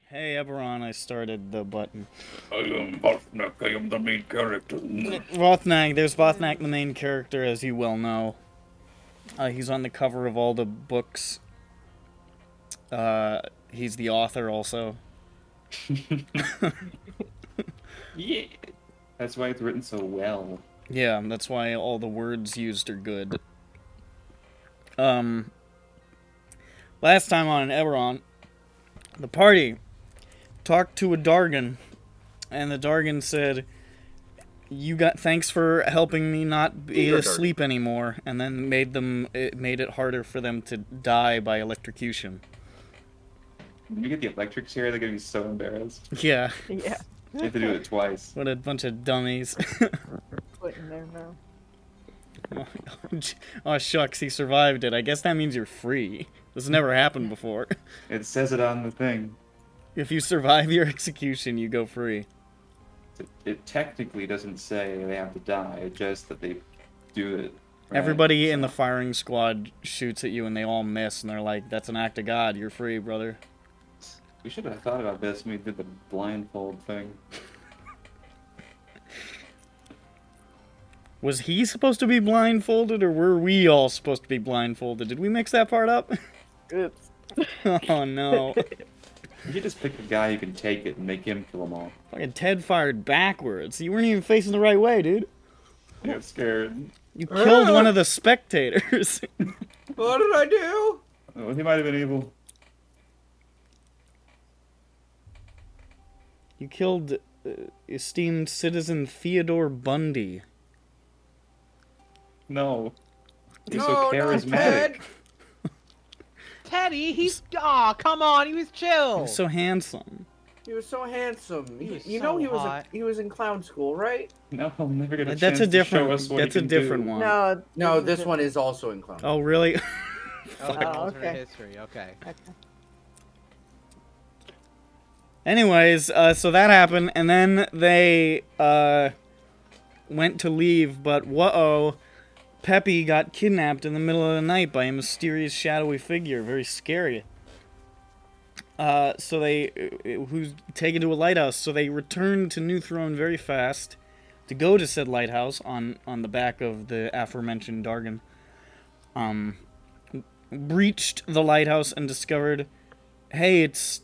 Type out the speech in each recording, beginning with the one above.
Hey, EBERRON, I started the button. I am Vothnak, I am the main character. Vothnak, there's Vothnak, the main character, as you well know. He's on the cover of all the books. He's the author also. Yeah. That's why it's written so well. Yeah, that's why all the words used are good. Last time on EBERRON, the party talked to a Dargan, and the Dargan said, thanks for helping me not be asleep anymore, and then made it harder for them to die by electrocution. When you get the electrics here, they're gonna be so embarrassed. Yeah. Yeah. You have to do it twice. What a bunch of dummies. Put in there now. Oh, shucks, he survived it. I guess that means you're free. This never happened before. It says it on the thing. If you survive your execution, you go free. It technically doesn't say they have to die, it's just that they do it. Right? Everybody in the firing squad shoots at you and they all miss, and they're like, that's an act of God, you're free, brother. We should have thought about this when we did the blindfold thing. Was he supposed to be blindfolded, or were we all supposed to be blindfolded? Did we mix that part up? Oops. Oh, no. You should just pick a guy who can take it and make him kill them all. Fucking Ted fired backwards. You weren't even facing the right way, dude. I got scared. You killed one of the spectators. What did I do? Well, he might have been evil. You killed esteemed citizen Theodore Bundy. No. He's No, so not charismatic. Ted. Teddy, he's come on, he was chill. He was so handsome. He was so handsome. He was You so know hot. he was in clown school, right? No, I'm never gonna. That's a different. To show us what That's he a can different do. one. No. No, this one is also in clown. Oh really? Alternate okay. history, okay. Anyways, so that happened, and then they went to leave, but whoa, Peppy got kidnapped in the middle of the night by a mysterious shadowy figure, very scary. Who's taken to a lighthouse, so they returned to New Throne very fast to go to said lighthouse on the back of the aforementioned Dargan. Breached the lighthouse and discovered, hey, it's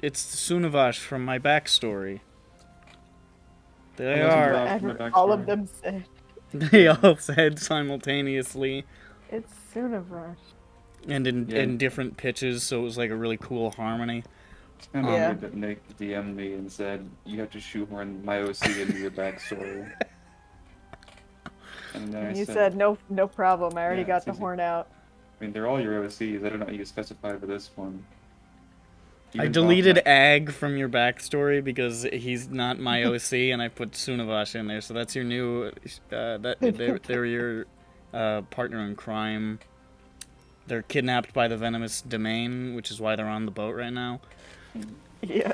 Sunavash from my backstory. They are. All of them said, They all said simultaneously, it's Sunavash. and in different pitches, so it was like a really cool harmony. It's kind of Yeah. weird that Nick DM'd me and said, you have to shoehorn my OC into your backstory. And then And I you said, no problem, I already Yeah, got it's the easy. horn out. I mean, they're all your OCs. I don't know what you specified for this one. I Even deleted Bob- Ag from your backstory because he's not my OC, and I put Sunavash in there. So that's your new. They're your partner in crime. They're kidnapped by the venomous domain, which is why they're on the boat right now. Yeah.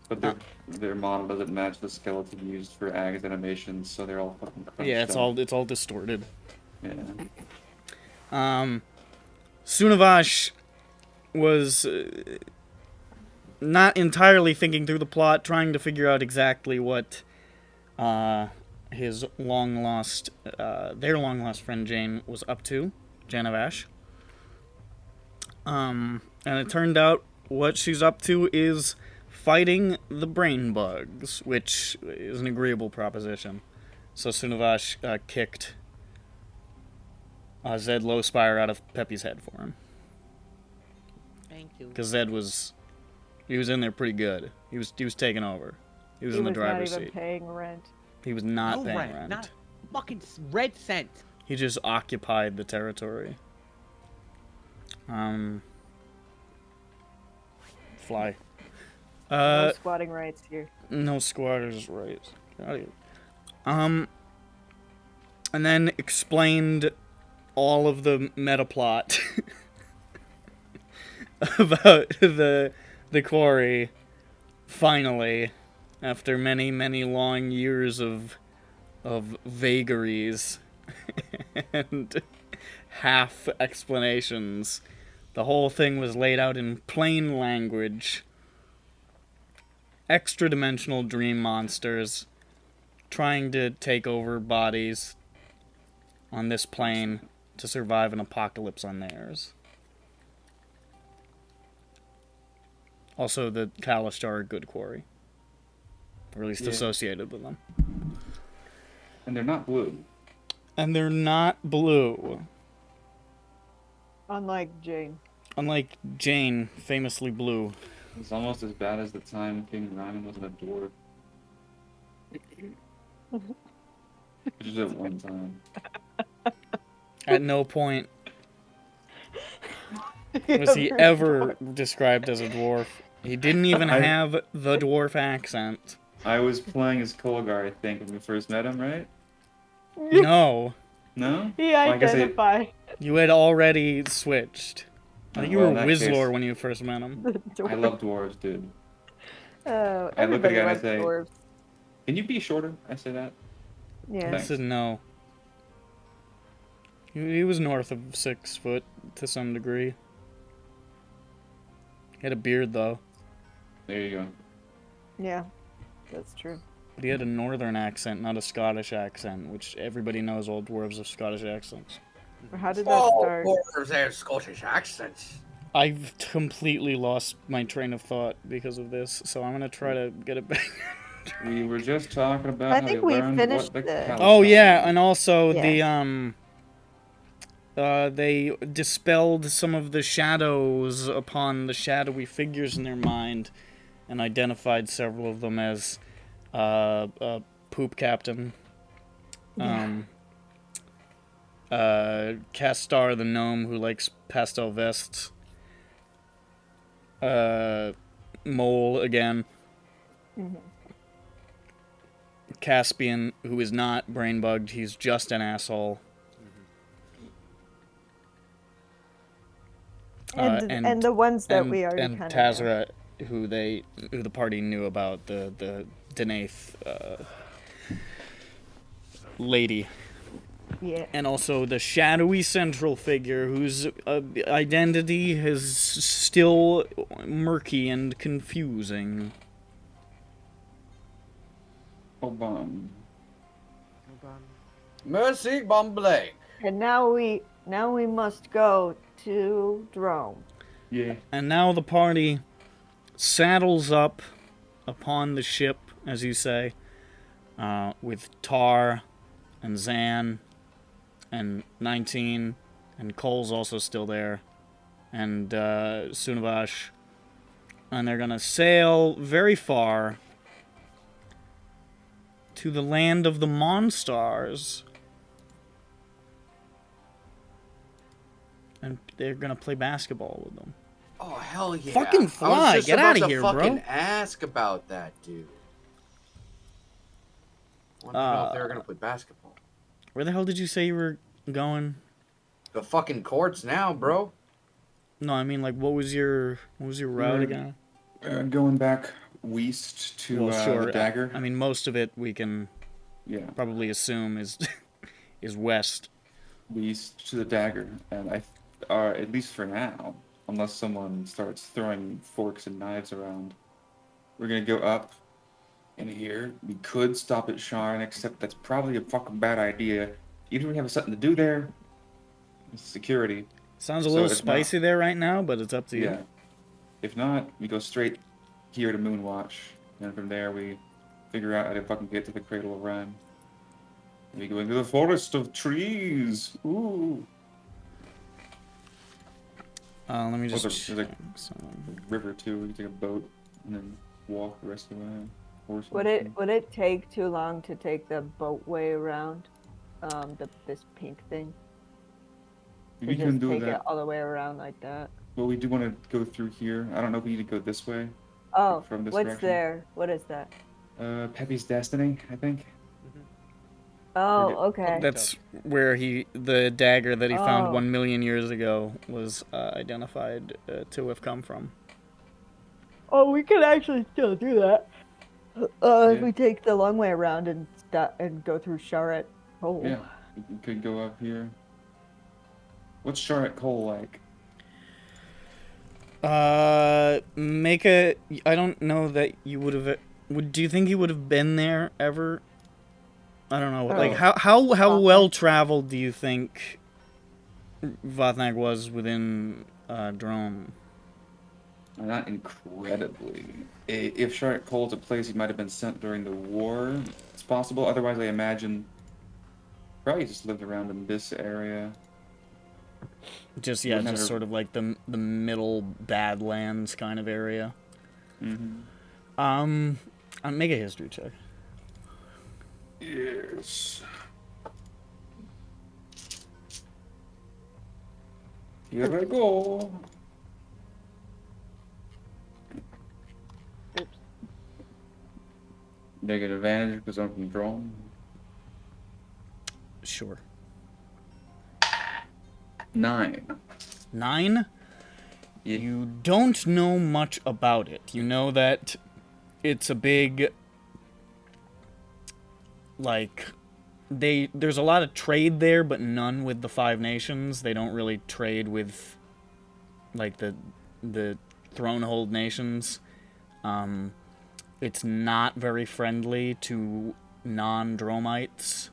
But their model doesn't match the skeleton used for Ag's animations, so they're all fucking crunched Yeah, it's up. all distorted. Yeah. Sunavash was not entirely thinking through the plot, trying to figure out exactly what his their long lost friend Jain was up to, Sunavash. And it turned out what she's up to is fighting the brain bugs, which is an agreeable proposition. So Sunavash kicked Zed Lowspire out of Peppy's head for him. Thank you. Because Zed was He was in there pretty good. He was taking over. He was in the driver's not even seat. paying rent. He was not No paying rent, rent. not fucking red cent. He just occupied the territory. Fly. No squatting rights here. No squatters' rights. Get out of here. And then explained all of the meta plot about the quori. Finally, after many long years of vagaries and half explanations, the whole thing was laid out in plain language. Extra-dimensional dream monsters trying to take over bodies on this plane to survive an apocalypse on theirs. Also, the Kalish are a good quarry. Or at least associated with them. And they're not blue. And they're not blue. Unlike Jain. Unlike Jain, famously blue. It's almost as bad as the time King Ryman wasn't a dwarf. Just at one time. At no point was he ever described as a dwarf. He didn't even have the dwarf accent. I was playing as Kolgar, I think, when we first met him, right? No. No? He Well, I guess identified. You had already switched. I think you Well, were in that Wizlor case- when you first met him. I love dwarves, dude. Oh, I look at everybody the guy and I likes say- dwarves. Can you be shorter? I say that. Yeah. I Thanks. said no. He was north of 6 foot to some degree. He had a beard though. There you go. Yeah. That's true. But he had a northern accent, not a Scottish accent, which everybody knows all dwarves have Scottish accents. How did that Oh, start? dwarves have Scottish accents. I've completely lost my train of thought because of this, so I'm gonna try to get it back. We were just talking about I how think we we learned finished what the the- Kalish Oh are. yeah, and also Yeah. they dispelled some of the shadows upon the shadowy figures in their mind, and identified several of them as Poop Captain, Castar the gnome who likes pastel vests, Mole again, Caspian, who is not brain bugged, he's just an asshole. And the ones that we already and kind of know. Tazra, who the party knew about, the Denaith lady, Yeah. and also the shadowy central figure whose identity is still murky and confusing. Obama. Mercy Bomblake. And now we must go to Droaam. Yeah. And now the party saddles up upon the ship, as you say, with Tar and Zan and 19, and Cole's also still there, and Sunavash. And they're gonna sail very far to the land of the Monstars. And they're gonna play basketball with them. Oh hell yeah! Fucking I fly, was just get about outta to here, bro. fucking ask about that, dude. I wanted to know if they were gonna play basketball. Where the hell did you say you were going? The fucking courts now, bro. No, I mean, like, what was your route We're- again? Going back west to the dagger. I mean, most of it we can Yeah. probably assume is is west. West to the dagger, and at least for now, unless someone starts throwing forks and knives around, we're gonna go up in here. We could stop at Sharn, except that's probably a fucking bad idea. Even if we have something to do there, it's security. Sounds a So little if spicy there right now, but it's up to you. Yeah. If not, we go straight here to Moonwatch, and from there we figure out how to fucking get to the Cradle of Rhyme. We go into the forest of trees. Ooh. Let me Well, just there's a check some. river too. We can take a boat. and then walk the rest of the way. Horse Would it take too long to take the boatway around? This pink thing? To We can just do take it that. all the way around like that? Well, we do want to go through here. I don't know if we need to go this way. Oh, From this what's direction. there? What is that? Pepe's Destiny, I think. Oh, Forget- okay. That's where the dagger that he found Oh. 1 million years ago was identified to have come from. Oh, we could actually still do that. If Yeah. we take the long way around and go through Charlotte. Oh. Yeah, we could go up here. What's Charlotte Cole like? Make a. I don't know that you would have. Do you think he would have been there ever? I don't know. Like how well traveled do you think Vatnak was within Droaam? Not incredibly. If Charlotte Cole's a place he might have been sent during the war, it's possible. Otherwise, I imagine probably just lived around in this area. Just Whenever- just sort of like the middle Badlands kind of area. Mm-hmm. Make a history check. Yes. Here I go. Oops. Did I get advantage because I'm from Droaam? Sure. 9. 9? Yeah. You don't know much about it. You know that it's a big, like, there's a lot of trade there, but none with the Five Nations. They don't really trade with, like, the Thronehold nations. It's not very friendly to non-Droamites,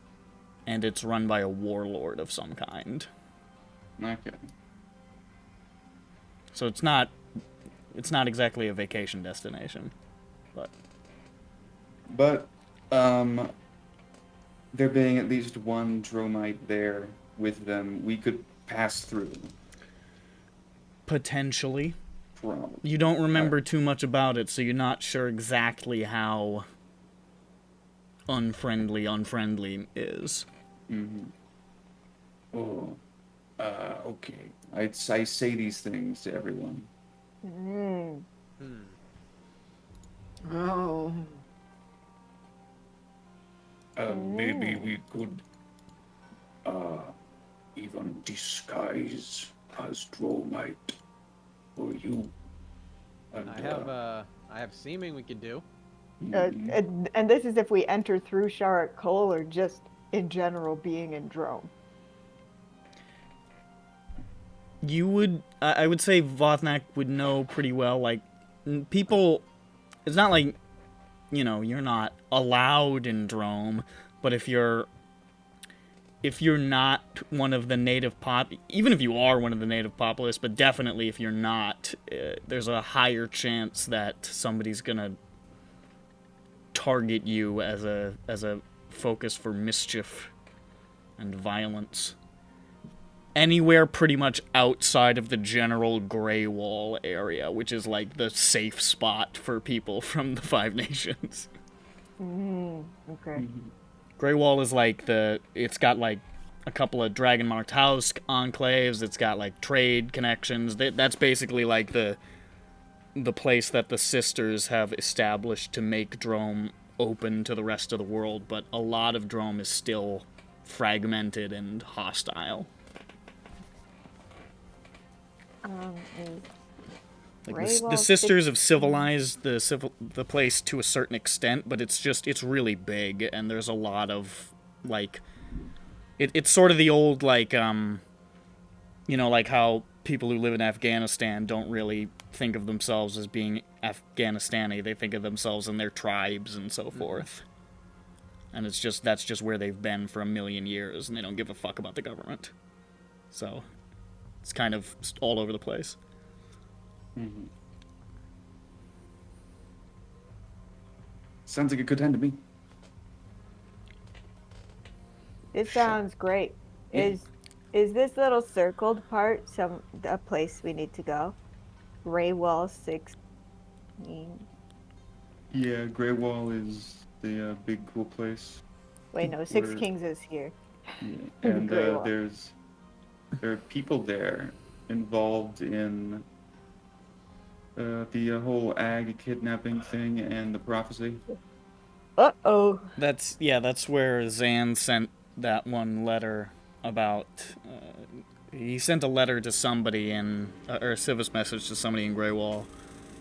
and it's run by a warlord of some kind. Okay. So it's not exactly a vacation destination, but there being at least one Droamite there with them, we could pass through. potentially. Probably. You don't remember too much about it, so you're not sure exactly how unfriendly is. Mm-hmm. Oh. Okay. I say these things to everyone. Mm. Oh. Maybe we could, even disguise as Droamite for you. And, I have seeming we could do. And this is if we enter through Charlotte Cole or just in general being in Droaam. You would, I would say Vothnak would know pretty well, like, people, it's not like, you know, you're not allowed in Droaam, but if you're not one of the native even if you are one of the native populace, but definitely if you're not, there's a higher chance that somebody's gonna target you as a focus for mischief and violence. Anywhere pretty much outside of the general Grey Wall area, which is like the safe spot for people from the Five Nations. Okay. Grey Wall is like it's got like a couple of Dragon Marked House enclaves, it's got like trade connections. That's basically like the place that the sisters have established to make Droaam open to the rest of the world, but a lot of Droaam is still fragmented and hostile. Like the sisters have civilized the place to a certain extent, but it's really big, and there's a lot of like it's sort of the old like you know, like how people who live in Afghanistan don't really think of themselves as being Afghanistani. They think of themselves and their tribes and so forth. And that's just where they've been for 1,000,000 years, and they don't give a fuck about the government. So it's kind of all over the place. Mm-hmm. Sounds like a good time to me. It sounds great. Yeah. Is this little circled part a place we need to go? Grey Wall 16. Yeah, Grey Wall is the big cool place. Wait, no, Six Where- Kings is here. Yeah. And Grey Wall. there are people there involved in the whole ag kidnapping thing and the prophecy. Uh-oh. That's where Zan sent that one letter about. He sent a letter to somebody or a civis message to somebody in Grey Wall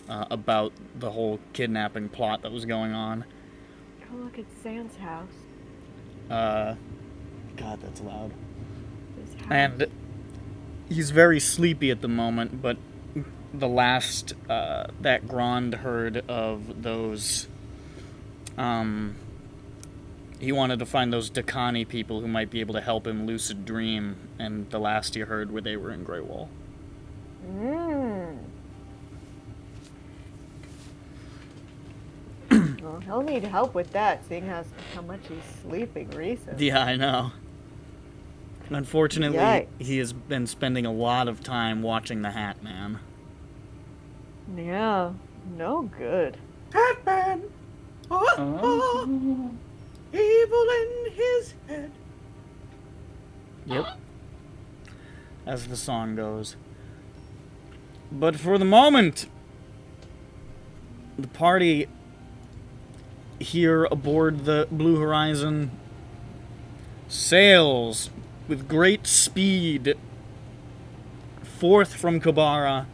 about the whole kidnapping plot that was going on. Oh, look, it's Zan's house. God, that's loud. His house. And he's very sleepy at the moment, but the last that Grand heard of those, he wanted to find those Dakani people who might be able to help him lucid dream, and the last he heard were they were in Grey Wall. Well, he'll need help with that, seeing how much he's sleeping recently. Yeah, I know. Unfortunately, Yikes. he has been spending a lot of time watching the Hat Man. Yeah, no good. Batman! Evil in his head. Yep. As the song goes. But for the moment, the party here aboard the Blue Horizon sails with great speed forth from Kabara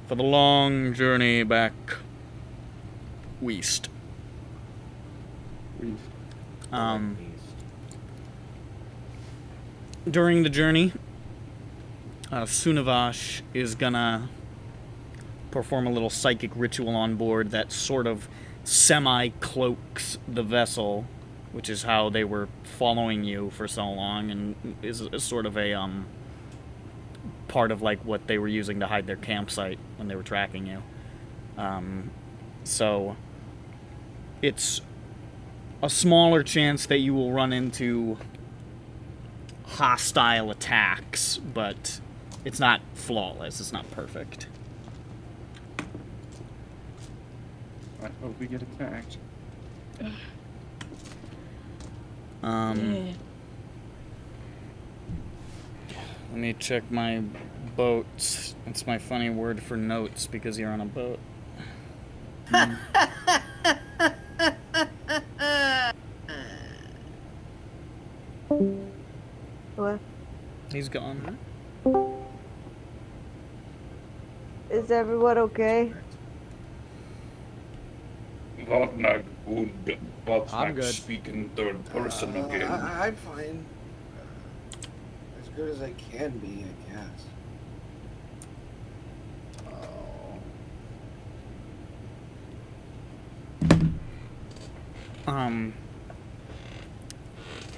for the long journey back west. During the journey, Sunavash is gonna perform a little psychic ritual on board that sort of semi-cloaks the vessel, which is how they were following you for so long, and is sort of a part of like what they were using to hide their campsite when they were tracking you. So it's a smaller chance that you will run into hostile attacks, but it's not flawless. It's not perfect. I hope we get attacked. Let me check my boats. It's my funny word for notes because you're on a boat. What? He's gone. Is everyone okay? I'm good. Speaking third person again. I'm fine. As good as I can be, I guess.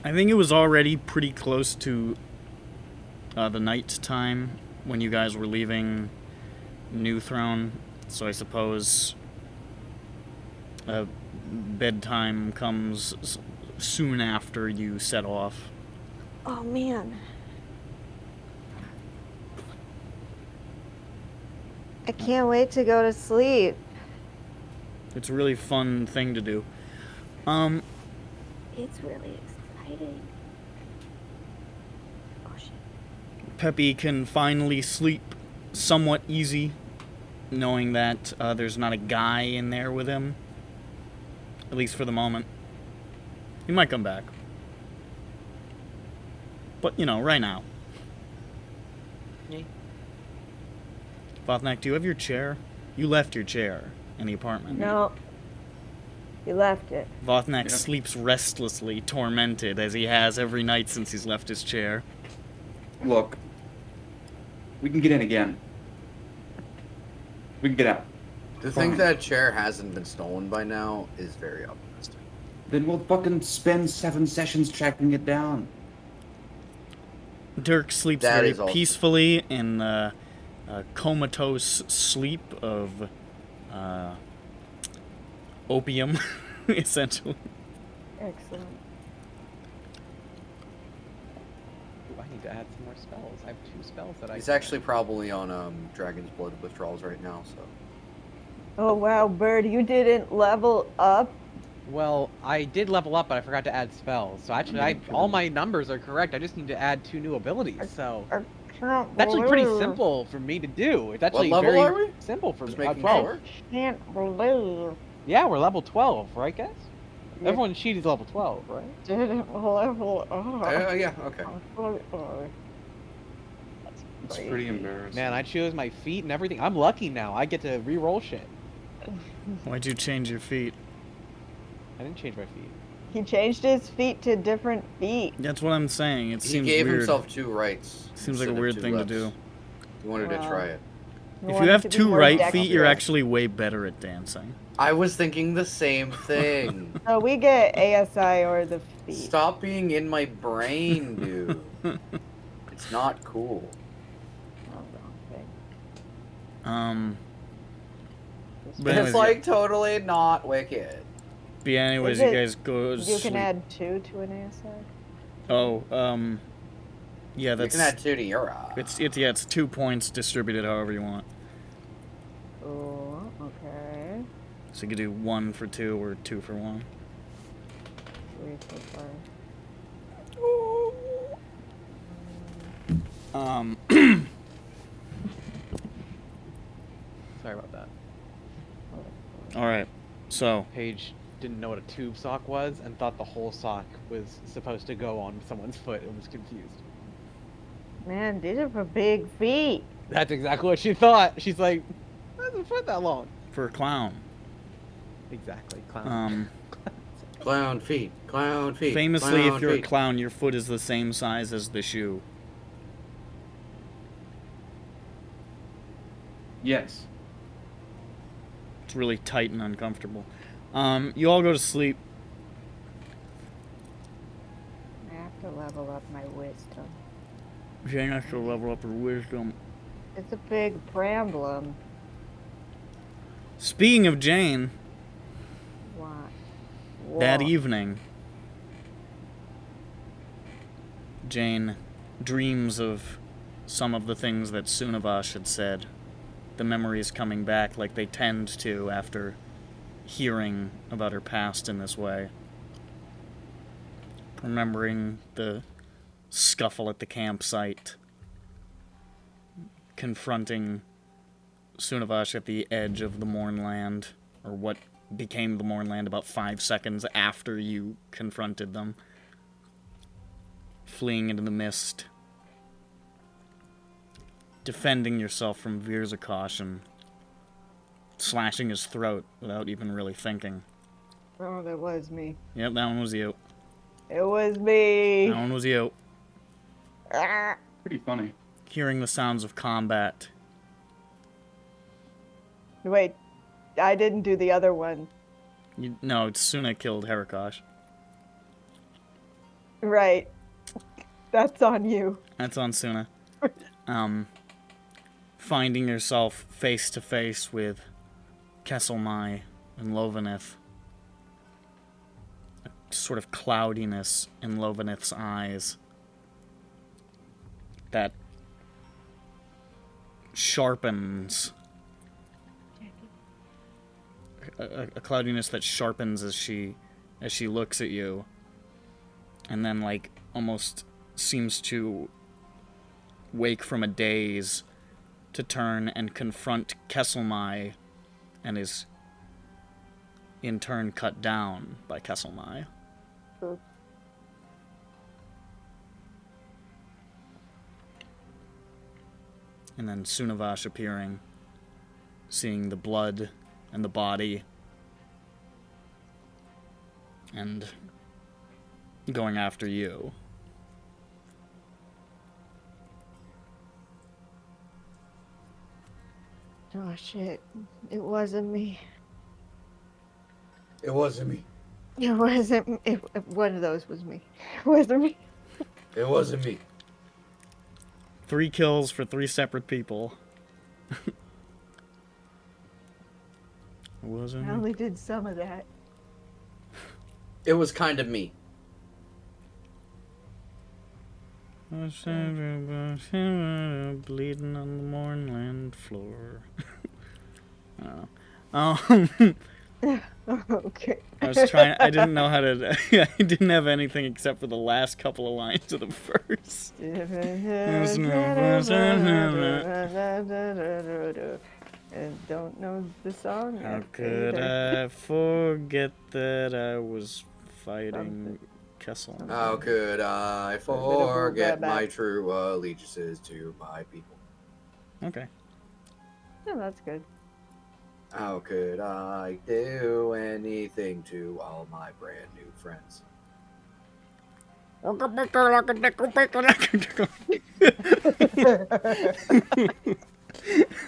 I think it was already pretty close to the night time when you guys were leaving New Throne, so I suppose bedtime comes soon after you set off. Oh, man. I can't wait to go to sleep. It's a really fun thing to do. It's really exciting. Oh, shit. Peppy can finally sleep somewhat easy, knowing that there's not a guy in there with him. At least for the moment. He might come back. But, right now. Yeah. Vothnak, do you have your chair? You left your chair in the apartment. No. You left it. Vothnak Yep. sleeps restlessly, tormented, as he has every night since he's left his chair. Look, we can get in again. We can get out. To think Fine. that chair hasn't been stolen by now is very optimistic. Then we'll fucking spend 7 sessions tracking it down. Dirk sleeps That very is also- peacefully in the comatose sleep of opium, essentially. Excellent. Ooh, I need to add some more spells. I have 2 spells that I He's can actually probably on Dragon's Blood withdrawals right now, so. Oh wow, Bird, you didn't level up. Well, I did level up, but I forgot to add spells. So actually, all my numbers are correct. I just need to add 2 new abilities. So I can't it's actually pretty believe- simple for me to do. It's actually level very are we? simple for Just me. making 12. sure. Can't believe Yeah, we're level 12, right, guys? Yeah. Everyone's sheet is level 12, right? didn't level up. Yeah, okay. That's It's crazy. pretty embarrassing. Man, I chose my feet and everything. I'm lucky now. I get to re-roll shit. Why'd you change your feet? I didn't change my feet. He changed his feet to different feet. That's what I'm saying. It He seems gave weird. himself 2 rights. Seems like a instead of weird 2 thing to lefts. do. He wanted to Wow. try it. If wanted you have to be 2 more right feet, you're dexterous. actually way better at dancing. I was thinking the same thing. So we get ASI or the feet. Stop being in my brain, dude. It's not cool. Oh, wrong thing. But anyways, It's like totally not wicked. but yeah, anyways, Is you it- guys go to You can sleep. add 2 to an ASI. Oh, yeah, You that's can add 2 to your eye. it's 2 points distributed however you want. Oh, okay. So you could do 1 for 2 or 2 for 1. 3, 4, 5. Sorry about that. All right. So Paige didn't know what a tube sock was and thought the whole sock was supposed to go on someone's foot and was confused. Man, these are for big feet. That's exactly what she thought. She's like, why is the foot that long? for a clown, Exactly, clown. Clown feet. Clown feet. famously, clown if you're a feet. clown, your foot is the same size as the shoe. Yes. It's really tight and uncomfortable. You all go to sleep. I have to level up my wisdom. Jane has to level up her wisdom. It's a big problem. Speaking of Jane, What? that What? evening, Jane dreams of some of the things that Sunavash had said. The memories coming back like they tend to after hearing about her past in this way. Remembering the scuffle at the campsite, confronting Sunavash at the edge of the Mournland, or what became the Mournland about 5 seconds after you confronted them, fleeing into the mist, defending yourself from Virzakosh and slashing his throat without even really thinking. Oh, that was me. Yep, that one was you. It was me. That one was you. Ah. Pretty funny. Hearing the sounds of combat. Wait, I didn't do the other one. No, it's Suna killed Herikosh. Right. That's on you. That's on Suna. Finding yourself face to face with Kesselmai and Lovanith. A sort of cloudiness in Lovanith's eyes that sharpens. A cloudiness that sharpens as she looks at you, and then like almost seems to wake from a daze to turn and confront Kesselmai, and is in turn cut down by Kesselmai. Oops. And then Sunavash appearing, seeing the blood and the body, and going after you. Oh shit. It wasn't me. It wasn't me. It wasn't. One of those was me. It wasn't me. It wasn't me. 3 kills for 3 separate people. It wasn't I only did some of that. It was kind of me. bleeding on the Mournland floor. Okay. I was trying. I didn't know how to. I didn't have anything except for the last couple of lines of the verse. And don't know the song. How yet could either. I forget that I was fighting Kessel? How could I bit of bull forget back. my true allegiances to my people? Okay. Yeah, that's good. How could I do anything to all my brand new friends?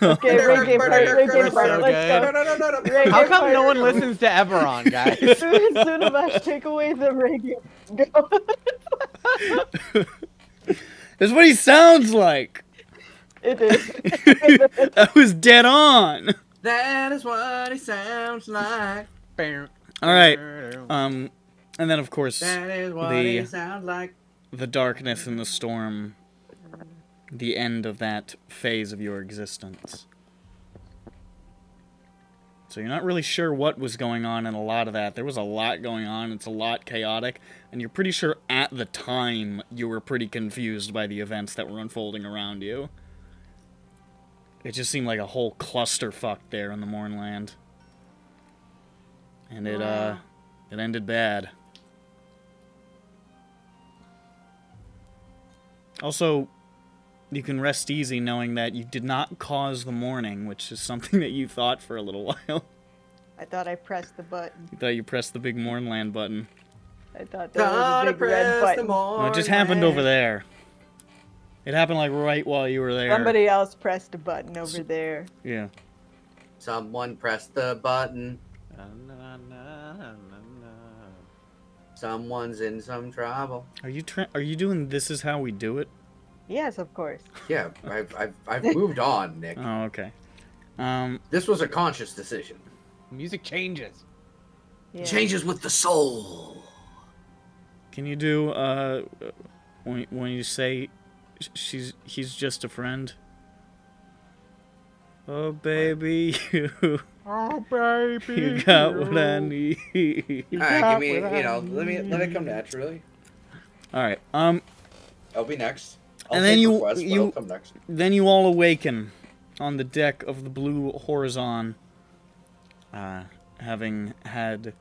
Okay, reggae part, let's go. Reggae How come part. no one listens to EBERRON, guys? Sunavash, take away the reggae. Go. That's what he sounds like. It is. That was dead on. That is what he sounds like. All right. And then of course That is what the he sounds like. the darkness and the storm, the end of that phase of your existence. So you're not really sure what was going on in a lot of that. There was a lot going on. It's a lot chaotic, and you're pretty sure at the time you were pretty confused by the events that were unfolding around you. It just seemed like a whole clusterfuck there in the Mournland. And it ended bad. Also, you can rest easy knowing that you did not cause the mourning, which is something that you thought for a little while. I thought I pressed the button. You thought you pressed the big Mournland button. I thought there was a big red button. No, it just happened over there. It happened like right while you were there. Somebody else pressed a button over there. Yeah. Someone pressed the button. Someone's in some trouble. Are you doing This Is How We Do It? Yes, of course. Yeah, I've moved on, Nick. Oh, okay. This was a conscious decision. Music changes. Yeah. Changes with the soul. Can you do when you say he's just a friend? Oh baby, Oh baby, you got what I need. All right, give me, let it come naturally. All right. I'll be next. I'll And then take you- requests, but you- I'll come next. Then you all awaken on the deck of the Blue Horizon, having had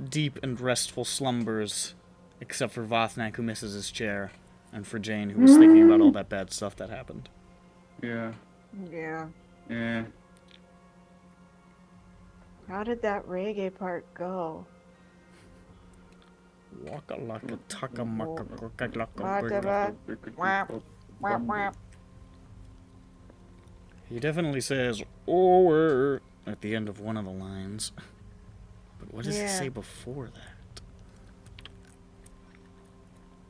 deep and restful slumbers, except for Vothnak, who misses his chair, and for Jain, who was thinking about all that bad stuff that happened. Yeah. Yeah. Yeah. How did that reggae part go? Waka laka taka maka goka laka Whatever. Whap, whap, whap. He definitely says "over" at the end of one of the lines. But what does he Yeah. say before that?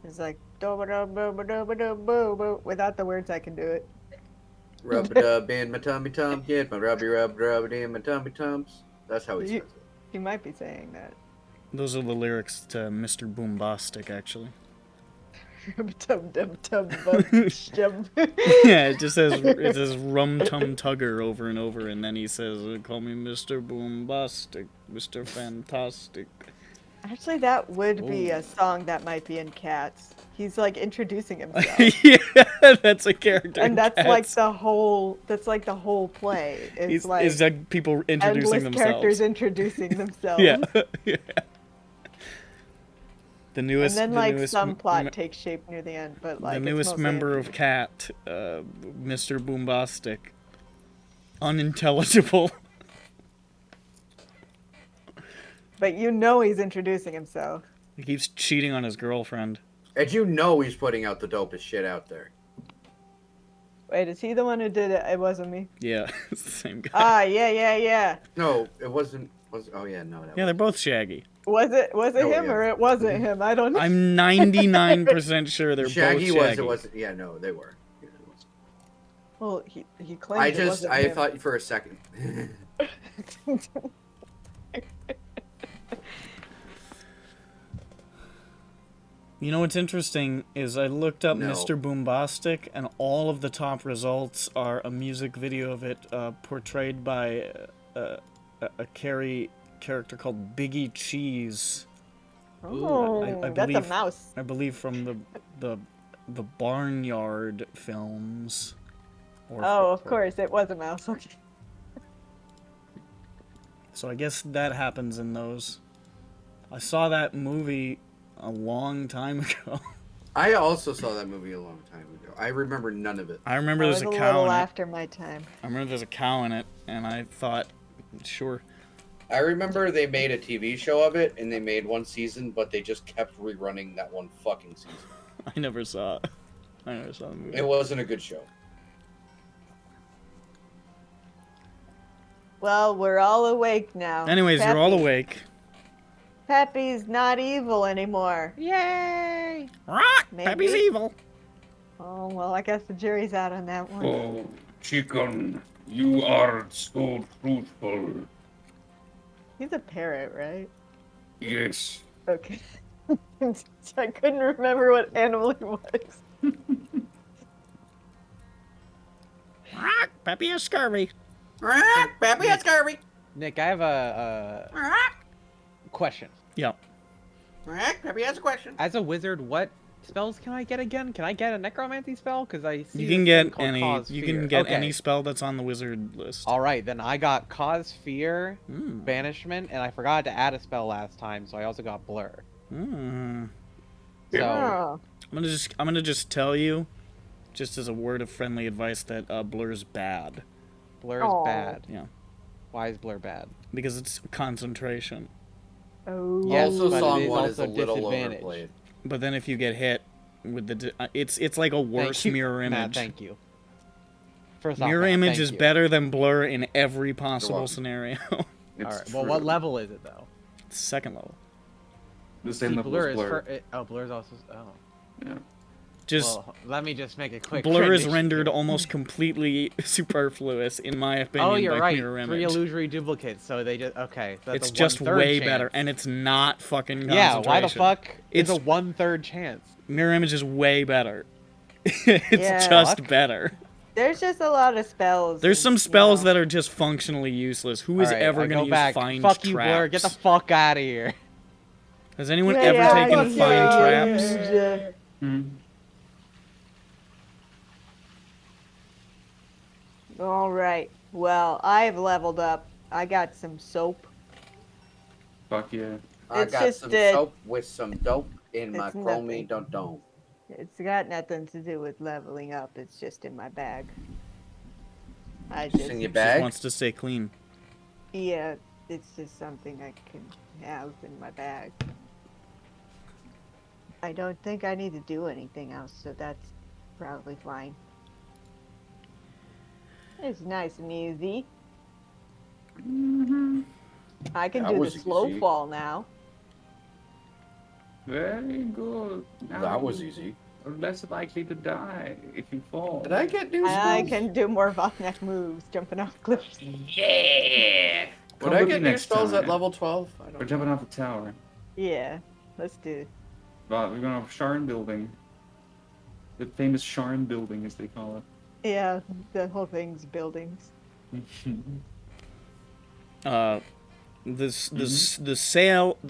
It's like do-ba-do-boo-ba-do-ba-do-boo-boo. Without the words, I can do it. Rub-a-dub in my tummy tum, get my rub in my tummy tums. That's how he says it. You might be saying that. Those are the lyrics to Mr. Boombastic, actually. Dum-dum-dum-bum-shum. Yeah, it says Rum Tum Tugger over and over, and then he says, "Call me Mr. Boombastic, Mr. Fantastic." Actually, that would be Ooh. a song that might be in Cats. He's like introducing himself. Yeah, that's a character. in And that's like Cats. the whole play. It's like It's like people introducing endless themselves. characters introducing themselves. Yeah, yeah. The And newest, then the like newest some plot me- takes shape near the end, but like the it's newest mostly member of Cat, Mr. Boombastic. Unintelligible. But you know he's introducing himself. He keeps cheating on his girlfriend. And you know he's putting out the dopest shit out there. Wait, is he the one who did it? It wasn't me. Yeah, it's the same guy. Ah, yeah. No, it wasn't. Oh yeah, no. That Yeah, they're both Shaggy. Was it Oh, him yeah. or it wasn't him? I don't know. I'm 99% sure they're Shaggy both was. Shaggy. It wasn't. Yeah, no, they were. Yeah, it was. Well, he claimed it wasn't I him. thought for a second. You know what's interesting is I looked up No. Mr. Boombastic, and all of the top results are a music video of it portrayed by a Carrie character called Biggie Cheese. Oh, I that's a believe- mouse. I believe from the Barnyard films. Or Oh, of course, it was a mouse. Okay. So I guess that happens in those. I saw that movie a long time ago. I also saw that movie a long time ago. I remember none of it. I remember That there's was a a cow little in it. after my time. I remember there's a cow in it, and I thought, sure. I remember they made a TV show of it, and they made one season, but they just kept rerunning that one fucking season. I never saw it. I never saw the movie. It wasn't a good show. Well, we're all awake now. Anyways, you're all Peppy. awake. Peppy's not evil anymore. Yay! Rock! Maybe. Peppy's evil. Oh, well, I guess the jury's out on that one. Oh, chicken, you are so truthful. He's a parrot, right? Yes. Okay. I couldn't remember what animal he was. Rock! Peppy has scurvy. Pappy, it's scurvy. Nick, I have a question. Yep. Pappy has a question. As a wizard, what spells can I get again? Can I get a necromancy spell? Because I see You this can thing get called any. Cause You Fear. can get Okay. any spell that's on the wizard list. All right, then I got cause fear, Mm. banishment, and I forgot to add a spell last time, so I also got blur. Mm. So Oh. I'm gonna just tell you, just as a word of friendly advice, that blur's bad blur is Aw. bad. Yeah. Why is blur bad? because it's concentration. Oh. Yes, also, but it song is one is a also little disadvantage. overplayed. But then if you get hit with it's like a worse Thank you. mirror Matt, image. thank you. First off, Mirror Matt, image thank is you. better than blur in every possible welcome. scenario. It's All right. Well, true. what level is it though? Second level. The same See, level blur as is Blur. blur's also. Oh. Yeah. Just Well, let me just make a quick. blur is transition rendered here. almost completely superfluous, in my opinion, Oh, you're by right. mirror 3 image. illusory duplicates, so they just okay. That's It's a just 1/3 way chance. better, and it's not fucking Yeah, why the concentration. fuck? It's a It's- 1/3 chance. Mirror image is way better. It's Yeah. just Fuck. better. There's just a lot of spells. There's and, some you spells know. that are just functionally useless. Who is All right, ever I going to go use back. find Fuck traps? you, blur. Get the fuck out of here. Has anyone Yeah, ever yeah, taken fuck find you. traps? Hmm. All right. Well, I've leveled up. I got some soap. Fuck yeah. I It's got just some that- soap with some dope in my It's chromie nothing. don't. It's got nothing to do with leveling up. It's just in my bag. I Just just, in your She bag. wants to stay clean. yeah, it's just something I can have in my bag. I don't think I need to do anything else, so that's probably fine. It's nice and easy. I can That do the was slow easy. fall now. Very good. Now That was you easy. are less likely to die if you fall. Did I get new I spells? can do more Votnek moves, jumping off cliffs. Yeah. Come Would I with me get new next spells at time. level 12? I We're don't jumping know. off the tower. Yeah, let's do it. We're going off Sharn building. The famous Sharn building, as they call it. Yeah, the whole thing's buildings. The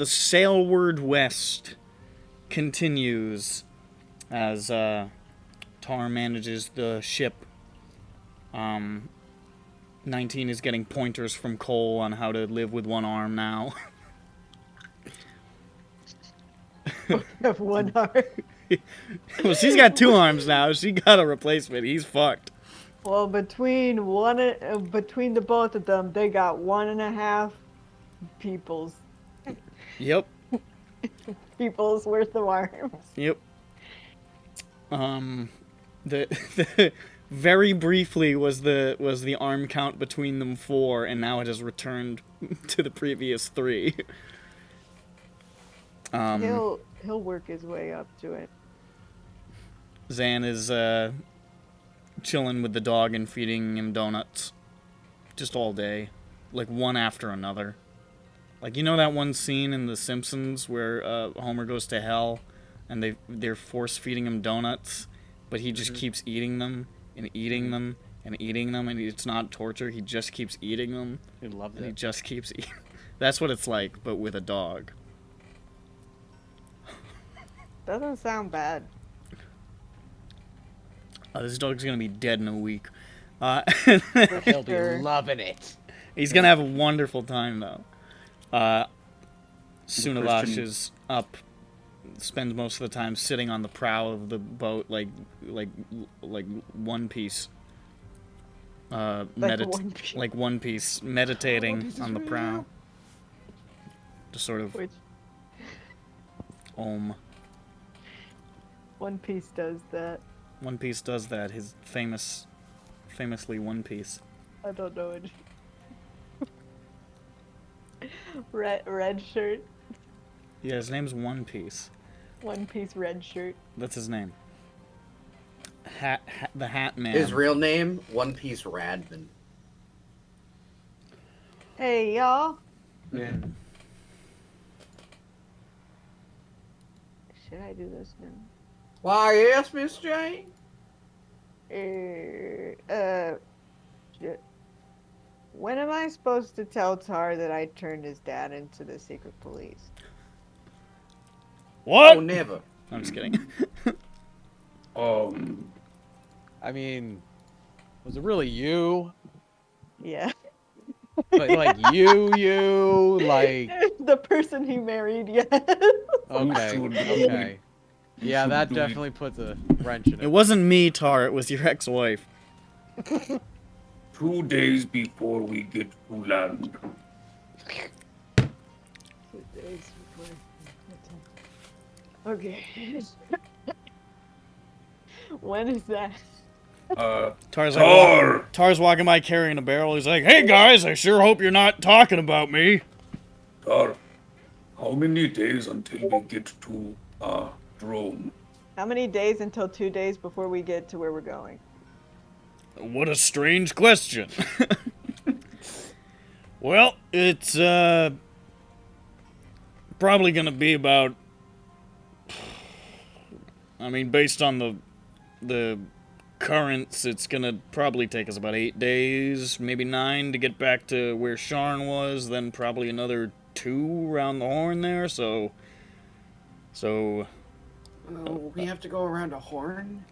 sailward west continues as Tar manages the ship. 19 is getting pointers from Cole on how to live with one arm now. Have one arm. Well, she's got 2 arms now. She got a replacement. He's fucked. Well, between the both of them, they got 1.5 people's Yep. worth of arms. Yep. The very briefly was the arm count between them 4, and now it has returned to the previous 3. He'll work his way up to it. Zan is chilling with the dog and feeding him donuts, just all day, like one after another. Like, you know that one scene in The Simpsons where Homer goes to hell and they're force feeding him donuts, but he just keeps eating them and eating them and eating them, and it's not torture. He just keeps eating them, He loves and he it. just keeps eating. That's what it's like, but with a dog. Doesn't sound bad. This dog's gonna be dead in a week. He'll be Sure. loving it. He's gonna have a wonderful time though. Sunavash Christian- is up, spends most of the time sitting on the prow of the boat, like One Piece. One Piece. Like One Piece, meditating One Piece is on the real. prow. Just sort of Which om. One Piece does that? One Piece does that. His famously One Piece. I don't know it. Red shirt. Yeah, his name's One Piece. One Piece red shirt. That's his name. The Hat Man. His real name, One Piece Radman. Hey y'all. Yeah. Should I do this now? Why, yes, Miss Jane? Shit. When am I supposed to tell Tar that I turned his dad into the secret police? What? Oh, never. I'm just kidding. I mean, was it really you? Yeah. Like you, like... The person he married, yes. Okay, should okay. Yeah, should that do it. definitely puts a wrench in It it. wasn't me, Tar. It was your ex-wife. 2 days before we get to land. Okay. When is that? Tar's Tar! Tar's walking by carrying a barrel. He's like, "Hey guys, I sure hope you're not talking about me." Tar, how many days until we get to Droaam? How many days until 2 days before we get to where we're going? What a strange question. Well, it's probably gonna be about. I mean, based on the currents, it's gonna probably take us about 8 days, maybe 9, to get back to where Sharn was. Then probably another 2 around the horn there. So. Oh, we have to go around a horn?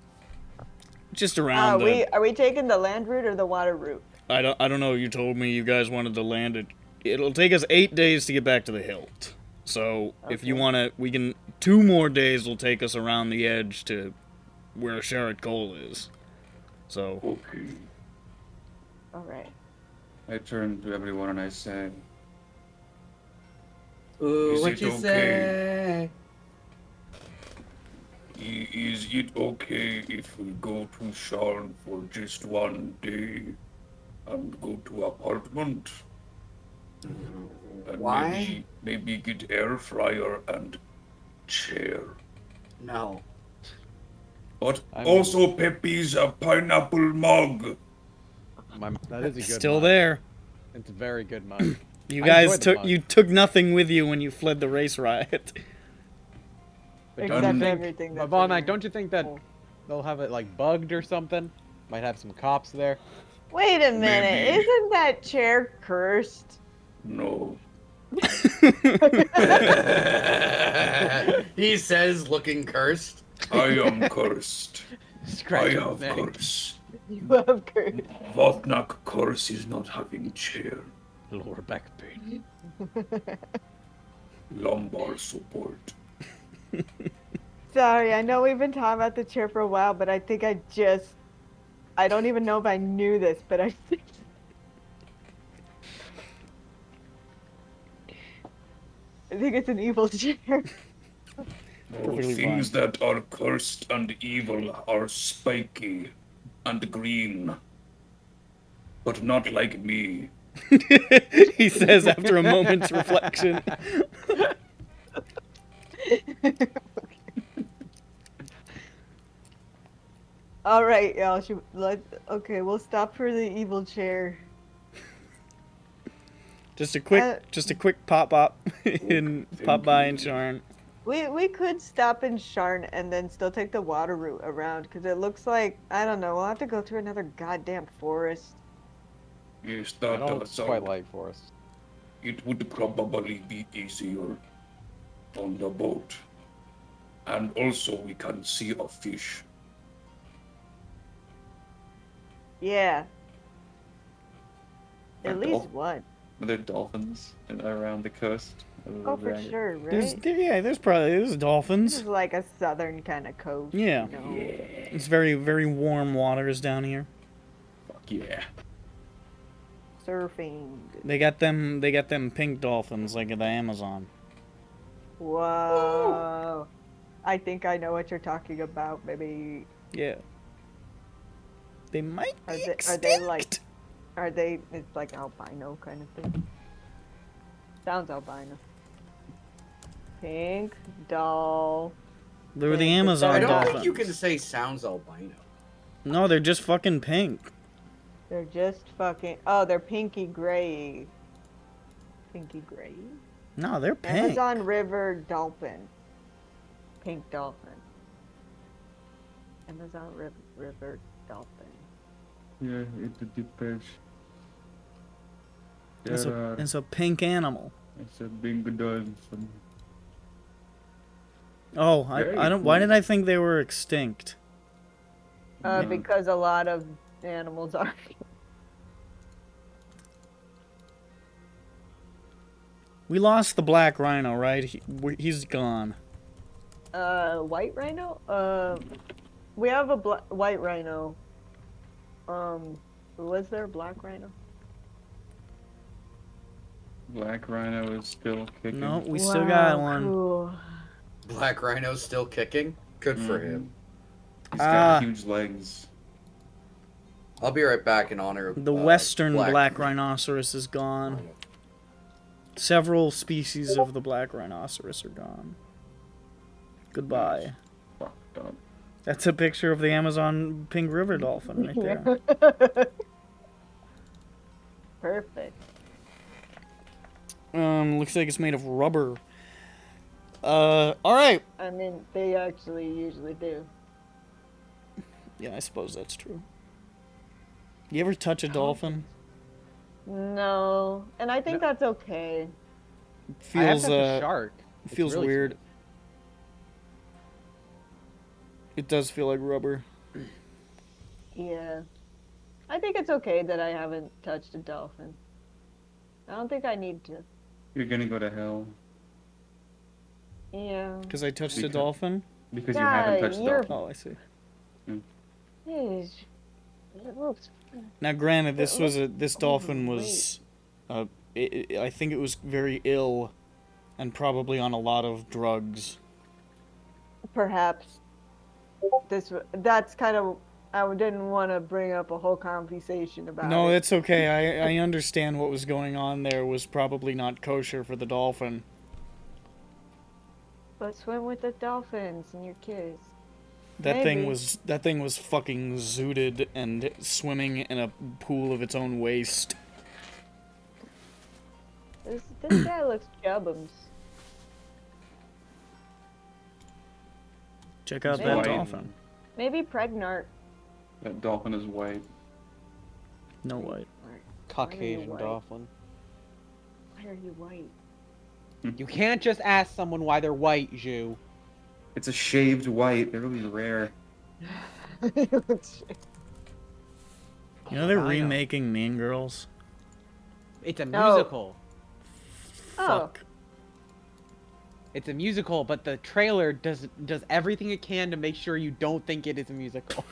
Just around the. Are we taking the land route or the water route? I don't know. You told me you guys wanted to land it. It'll take us 8 days to get back to the hilt. So if you Okay. wanna, we can. 2 more days will take us around the edge to where Sharad Cole is. So Okay. All right. I turn to everyone and I say, Ooh, Is what it you okay? say? Is it okay if we go to Sharn for just 1 day and go to apartment? And Why? maybe get air fryer and chair. No. But I mean- also Pepe's a pineapple mug. That is a good still mug. there. It's a very good mug. You I guys enjoyed the mug. you took nothing with you when you fled the race riot. But Except don't you think, everything that's Von in Mac, there. don't you think that Oh. they'll have it like bugged or something? Might have some cops there. Wait a minute. Maybe. Isn't that chair cursed? No. He says, looking cursed. I am cursed. I Scratch his have neck. curse. You have cursed. Votnak curse is not having chair. Lower back pain. Lumbar support. Sorry, I know we've been talking about the chair for a while, but I think I don't even know if I knew this, but I think it's an evil chair. No, Perfectly things that are cursed and evil are spiky and green. But not like me. He says after a moment's reflection. All right, y'all. Okay, we'll stop for the evil chair. Just a quick pop in pop by in Sharn. We could stop in Sharn and then still take the water route around because it looks like I don't know. We'll have to go through another goddamn forest. Yes, I that don't does quite sound. like forest. It would probably be easier on the boat. And also, we can see a fish. Yeah. Are At least dolph- one. Are there dolphins around the coast? of the Oh, for dragon? sure, There's, right? there's This dolphins. is like a southern kind of coast. Yeah. You know? It's very, very warm waters down here. Fuck yeah. Surfing. They got them pink dolphins like at the Amazon. Whoa. I think I know what you're talking about, maybe. Yeah. They might Are be they like extinct. it's like albino kind of thing. Sounds albino. Pink doll. They're the Pink. Amazon I I don't dolphins. think you can say sounds albino. No, they're just fucking pink. They're just fucking oh, they're pinky gray. Pinky gray? No, they're pink. Amazon River dolphin. Pink dolphin. Amazon River dolphin. Yeah, it depends. It's a pink animal. It's a big dolphin. Oh, Very I don't. Why cool. did I think they were extinct? Yeah. Because a lot of animals are. We lost the black rhino, right? He's gone. White rhino? We have a white rhino. Was there a black rhino? Black rhino is still kicking. No, we still got Wow, one. cool. Black Rhino's still kicking. Good for Mhm. him. He's Ah. got huge legs. I'll be right back in honor of The western black rhinoceros is gone. Several species of the black rhinoceros are gone. Goodbye. Fucked up. That's a picture of the Amazon pink river dolphin right there. Perfect. Looks like it's made of rubber. Alright. I mean, they actually usually do. Yeah, I suppose that's true. You ever touch a dolphin? No, and I think that's okay. I have Feels touched a shark. It's feels really weird. It does feel like rubber. Yeah. I think it's okay that I haven't touched a dolphin. I don't think I need to. You're gonna go to hell Yeah. Because I touched a Because- dolphin? because you Yeah, haven't touched you're- dolphin. Oh, I see. Jeez. It looks. Now, granted, this It was this dolphin overweight. was, I think it was very ill, and probably on a lot of drugs. Perhaps. That's kind of. I didn't want to bring up a whole conversation about No, it. it's okay. I understand what was going on there was probably not kosher for the dolphin. But swim with the dolphins and your kids. That Maybe. thing was fucking zooted and swimming in a pool of its own waste. This guy looks chubbums. Check out He's that white. dolphin. Maybe pregnant. That dolphin is white. No way. Caucasian white? dolphin. Why are you white? You can't just ask someone why they're white, Zhu. It's a shaved white. They're really rare. You know they're I know. remaking Mean Girls? It's a No. musical. Oh. Fuck. It's a musical, but the trailer does everything it can to make sure you don't think it is a musical.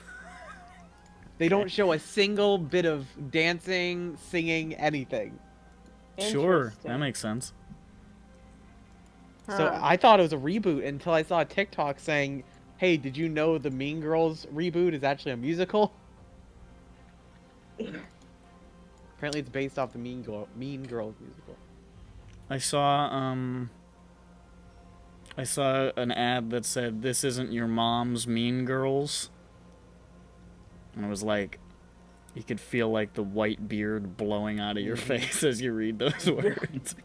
They don't show a single bit of dancing, singing, anything. Sure, Interesting. that makes sense. So Huh. I thought it was a reboot until I saw a TikTok saying, "Hey, did you know the Mean Girls reboot is actually a musical?" Apparently, it's based off the Mean Girls musical. I saw an ad that said, "This isn't your mom's Mean Girls." And it was like, you could feel like the white beard blowing out of your face as you read those words.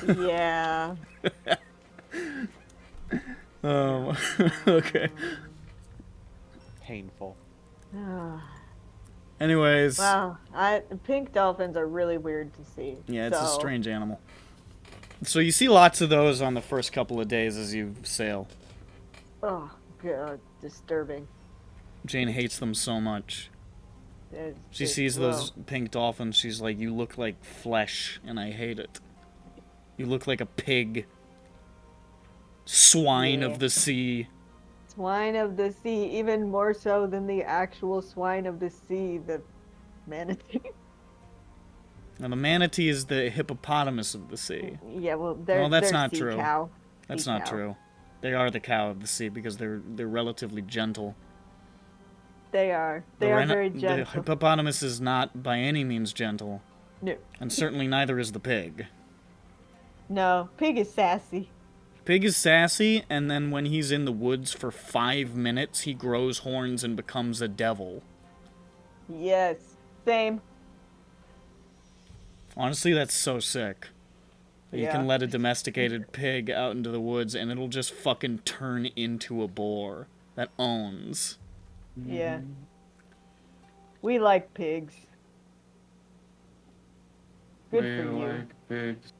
Yeah. Okay. Painful. Anyways, Wow, pink dolphins are really weird to see. yeah, it's a so- strange animal. So you see lots of those on the first couple of days as you sail. Oh god, disturbing. Jane hates them so much. She sees those pink dolphins, she's like, you look like flesh, and I hate it. You look like a pig. Swine Yeah. of the sea. Swine of the sea, even more so than the actual swine of the sea, the manatee. Now, the manatee is the hippopotamus of the sea. Yeah, well, they're Well, that's they're not sea true. Cow. That's Sea not cow. true. They are the cow of the sea because they're relatively gentle. They are. The They are rhino- very The gentle. hippopotamus is not by any means gentle, No, and certainly neither is the pig. no, pig is sassy. Pig is sassy, and then when he's in the woods for 5 minutes, he grows horns and becomes a devil. Yes, same. Honestly, that's so sick. That you Yeah. can let a domesticated pig out into the woods and it'll just fucking turn into a boar that owns. Yeah. We like pigs. Good We for you. like pigs.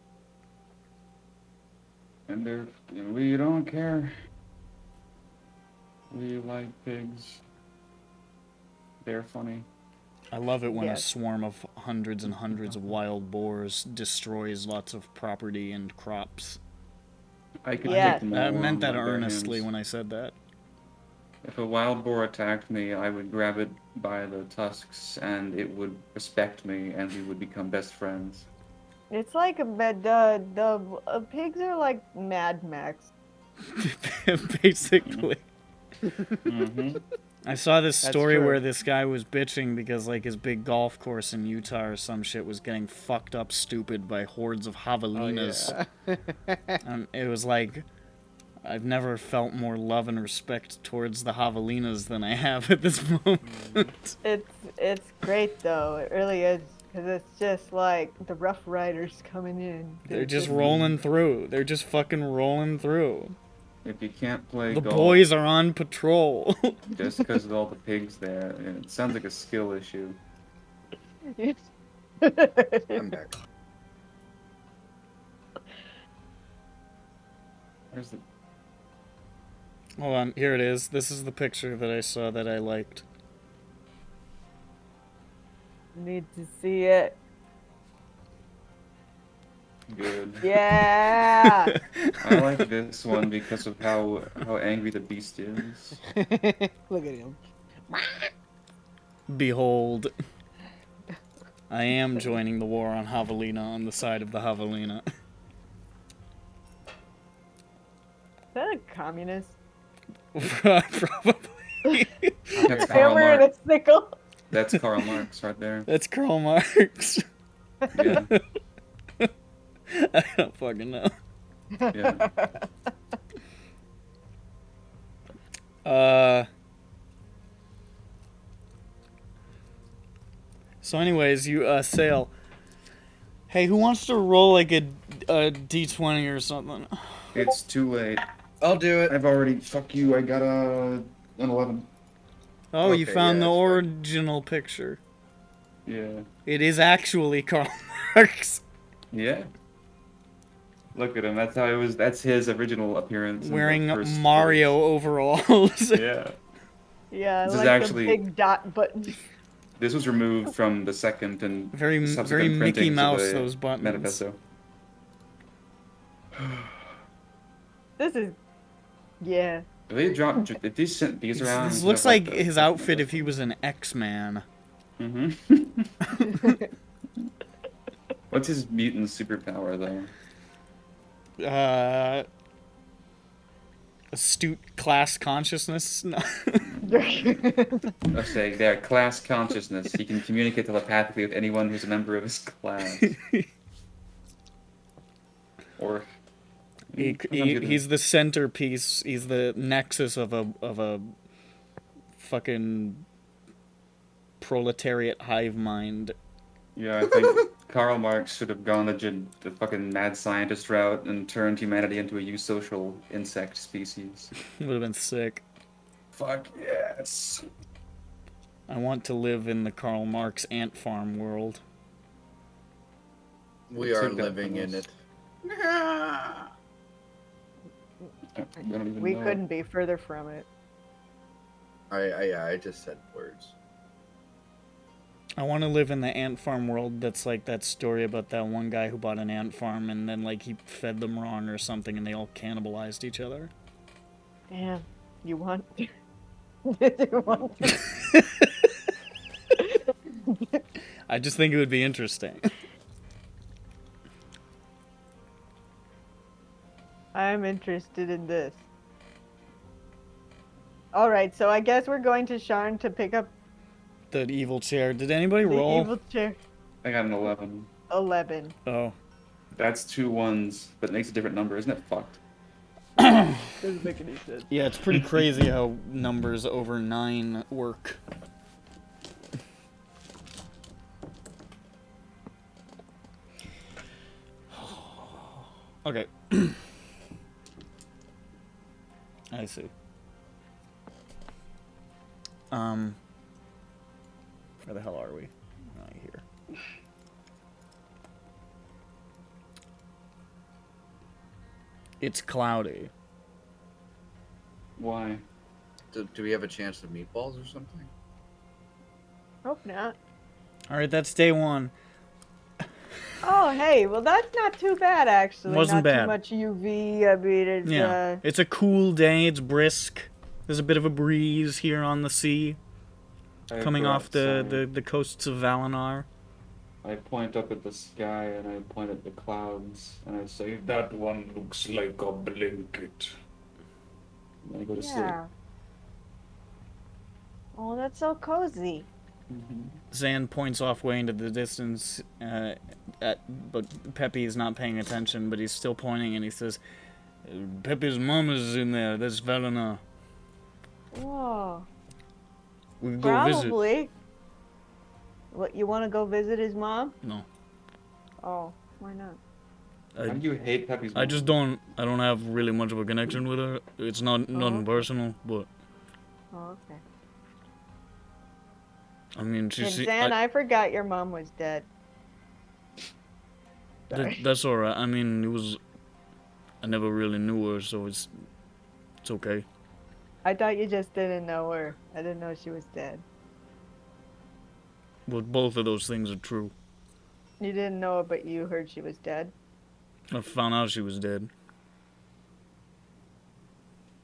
And we don't care. We like pigs. They're funny. I love it when a Yes. swarm of hundreds and hundreds of wild boars destroys lots of property and crops. I could Yeah. take them all I meant on that my bare earnestly hands. when I said that. If a wild boar attacked me, I would grab it by the tusks, and it would respect me, and we would become best friends. It's like the pigs are like Mad Max. Basically. Mm-hmm. I saw this That's story true. where this guy was bitching because like his big golf course in Utah or some shit was getting fucked up stupid by hordes of javelinas. Oh, yeah. And it was like, I've never felt more love and respect towards the javelinas than I have at this moment. It's great though. It really is, because it's just like the Rough Riders coming in. They're just rolling through. They're just fucking rolling through. If you can't play The golf boys are on patrol. just because of all the pigs there, it sounds like a skill issue. I'm back. Where's the... Hold on, here it is. This is the picture that I saw that I liked. Need to see it. Good. Yeah. I like this one because of how angry the beast is. Look at him. Behold. I am joining the war on Javelina on the side of the Javelina. Is that a communist? Probably. That's Karl Hammer and Marx. a sickle. That's Karl Marx right there. That's Karl Marx. Yeah, I don't fucking know. yeah. So anyways, you sail. Hey, who wants to roll like a d20 or something? It's too late. I'll do it. I've already... Fuck you, I got an 11. Oh, you Okay, found yeah, the that's fine. original picture. Yeah. It is actually Karl Marx Yeah. Look at him. That's how it was. That's his original appearance. in the wearing first Mario overalls. series. Yeah. Yeah, I This is like actually- the big dot button. This was removed from the second and Very subsequent Mickey printings of Mouse, the those buttons. manifesto. This is, yeah. If they dropped, if they sent these around. This looks like his outfit if he was an X-Man. Mm-hmm. What's his mutant superpower though? Astute class consciousness. No. Let's say their class consciousness. He can communicate telepathically with anyone who's a member of his class. Or He's the centerpiece. He's the nexus of a fucking proletariat hive mind. yeah, I think Karl Marx should have gone the fucking mad scientist route and turned humanity into a eusocial insect species. Would have been sick. Fuck yes. I want to live in the Karl Marx ant farm world. We It's are like that living for in us. it. I don't even We know. couldn't be further from it. I just said words. I want to live in the ant farm world that's like that story about that one guy who bought an ant farm and then like he fed them wrong or something and they all cannibalized each other. Damn. You want to? You want to? I just think it would be interesting. I'm interested in this. Alright, so I guess we're going to Sharn to pick up The evil chair. Did anybody the roll? evil chair. I got an 11. 11. Oh. That's 2 1s, but it makes a different number. Isn't it fucked? Doesn't make any sense. Yeah, it's pretty crazy how numbers over 9 work. Okay. I see. Where the hell are we? Not here. It's cloudy. Why? Do we have a chance of meatballs or something? Hope not. Alright, that's day 1. Oh, hey, well that's not too bad actually. Wasn't not bad. too much UV. I mean, it's Yeah. It's a cool day, it's brisk. There's a bit of a breeze here on the sea, I coming go off outside. the coasts of Valinar. I point up at the sky and I point at the clouds and I say, That one looks like a blanket. and I go to yeah. Oh, that's so cozy. sleep. Zan points off way into the distance, but Peppy is not paying attention, but he's still pointing, and he says, Peppy's mom is in there, that's Valinar. Whoa. We can go visit. Probably. What, you want to go visit his mom? No. Oh, why not? How do you hate Peppy's I just don't, I don't have really much of a connection with her. It's not nothing okay. personal, but, Oh, okay. I mean, And Zan, I forgot your mom was dead. Sorry. that's alright. I mean, I never really knew her, so it's okay. I thought you just didn't know her. I didn't know she was dead. But both of those things are true. You didn't know her, but you heard she was dead. I found out she was dead.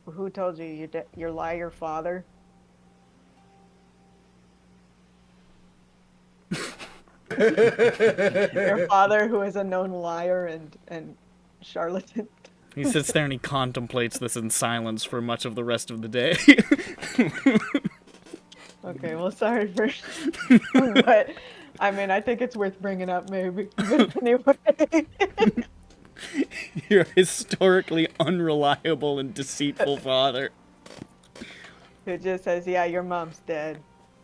Who told you? Your liar father? Your father, who is a known liar and charlatan. He sits there and he contemplates this in silence for much of the rest of the day. Okay, well, sorry for... but, I mean, I think it's worth bringing up, maybe. Anyway. Your historically unreliable and deceitful father. Who just says, yeah, your mom's dead.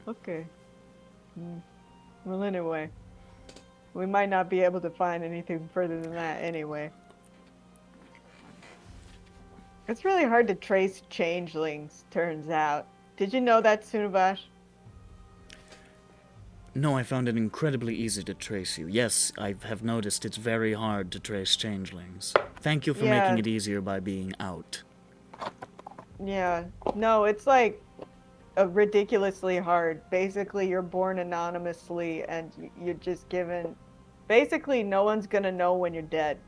Okay. Well, anyway. We might not be able to find anything further than that anyway. It's really hard to trace changelings, turns out. Did you know that, Sunavash? No, I found it incredibly easy to trace you. Yes, I have noticed it's very hard to trace changelings. Thank you for Yeah. making it easier by being out. Yeah. No, it's like ridiculously hard. Basically, you're born anonymously and you're just given... Basically, no one's gonna know when you're dead.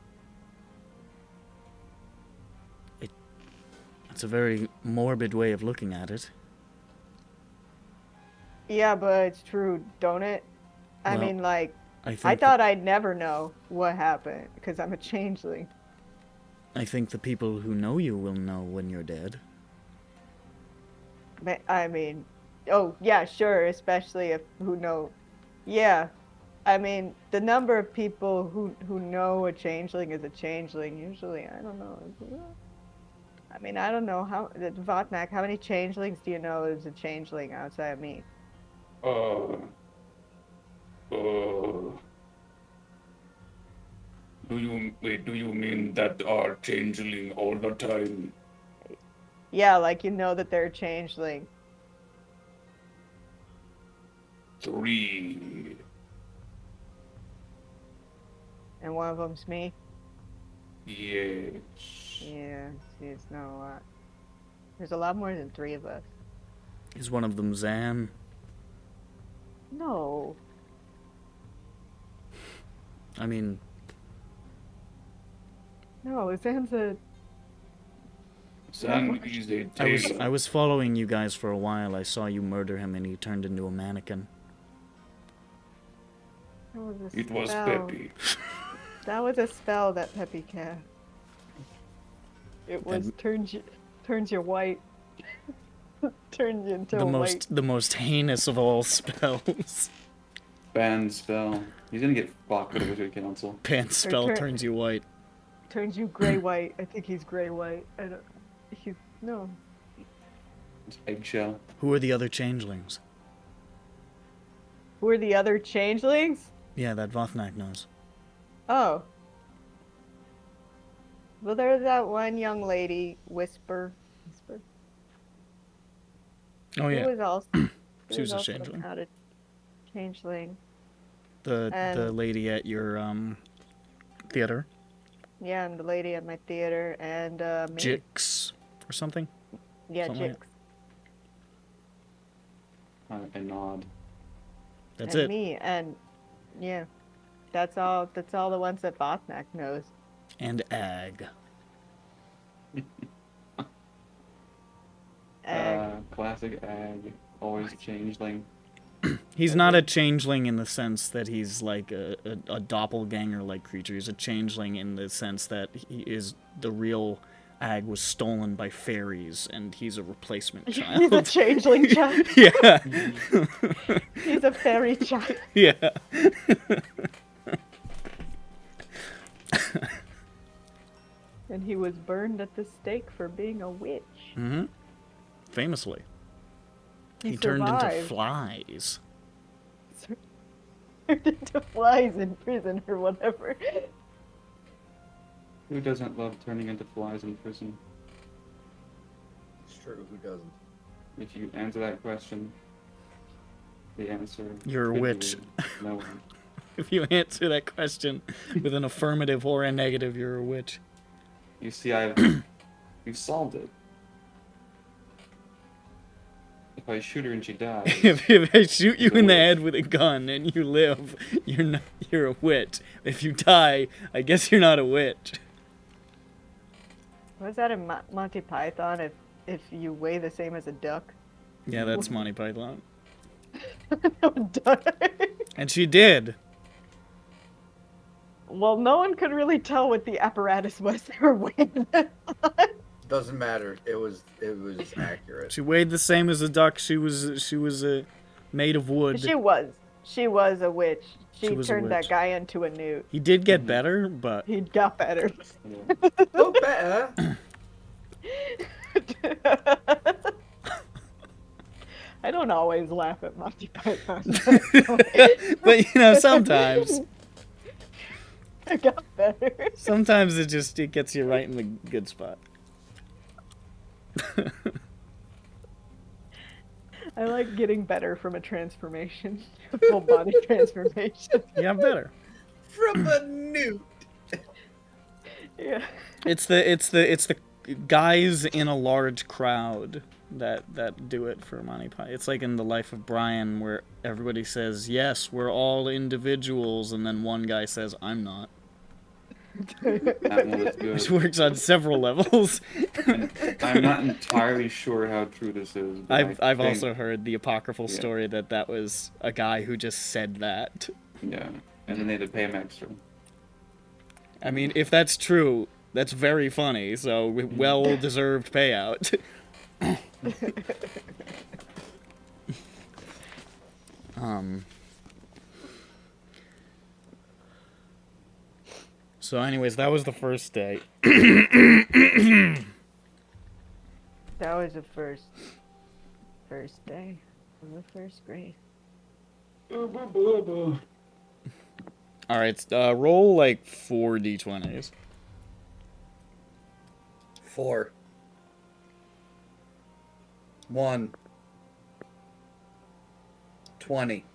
It's a very morbid way of looking at it. Yeah, but it's true, don't it? I Well, mean, like, I think I thought I'd never know what happened because I'm a changeling. I think the people who know you will know when you're dead. But, I mean, oh, yeah, sure, especially if who know. Yeah, I mean, the number of people who know a changeling is a changeling, usually, I don't know. I mean, I don't know how, Vatnak, how many changelings do you know is a changeling outside of me? Do you mean that are changeling all the time? Yeah, like you know that they're a changeling. 3. And one of them's me. Yes. Yeah, see, it's not a lot. There's a lot more than 3 of us. Is one of them Zan? No. I mean, No, Zan's a... Zan is a tailor. I was following you guys for a while. I saw you murder him and he turned into a mannequin. That was a It was spell. Peppy. That was a spell that Peppy cast. It was turns you white. Turns you into a white. The most heinous of all spells. Ban spell. He's gonna get fucked with the Wizard Council. Pan spell turns you white. Turns you gray white. I think he's gray white. I don't. He's no. It's eggshell. Who are the other changelings? Who are the other changelings? Yeah, that Vothnak knows. Oh. Well, there's that one young lady, Whisper. Oh yeah, Who was also. She was a also changeling. Not a changeling. the and- lady at your theater, Yeah, and the lady at my theater, and me. Jix or something. Yeah, something like Jix. I nod. That's and it. me, and yeah, that's all. That's all the ones that Bothnak knows. And Ag. And Classic ag. Always changeling. He's not a changeling in the sense that he's like a doppelganger-like creature. He's a changeling in the sense that he is the real Ag was stolen by fairies, and he's a replacement child. he's a changeling child. Yeah. He's a fairy child. Yeah. And he was burned at the stake for being a witch. Mm-hmm. Famously. He turned into survived. flies. Turned into flies in prison or whatever. Who doesn't love turning into flies in prison? It's true. Who doesn't? If you answer that question, the answer You're a could witch. be no one. If you answer that question with an affirmative or a negative, you're a witch. You see, we've solved it. If I shoot her and she dies, If I shoot you in the head with a gun and you live, you're a witch. If you die, I guess you're not a witch. Was that in Monty Python? If you weigh the same as a duck? Yeah, that's Monty Python. Duck. And she did. Well, no one could really tell what the apparatus was they were weighing. Doesn't matter. It was accurate. She weighed the same as a duck. She was made of wood. She was a witch. She was a turned that witch. guy into a newt. He did get better, but He got better. Oh, better. I don't always laugh at Monty Python. but you know, sometimes I got better. sometimes it gets you right in the good spot. I like getting better from a transformation, a full body transformation. You got better. From a newt. Yeah. It's the guys in a large crowd that do it for Monty Python. It's like in The Life of Brian, where everybody says, "Yes, we're all individuals," and then one guy says, "I'm not." that one is good. Which works on several levels. And I'm not entirely sure how true this is. But I've think- also heard the apocryphal Yeah. story that was a guy who just said that. Yeah, and then they had to pay him extra. I mean, if that's true, that's very funny. So well-deserved payout. So anyways, that was the first day. That was the first day of the first grade. All right, roll like 4 d20s. 4. 1. 20.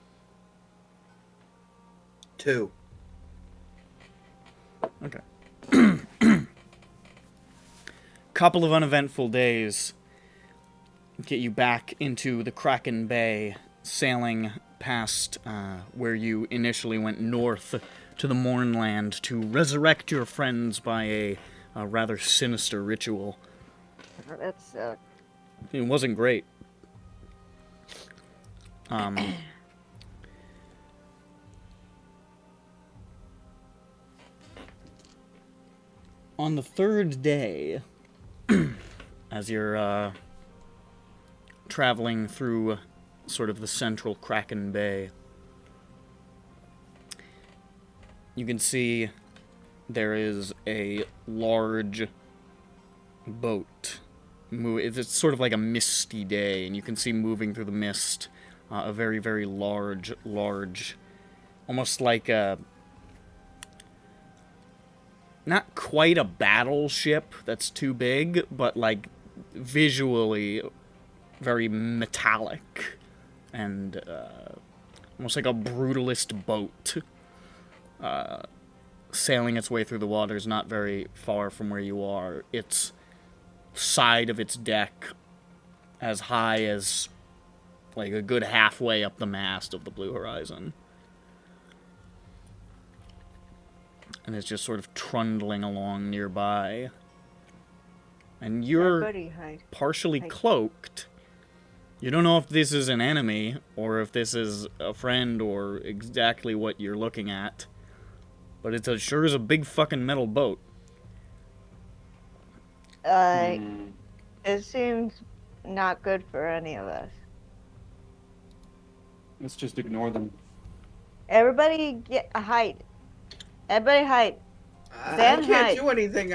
2. Okay. Couple of uneventful days get you back into the Kraken Bay, sailing past where you initially went north to the Mournland to resurrect your friends by a rather sinister ritual. That sucks. It wasn't great. On the third day, as you're traveling through sort of the central Kraken Bay, you can see there is a large boat. It's sort of like a misty day, and you can see moving through the mist a very, very large, almost like a... not quite a battleship that's too big, but like visually very metallic and almost like a brutalist boat sailing its way through the waters not very far from where you are. Its side of its deck as high as like a good halfway up the mast of the Blue Horizon. And it's just sort of trundling along nearby. And you're partially cloaked. You don't know if this is an enemy, or if this is a friend, or exactly what you're looking at. But it's sure is a big fucking metal boat. It seems not good for any of us. Let's just ignore them. Everybody get a height. Everybody hide. I Stand can't hide. do anything.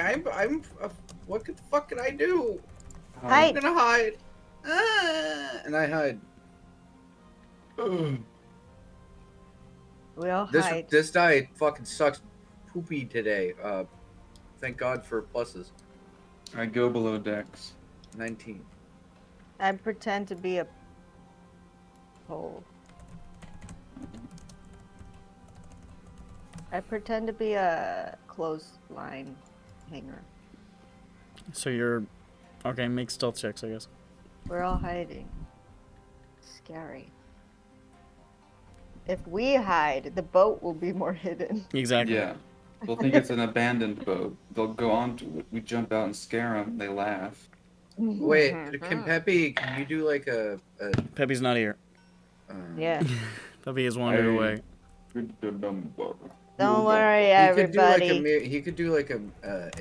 What the fuck can I do? Hide. I'm gonna hide. And I hide. We all hide. This diet fucking sucks poopy today. Thank God for pluses. I go below decks. 19. I pretend to be a pole. I pretend to be a clothesline hanger. So you're... okay, make stealth checks, I guess. We're all hiding. Scary. If we hide, the boat will be more hidden. Exactly. Yeah. They'll think it's an abandoned boat. They'll go onto it. We jump out and scare them. They laugh. Wait, can Peppy, can you do like a Peppy's not here. Yeah. Peppy has wandered away. Don't worry, everybody. He could do like a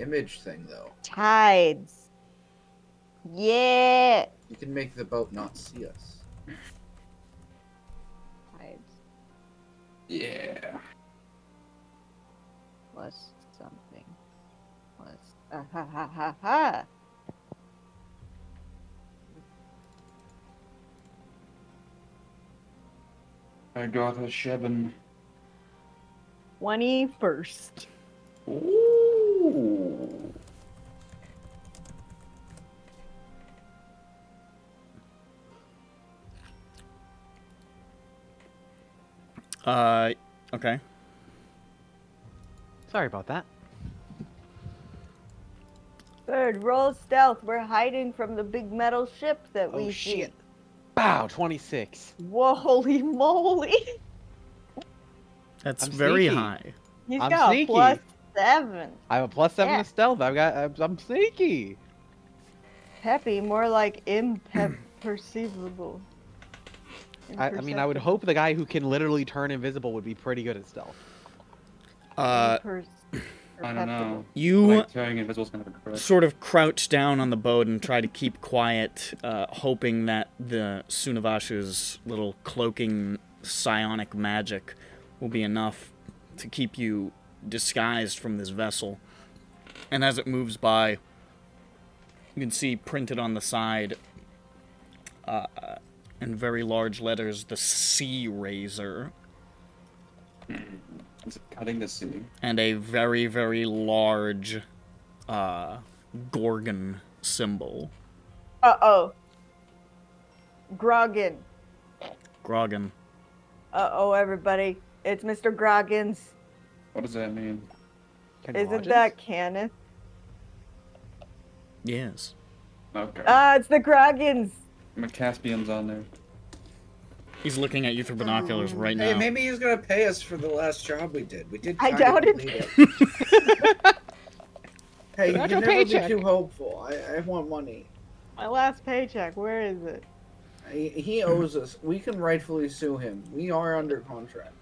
image thing though. Tides. Yeah. You can make the boat not see us. Tides. Yeah. Plus something. Plus. Ha ha ha ha. I got a Sheben. 21st. Ooh. Okay. Sorry about that. Bird, roll stealth. We're hiding from the big metal ship that we see. Shit. Bow, 26. Whoa, holy moly. That's I'm very sneaky. high. He's I'm got sneaky. a +7. I have a +7 Yeah. to stealth. I'm sneaky. Peppy, more like imperceivable. I mean, I would hope the guy who can literally turn invisible would be pretty good at stealth. I don't know. You Like, turning invisible's kind of a crush. sort of crouch down on the boat and try to keep quiet, hoping that the Sunavash's little cloaking psionic magic will be enough to keep you disguised from this vessel. And as it moves by, you can see printed on the side, in very large letters, the Sea Razor. Is it cutting the sea? and a very, very large Gorgon symbol. Uh-oh. Grogan. Grogan. Uh-oh, everybody. It's Mr. Groggins. What does that mean? Isn't that Kenneth? Yes. Okay. It's the Groggins. Caspian's on there. He's looking at you through binoculars right Hey, now. maybe he's gonna pay us for the last job we did. We did. I kinda doubt it. complete Hey, you Not can your never paycheck. be too hopeful. I want money. My last paycheck. Where is it? He owes us. We can rightfully sue him. We are under contract.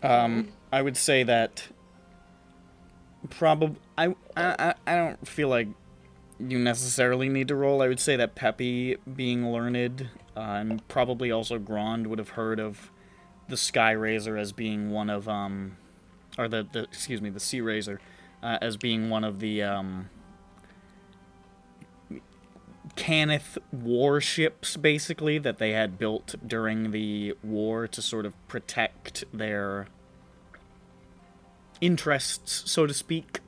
I would say that I don't feel like you necessarily need to roll. I would say that Peppy, being learned, and probably also Grond would have heard of the Sky Razor as being one of or the Sea Razor as being one of the Cannith warships, basically, that they had built during the war to sort of protect their interests, so to speak,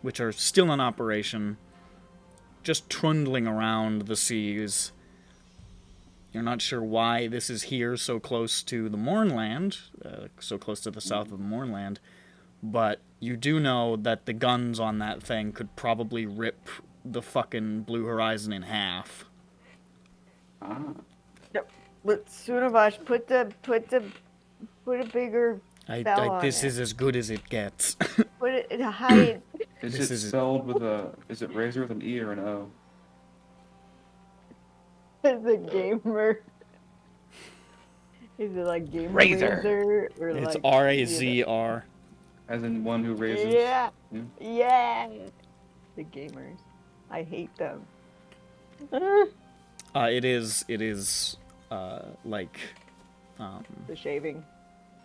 which are still in operation, just trundling around the seas. You're not sure why this is here so close to the Mournland, so close to the south of the Mournland, but you do know that the guns on that thing could probably rip the fucking Blue Horizon in half. Ah. But Sunavash, put a bigger spell on This it. is as good as it gets. Put it in a high. Is This it is- spelled with a? Is it razor with an E or an O? As a gamer. Is it like gamer Razor. or It's like R-A-Z-R. As in one who raises. Yeah. Yeah. Yeah. The gamers. I hate them. It is, like, The shaving.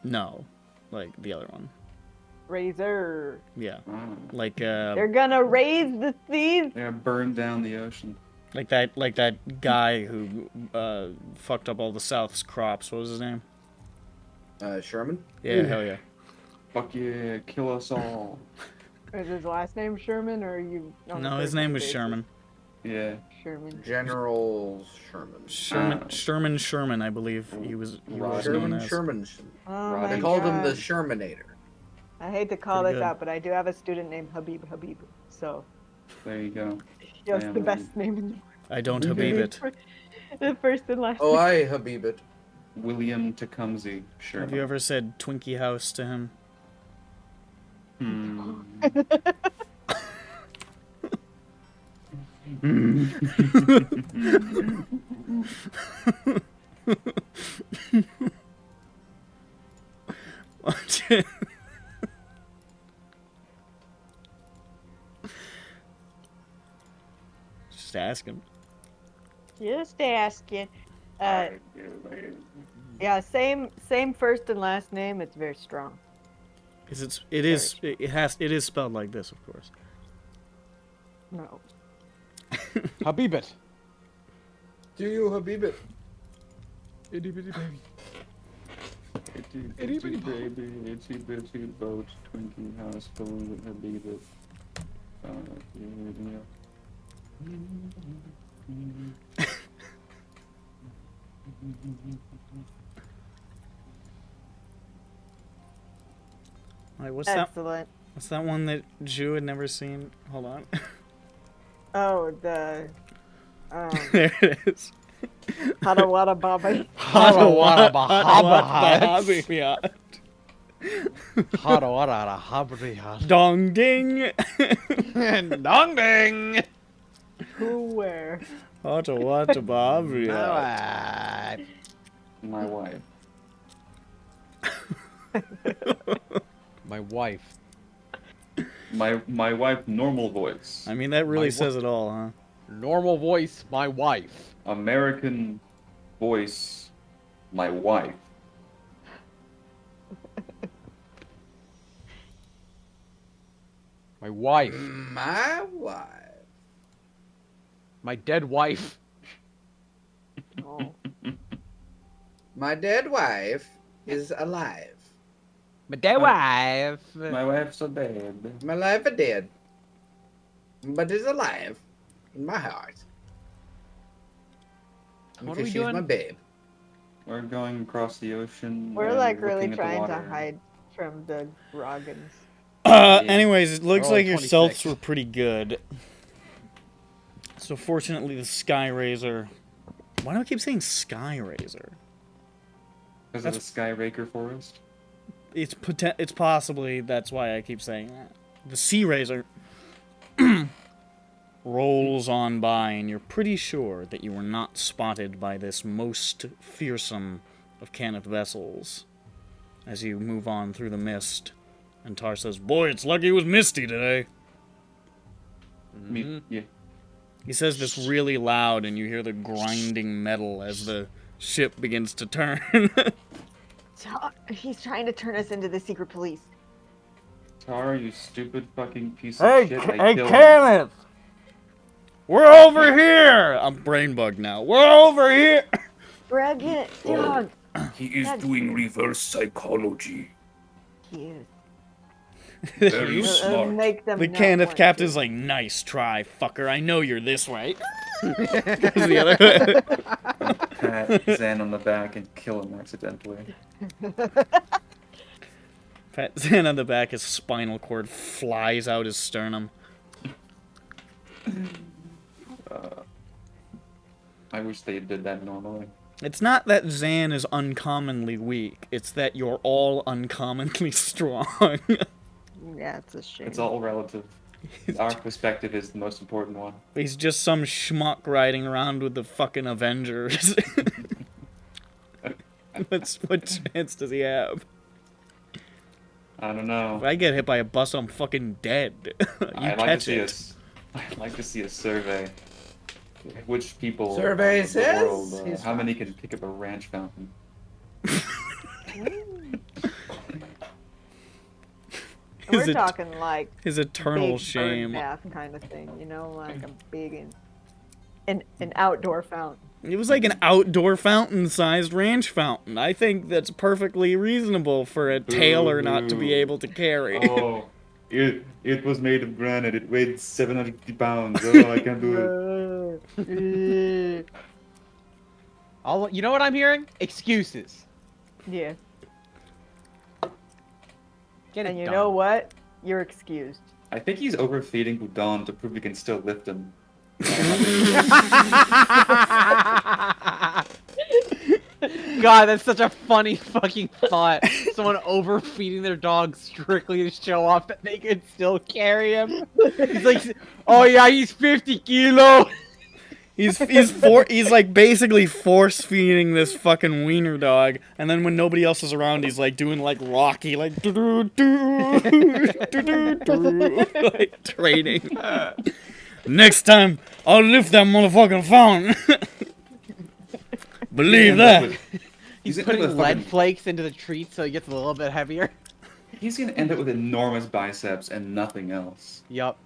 no, like the other one. Razor. Yeah, Ah. like, They're gonna raise the seas. They're gonna burn down the ocean. like that guy who, fucked up all the South's crops. What was his name? Sherman? Yeah, hell yeah. Fuck yeah, kill us all. Is his last name Sherman or are you? on the No, his first name name was basis? Sherman. Yeah. Sherman. General Sherman. Sherman, I believe he was known Sherman as. Sherman. Oh Right. my They called him the God. Shermanator. I hate to call Pretty this good. out, but I do have a student named Habib. So There you go. just am the Habib. best name in I don't Habib it. the first and last. Oh, name. I Habibit. William Tecumseh. Sure. Have you ever said Twinkie House to him? Hmm. Just ask him. Just asking. Yeah, same first and last name. It's very strong. It is spelled like this, of course. No. Habibit. Do you Habibit? Itty bitty baby. Itty bitty baby, itsy bitty boat, Twinkie house, balloon with her beaver. Wait, what's that? Excellent. What's that one that Jew had never seen? Hold on. Oh, the There it is. Hadawada Baba. Hadawada Bahabiyat. Hadawada habrihat. Dong ding. Dong ding. Who where? Hadawada Bahabiyat. Alright. My wife. My wife. My wife, normal voice. I mean, that really My says it all, huh? Normal voice, my wife. American voice, my wife. My wife. My wife. My dead wife. Oh. My dead wife is alive. But their wife. My wife's so dead. My life is dead, but is alive in my heart. What are Because we she's my doing? babe. We're going across the ocean. We're and like really looking at the trying to water. hide from the Rogans. Anyways, it looks Oh, like your 26. stealths were pretty good. So fortunately, the Sky Razor. Why do I keep saying Sky Razor? Because of the Skyraker forest. It's possibly that's why I keep saying that. The Sea Razor rolls on by, and you're pretty sure that you were not spotted by this most fearsome of Cannith vessels. As you move on through the mist, and Tar says, "Boy, it's lucky it was misty today." Yeah. He says this really loud, and you hear the grinding metal as the ship begins to turn. He's trying to turn us into the secret police. Tara, you stupid fucking piece of shit. I killed him. Kenneth! We're over here! I'm brain bugged now. We're over here! Greg it, dog. He is That's- doing reverse psychology. He is. Very It'll smart. make them The not Cannith want captain's to. like, nice try, fucker. I know you're this way. Goes the other way. Pat Zen on the back and kill him accidentally. Pat Zan on the back, his spinal cord flies out his sternum. I wish they did that normally. It's not that Zan is uncommonly weak, it's that you're all uncommonly strong. Yeah, it's a shame. It's all relative. Our perspective is the most important one. He's just some schmuck riding around with the fucking Avengers. What chance does he have? I don't know. If I get hit by a bus, I'm fucking dead. You I'd like to catch see it. I'd like to see a survey. Which people Survey of the says world, he's how many can pick up a ranch fountain? We're His et- talking like His eternal big shame. bird bath kind of thing, you know, like a big an outdoor fountain. It was like an outdoor fountain-sized ranch fountain. I think that's perfectly reasonable for a tailor not to be able to carry. Oh, it was made of granite. It weighed 750 pounds. Oh, I can't do it. You know what I'm hearing? Excuses. Yeah. Get it And you done. know what? You're excused. I think he's overfeeding Udon to prove he can still lift him. God, that's such a funny fucking thought. Someone overfeeding their dog strictly to show off that they could still carry him. He's like, oh yeah, he's 50 kilos. He's like basically force feeding this fucking wiener dog, and then when nobody else is around, he's like doing like Rocky, like like training. Next time, I'll lift that motherfucking fountain. Believe that. He's gonna end putting up with lead fucking- flakes into the treats so he gets a little bit heavier. He's gonna end up with enormous biceps and nothing else. Yup.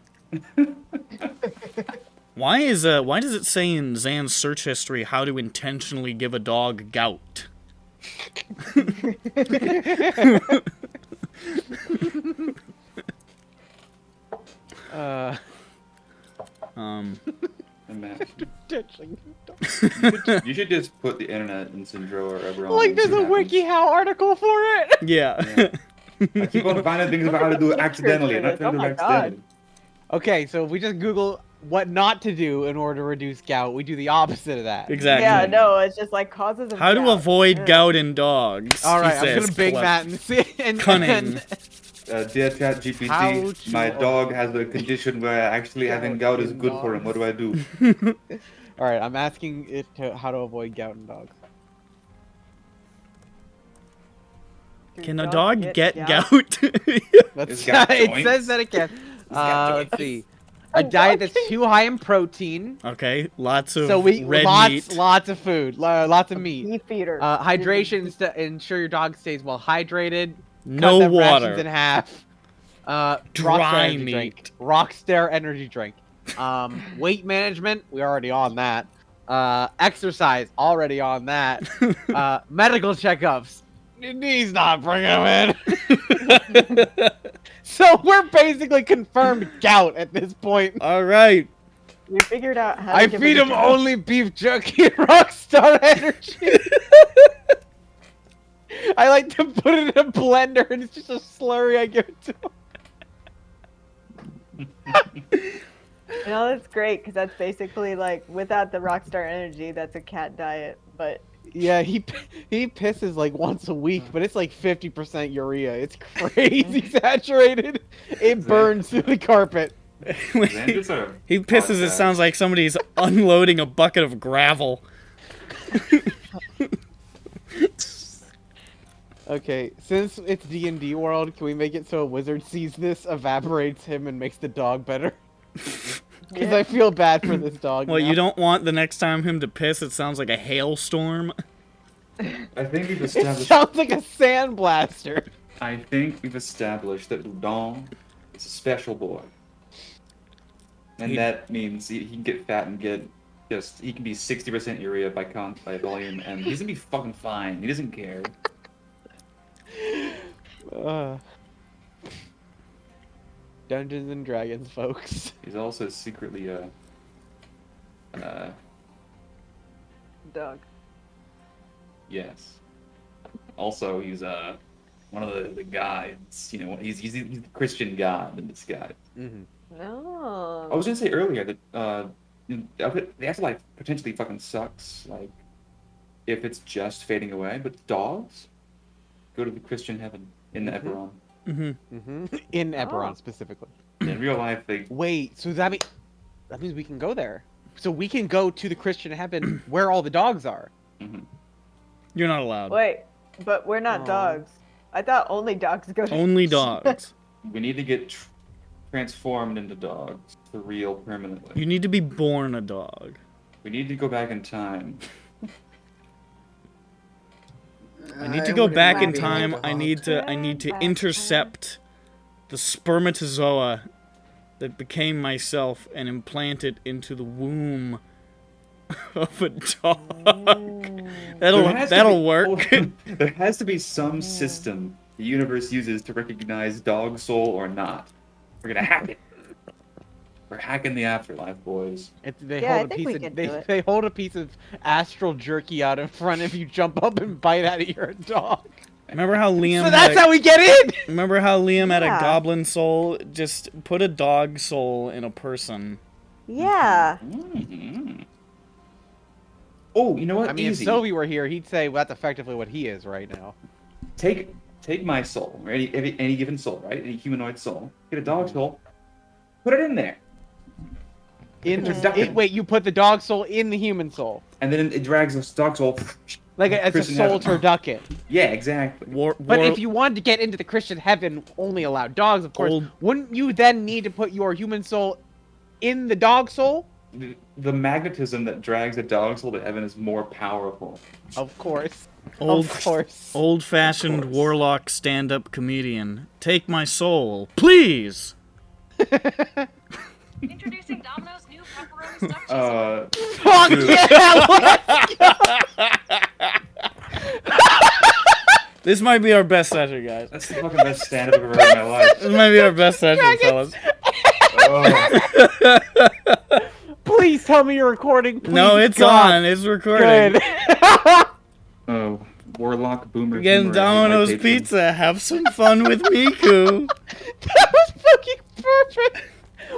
Why does it say in Zan's search history how to intentionally give a dog gout? Imagine. Intentionally. You should just put the internet in Syndro or everyone. Like there's a WikiHow article for it. Yeah. I keep on finding things about how to do it accidentally, and not trying to do Oh it my God. accidentally. Okay, so if we just Google what not to do in order to reduce gout, we do the opposite of that. Exactly. Yeah, no, it's just like causes of How to gout. avoid Ugh. gout in dogs. All right, he I'm says, gonna big clever. that and see. And, Cunning. and- Dear How ChatGPT, to my dog has a condition where actually having gout is good for him. What do I do? all right, I'm asking it to how to avoid gout in dogs. Do Can a dogs dog get gout? That's It's got it joints. says that it can. got Let's joints. see. A diet that's too high in protein. Okay, lots of So we red lots meat. of food, lots of meat. Beef eater. Hydration is to ensure your dog stays well hydrated. No cut them water. rations in half. Dry Rockstar energy meat. drink. Rockstar energy drink. Weight management, we're already on that. Exercise, already on that. Medical checkups, He's not bringing him in. So we're basically confirmed gout at this point. All right. We figured out how to I give feed it a him go. only beef jerky and rockstar energy. I like to put it in a blender and it's just a slurry I give it to him. You know, that's great because that's basically like without the Rockstar Energy, that's a cat diet. But Yeah, he pisses like once a week, but it's like 50% urea. It's crazy saturated. It burns through the carpet. Xander's a He pisses. It podcast. sounds like somebody's unloading a bucket of gravel. Okay, since it's D&D world, can we make it so a wizard sees this, evaporates him, and makes the dog better? Because I feel bad for this dog. Well, now. you don't want the next time him to piss. It sounds like a hailstorm. I think we've It established. sounds like a sandblaster. I think we've established that Udon is a special boy, and He- that means he can get fat and get just he can be 60% urea by volume, and he's gonna be fucking fine. He doesn't care. Dungeons and Dragons, folks. He's also secretly dog. yes. Also, he's one of the guides. You know, he's the Christian god in disguise. Mm-hmm. No. I was gonna say earlier that the afterlife potentially fucking sucks. Like, if it's just fading away, but dogs go to the Christian heaven in the EBERRON. In Eberron Oh. specifically. In real life, they Wait, so that means we can go there. So we can go to the Christian heaven where all the dogs are. You're not allowed. Wait, but we're not Aw. dogs. I thought only dogs go to Only dogs. we need to get transformed into dogs for real permanently. You need to be born a dog. We need to go back in time. I need to go back in wouldn't mind time. being a I dog. need to intercept the spermatozoa that became myself and implant it into the womb of a dog. That'll work. There has to be some system the universe uses to recognize dog soul or not. We're gonna hack it. We're hacking the afterlife, boys. They Yeah, I hold a think we piece can of do it. they hold a piece of astral jerky out in front if you jump up and bite at it, you're a dog. Remember how Liam? So that's how we get in. Remember how Liam had a Yeah. goblin soul? Just put a dog soul in a person. Yeah. Mhm. Oh, you know what? I mean, Easy. if Sylvie were here, he'd say well, that's effectively what he is right now. Take my soul, or any given soul, right? Any humanoid soul. Get a dog soul. Put it in there. Wait, you put the dog soul in the human soul, And then it drags this dog soul. like as a Christian soul heaven. turducken. Yeah, exactly. But if you wanted to get into the Christian heaven, only allowed dogs, of course. Old- Wouldn't you then need to put your human soul in the dog soul? The magnetism that drags a dog soul to heaven is more powerful. Of course. Old- Of course. Old-fashioned Of course. warlock stand-up comedian, take my soul, please. Introducing Domino's new pepperoni stuffed cheese. Fuck Dude. yeah! This might be our best session, guys. That's the fucking best stand-up I've ever heard in my life. This might be our best session, fellas. Oh. Please tell me you're recording. Please, No, it's God. on. It's recording. Good. Oh, Warlock Boomer. We're getting Humor, Domino's my patron. Pizza. Have some fun with Miku. That was fucking perfect.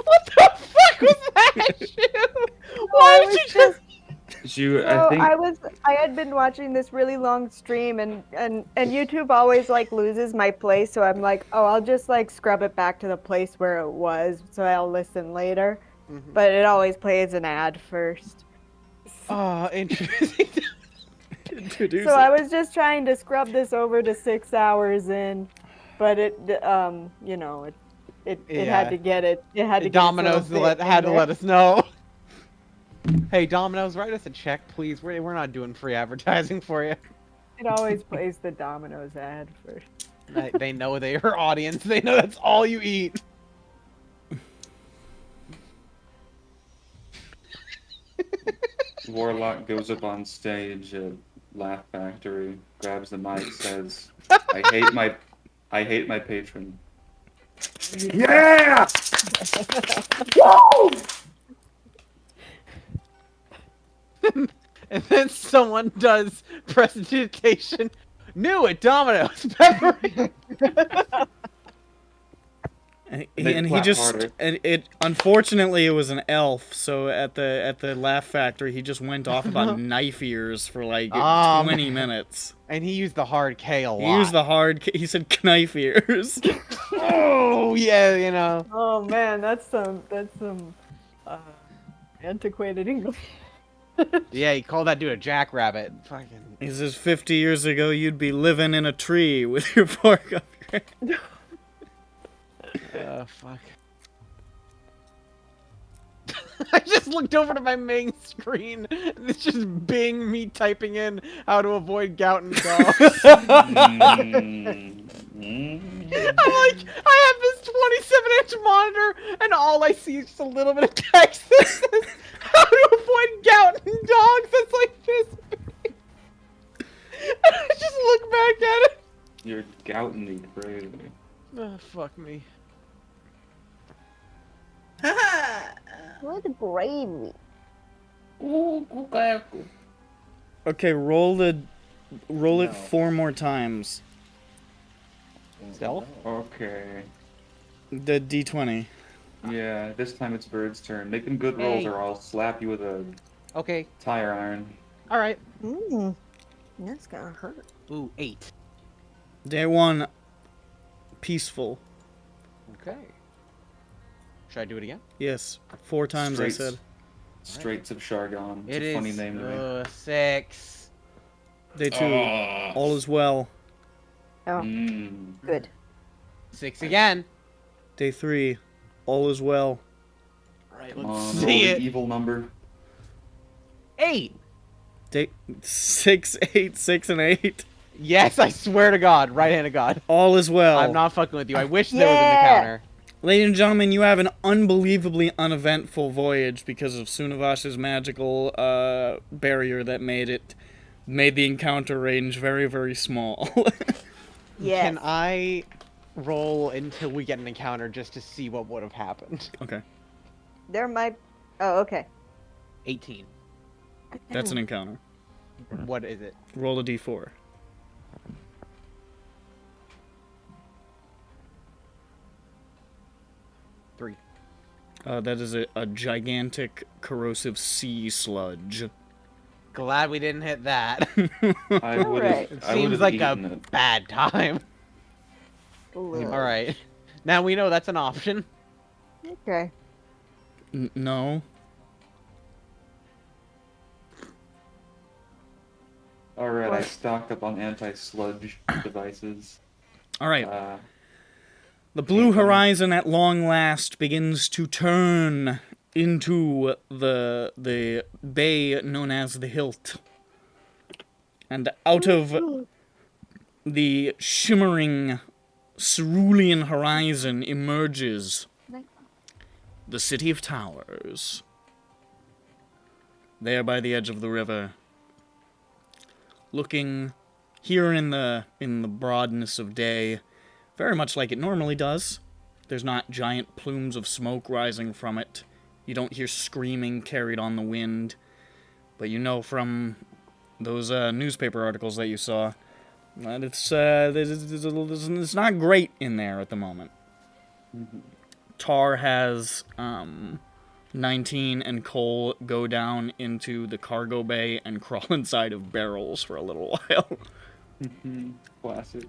What the fuck was that shit? Why did you just? Shu, So I think I had been watching this really long stream and YouTube always like loses my place, so I'm like, oh, I'll just like scrub it back to the place where it was, so I'll listen later. But it always plays an ad first. Oh, interesting. Introduce So it. I was just trying to scrub this over to 6 hours in, but it you know it Yeah. had to get it. It had to get Domino's its little bit had in to there. let us know. Hey, Domino's, write us a check, please. We're not doing free advertising for you. It always plays the Domino's ad first. They know they're your audience. They know that's all you eat. Warlock goes up on stage Laugh Factory, grabs the mic, says, I hate my patron. Yeah! Woo! And then someone does prestidigitation. New at Domino's. Pepperoni. And They he clap just harder. it unfortunately it was an elf, so at the Laugh Factory he just went off about knife ears for like Oh, 20 man. minutes. And he used the hard K a lot. He used the hard he said knife ears. Oh, yeah, you know. Oh man, that's some antiquated English. Yeah, he called that dude a jackrabbit. Fucking. He says 50 years ago you'd be living in a tree with your fork up your head. Fuck. I just looked over to my main screen, and it's just Bing me typing in how to avoid gout and dogs. I'm like, I have this 27-inch monitor, and all I see is just a little bit of text that says how to avoid gout and dogs. That's like this big. And I just look back at it. You're gouting me crazy. Oh, fuck me. What gravy? Okay, roll it No. 4 more times. Stealth? Okay. The D20. Yeah, this time it's Bird's turn. Make them good rolls Hey. or I'll slap you with a Okay, tire iron. alright. That's gonna hurt. Ooh, 8. Day 1, peaceful. Okay. Should I do it again? Yes, 4 times Straits. I said. Straits of Shargon. It's It a is funny name to me. 6. Day 2, all is well. Oh, Mm. good. 6 again. Day 3, all is well. Alright, Come let's on, roll see the it. evil number. 8. Day 6, 8, 6, and 8. Yes, I swear to God, right hand of God. All is well. I'm not fucking with you. I wish there was an Yeah. encounter. Ladies and gentlemen, you have an unbelievably uneventful voyage because of Sunavash's magical barrier that made the encounter range very, very small. Yes. Can I roll until we get an encounter just to see what would have happened? Okay, There might. Oh, okay. 18. that's an encounter. What is it? Roll a d4. Three. That is a gigantic corrosive sea sludge. Glad we didn't hit that. I would have. Alright. It I would seems have like eaten a it. bad time. Alright. Now we know that's an option. Okay. No. Alright, I What? stocked up on anti-sludge devices. All right. Uh, The blue horizon at long last begins to turn into the bay known as the Hilt. And out of the shimmering cerulean horizon emerges the City of Towers. There by the edge of the river, looking here in the broadness of day, very much like it normally does. There's not giant plumes of smoke rising from it. You don't hear screaming carried on the wind. But you know from those newspaper articles that you saw that it's not great in there at the moment. Tar has 19 and Cole go down into the cargo bay and crawl inside of barrels for a little while. Classic.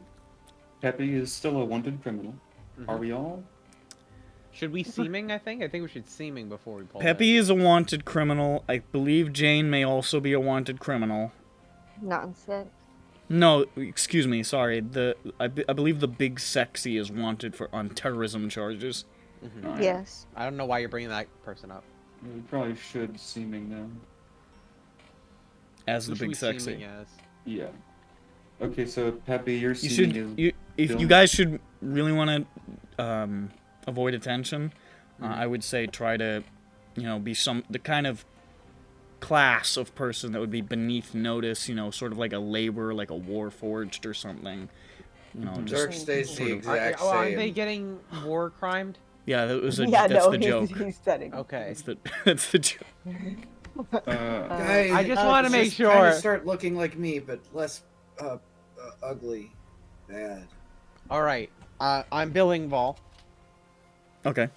Peppy is still a wanted criminal. Mm-hmm. Are we all? Should we seaming, I think? I think we should seaming before we pull Peppy is a wanted criminal. I believe Jain may also be a wanted criminal. Nonsense. No, excuse me, sorry. I believe the Big Sexy is wanted on terrorism charges. Alright. Yes. I don't know why you're bringing that person up. We probably should seeming them. As Who the should Big we Sexy. seaming as? Yeah. Okay, so Peppy, your You seeming should, is if you Bill. guys should really want to avoid attention, I would say try to, be the kind of class of person that would be beneath notice, sort of like a laborer, like a warforged or something. Dirk stays the sort of- exact Aren't same. they getting war crimed? Yeah, that's Yeah, the no, joke. he's setting. Okay. That's the joke. Guys, I just want to make just kinda sure. start looking like me, but less ugly, bad. All right. I'm Bill Engvall. Okay.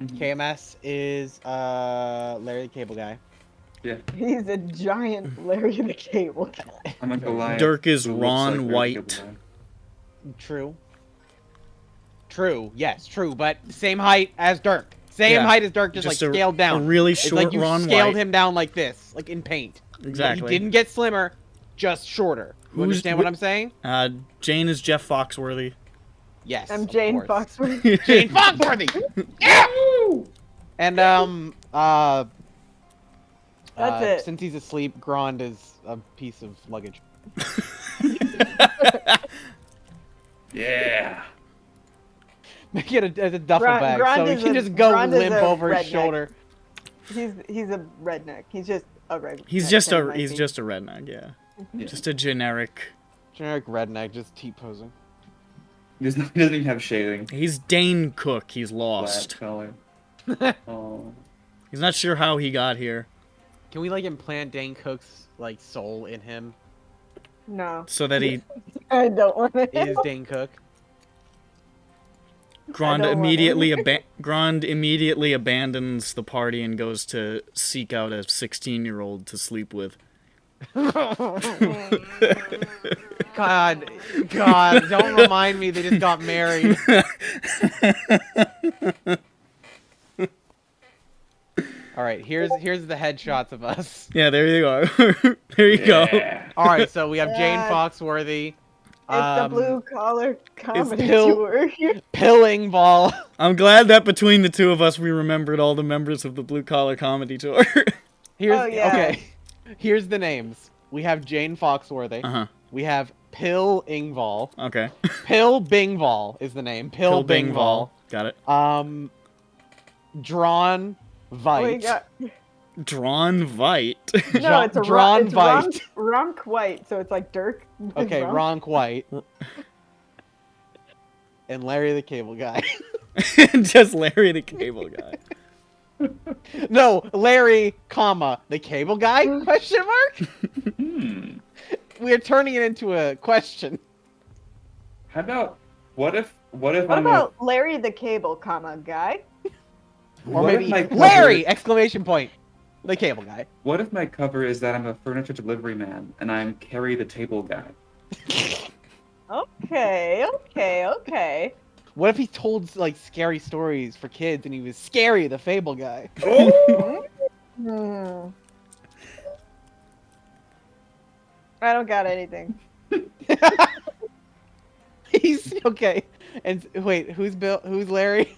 KMS is Larry the Cable Guy. Yeah. He's a giant Larry the Cable Guy. I'm a Goliath. Dirk is who looks Ron like Larry White. the Cable True. True. Yes, true. But same height as Dirk. Same Yeah. height as Dirk, just like a, scaled down. A really It's short like you Ron scaled White. him down like this, like in paint. Exactly. He didn't get slimmer, just shorter. You Who's- understand what I'm saying? Jane is Jeff Foxworthy. Yes. I'm of Jane course. Foxworthy. Jane Foxworthy. Yeah! And That's it. since he's asleep, Grond is a piece of luggage. Yeah. Make it a duffel Grond- bag, Grond so he is can a- just go Grond is limp a over his redneck. shoulder. He's a redneck. He's just a redneck. He's just That a might he's be. just a redneck, yeah. Yeah. Just a generic. Generic redneck, just T-posing. He doesn't even have shading. He's Dane Cook. He's Black lost. color. Oh. He's not sure how he got here. Can we like implant Dane Cook's like soul in him? No, So that he I don't want to. Is Dane Cook? Grond don't want immediately abandons the party and goes to seek out a 16-year-old to sleep with. God, don't remind me they just got married. All right, here's the headshots of us. Yeah, there you go. There you go. All right, so we have Jane Yeah. Foxworthy. It's the blue collar comedy Pill- tour. Pilling Ball. I'm glad that between the two of us, we remembered all the members of the Blue Collar Comedy Tour. Here's Oh, yeah. okay. Here's the names. We have Jane Foxworthy. Uh-huh. We have Pill Ingval. Okay. Pill Bingval is the name. Pill Bingval. Got it. Drawn We Vite. got, Drawn Vite. no, it's a Drawn it's Vite. Ronk White, so it's like Dirk. Okay, Ronk. Ronk White. And Larry the Cable Guy. Just Larry the Cable Guy. No, Larry, comma, the Cable Guy? Question mark? We're turning it into a question. How about what if What I'm about Larry the Cable, comma, guy? Or what if maybe my cover- Larry! Exclamation point. The Cable Guy. What if my cover is that I'm a furniture delivery man and I'm Carrie the table guy? Okay. What if he told like scary stories for kids and he was Scary the Fable Guy? Hmm. I don't got anything. He's okay. And wait, who's Bill? Who's Larry?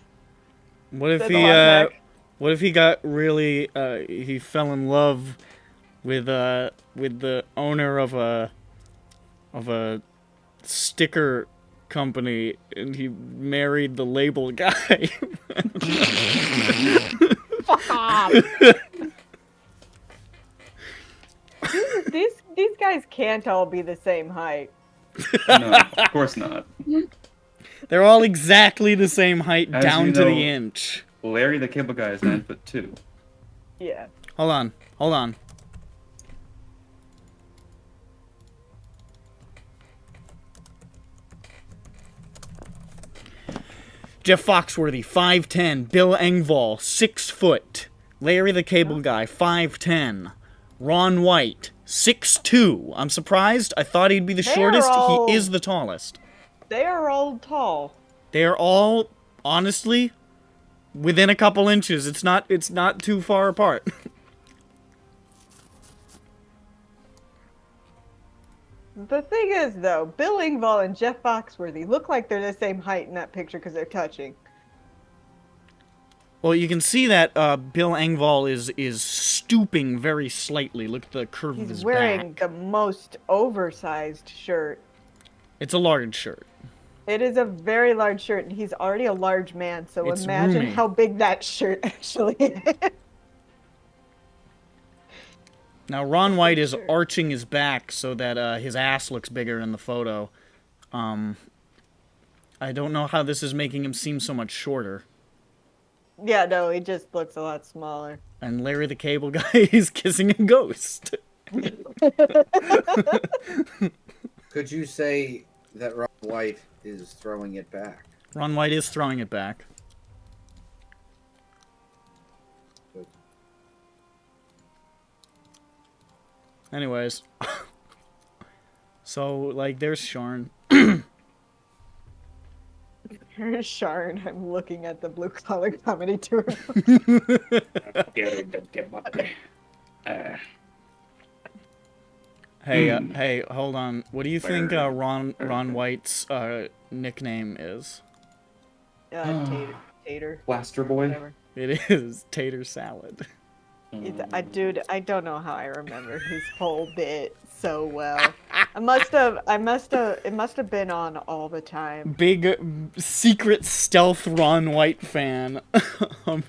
What if Says he a lot back. what if he got really he fell in love with the owner of a sticker company and he married the label guy? Fuck off! These guys can't all be the same height. No, of course not. They're all exactly the same height As down you to know- the inch. Larry the cable guy is 9'2". Yeah. Hold on. Jeff Foxworthy, 5'10". Bill Engvall, 6 foot. Larry the Cable Guy, 5'10". Ron White, 6'2". I'm surprised. I thought he'd be the They are shortest. all- He is the tallest. They are all tall. They are all, honestly, within a couple inches. It's not too far apart. The thing is, though, Bill Engvall and Jeff Foxworthy look like they're the same height in that picture because they're touching. Well, you can see that Bill Engvall is stooping very slightly. Look at the curve of He's his wearing back. the most oversized shirt. It's a large shirt. It is a very large shirt, and he's already a large man, so It's imagine roomy. how big that shirt actually is. Now, Ron White is Sure. arching his back so that his ass looks bigger in the photo. I don't know how this is making him seem so much shorter. Yeah, no, he just looks a lot smaller. And Larry the Cable Guy is kissing a ghost. Could you say that Ron White is throwing it back? Ron White is throwing it back. Good. Anyways. So, like, there's Sharn. Here's Sharn. I'm looking at the blue collar comedy tour. Hey, hold on. What do you think Ron White's nickname is? Tater. Blaster Boy. Whatever. It is Tater Salad. Dude, I don't know how I remember his whole bit so well. It must have been on all the time. Big secret stealth Ron White fan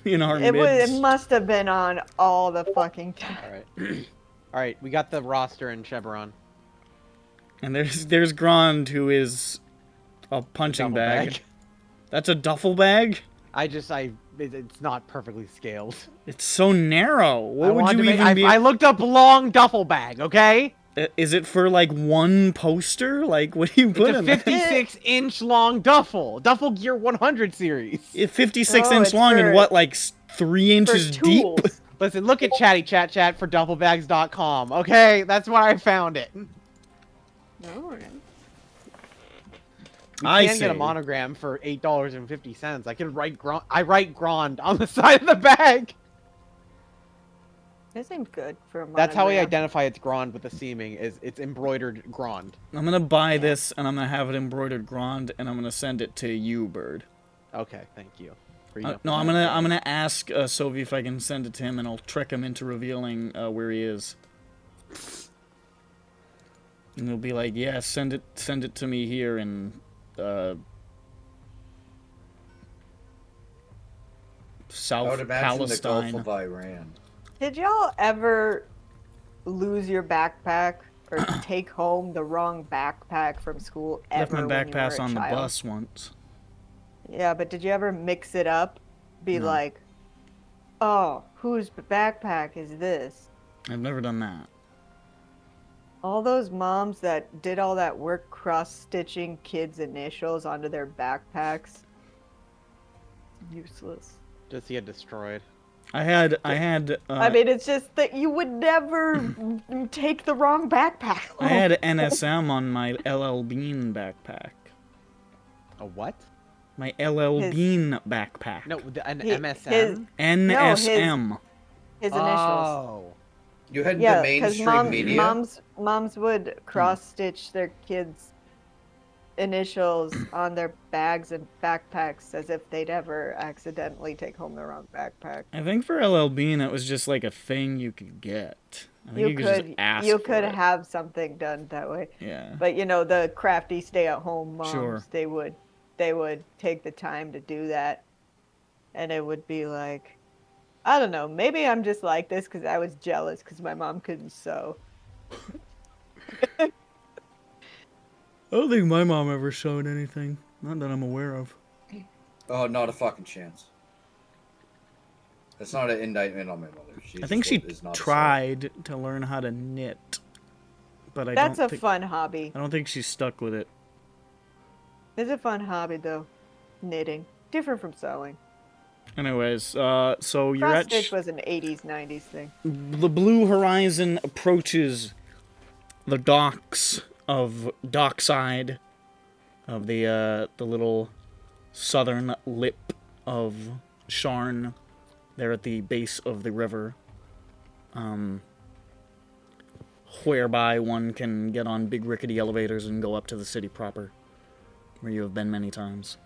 in our midst. It must have been on all the fucking time. Alright. Alright, we got the roster in Chevron. And there's Grond, who is a punching Duffel bag. That's a duffel bag? It's not perfectly scaled. It's so narrow. What would you even be? I looked up long duffel bag, okay? Is it for like one poster? Like, what do you put in It's a there? 56-inch long duffel. Duffel Gear 100 series. 56-inch it's long and for- what, like 3 inches deep? tools. Listen, look at Chatty Chat for duffelbags.com, okay? That's where I found it. Alright. You I can get a see. monogram for $8.50. I could write Grond on the side of the bag. That seems good for a That's how we monogram. identify it's Grond with the seaming, is it's embroidered Grond. I'm gonna buy this and I'm gonna have it embroidered Grond and I'm gonna send it to you, Bird. Okay, thank you. No, I'm gonna ask Sovi if I can send it to him and I'll trick him into revealing where he is. And he'll be like, yeah, send it to me here in South I would imagine Palestine. the Gulf of Iran. Did y'all ever lose your backpack or take home the wrong backpack from school Left ever my when you were backpack a on the child? bus once. Yeah, but did you ever mix it up? Be No. like, oh, whose backpack is this? I've never done that. All those moms that did all that work cross-stitching kids' initials onto their backpacks. Useless. Just get destroyed. I had. I mean, it's just that you would never take the wrong backpack. I had NSM on my LL Bean backpack. A what? My LL His- Bean backpack. No, an His- MSM? NSM. His initials. Oh. You had Yeah, the because mainstream media. moms would cross-stitch their kids' initials on their bags and backpacks as if they'd ever accidentally take home the wrong backpack. I think for LL Bean, it was just like a thing you could get. I think you could just ask you for could it. have something done that way. Yeah. But you know, the crafty stay-at-home moms, Sure. they would take the time to do that, and it would be like, I don't know, maybe I'm just like this because I was jealous because my mom couldn't sew. I don't think my mom ever sewed anything. Not that I'm aware of. Oh, not a fucking chance. That's not an indictment on my mother. I think she is not a tried to learn how to knit, but That's don't a think, fun hobby. I don't think she stuck with it. It's a fun hobby though, knitting. Different from sewing. Anyways, so you're Cross at stitch was an 80s, 90s thing. the Blue Horizon approaches the docks of Dockside of the little southern lip of Sharn, there at the base of the river, whereby one can get on big rickety elevators and go up to the city proper, where you have been many times.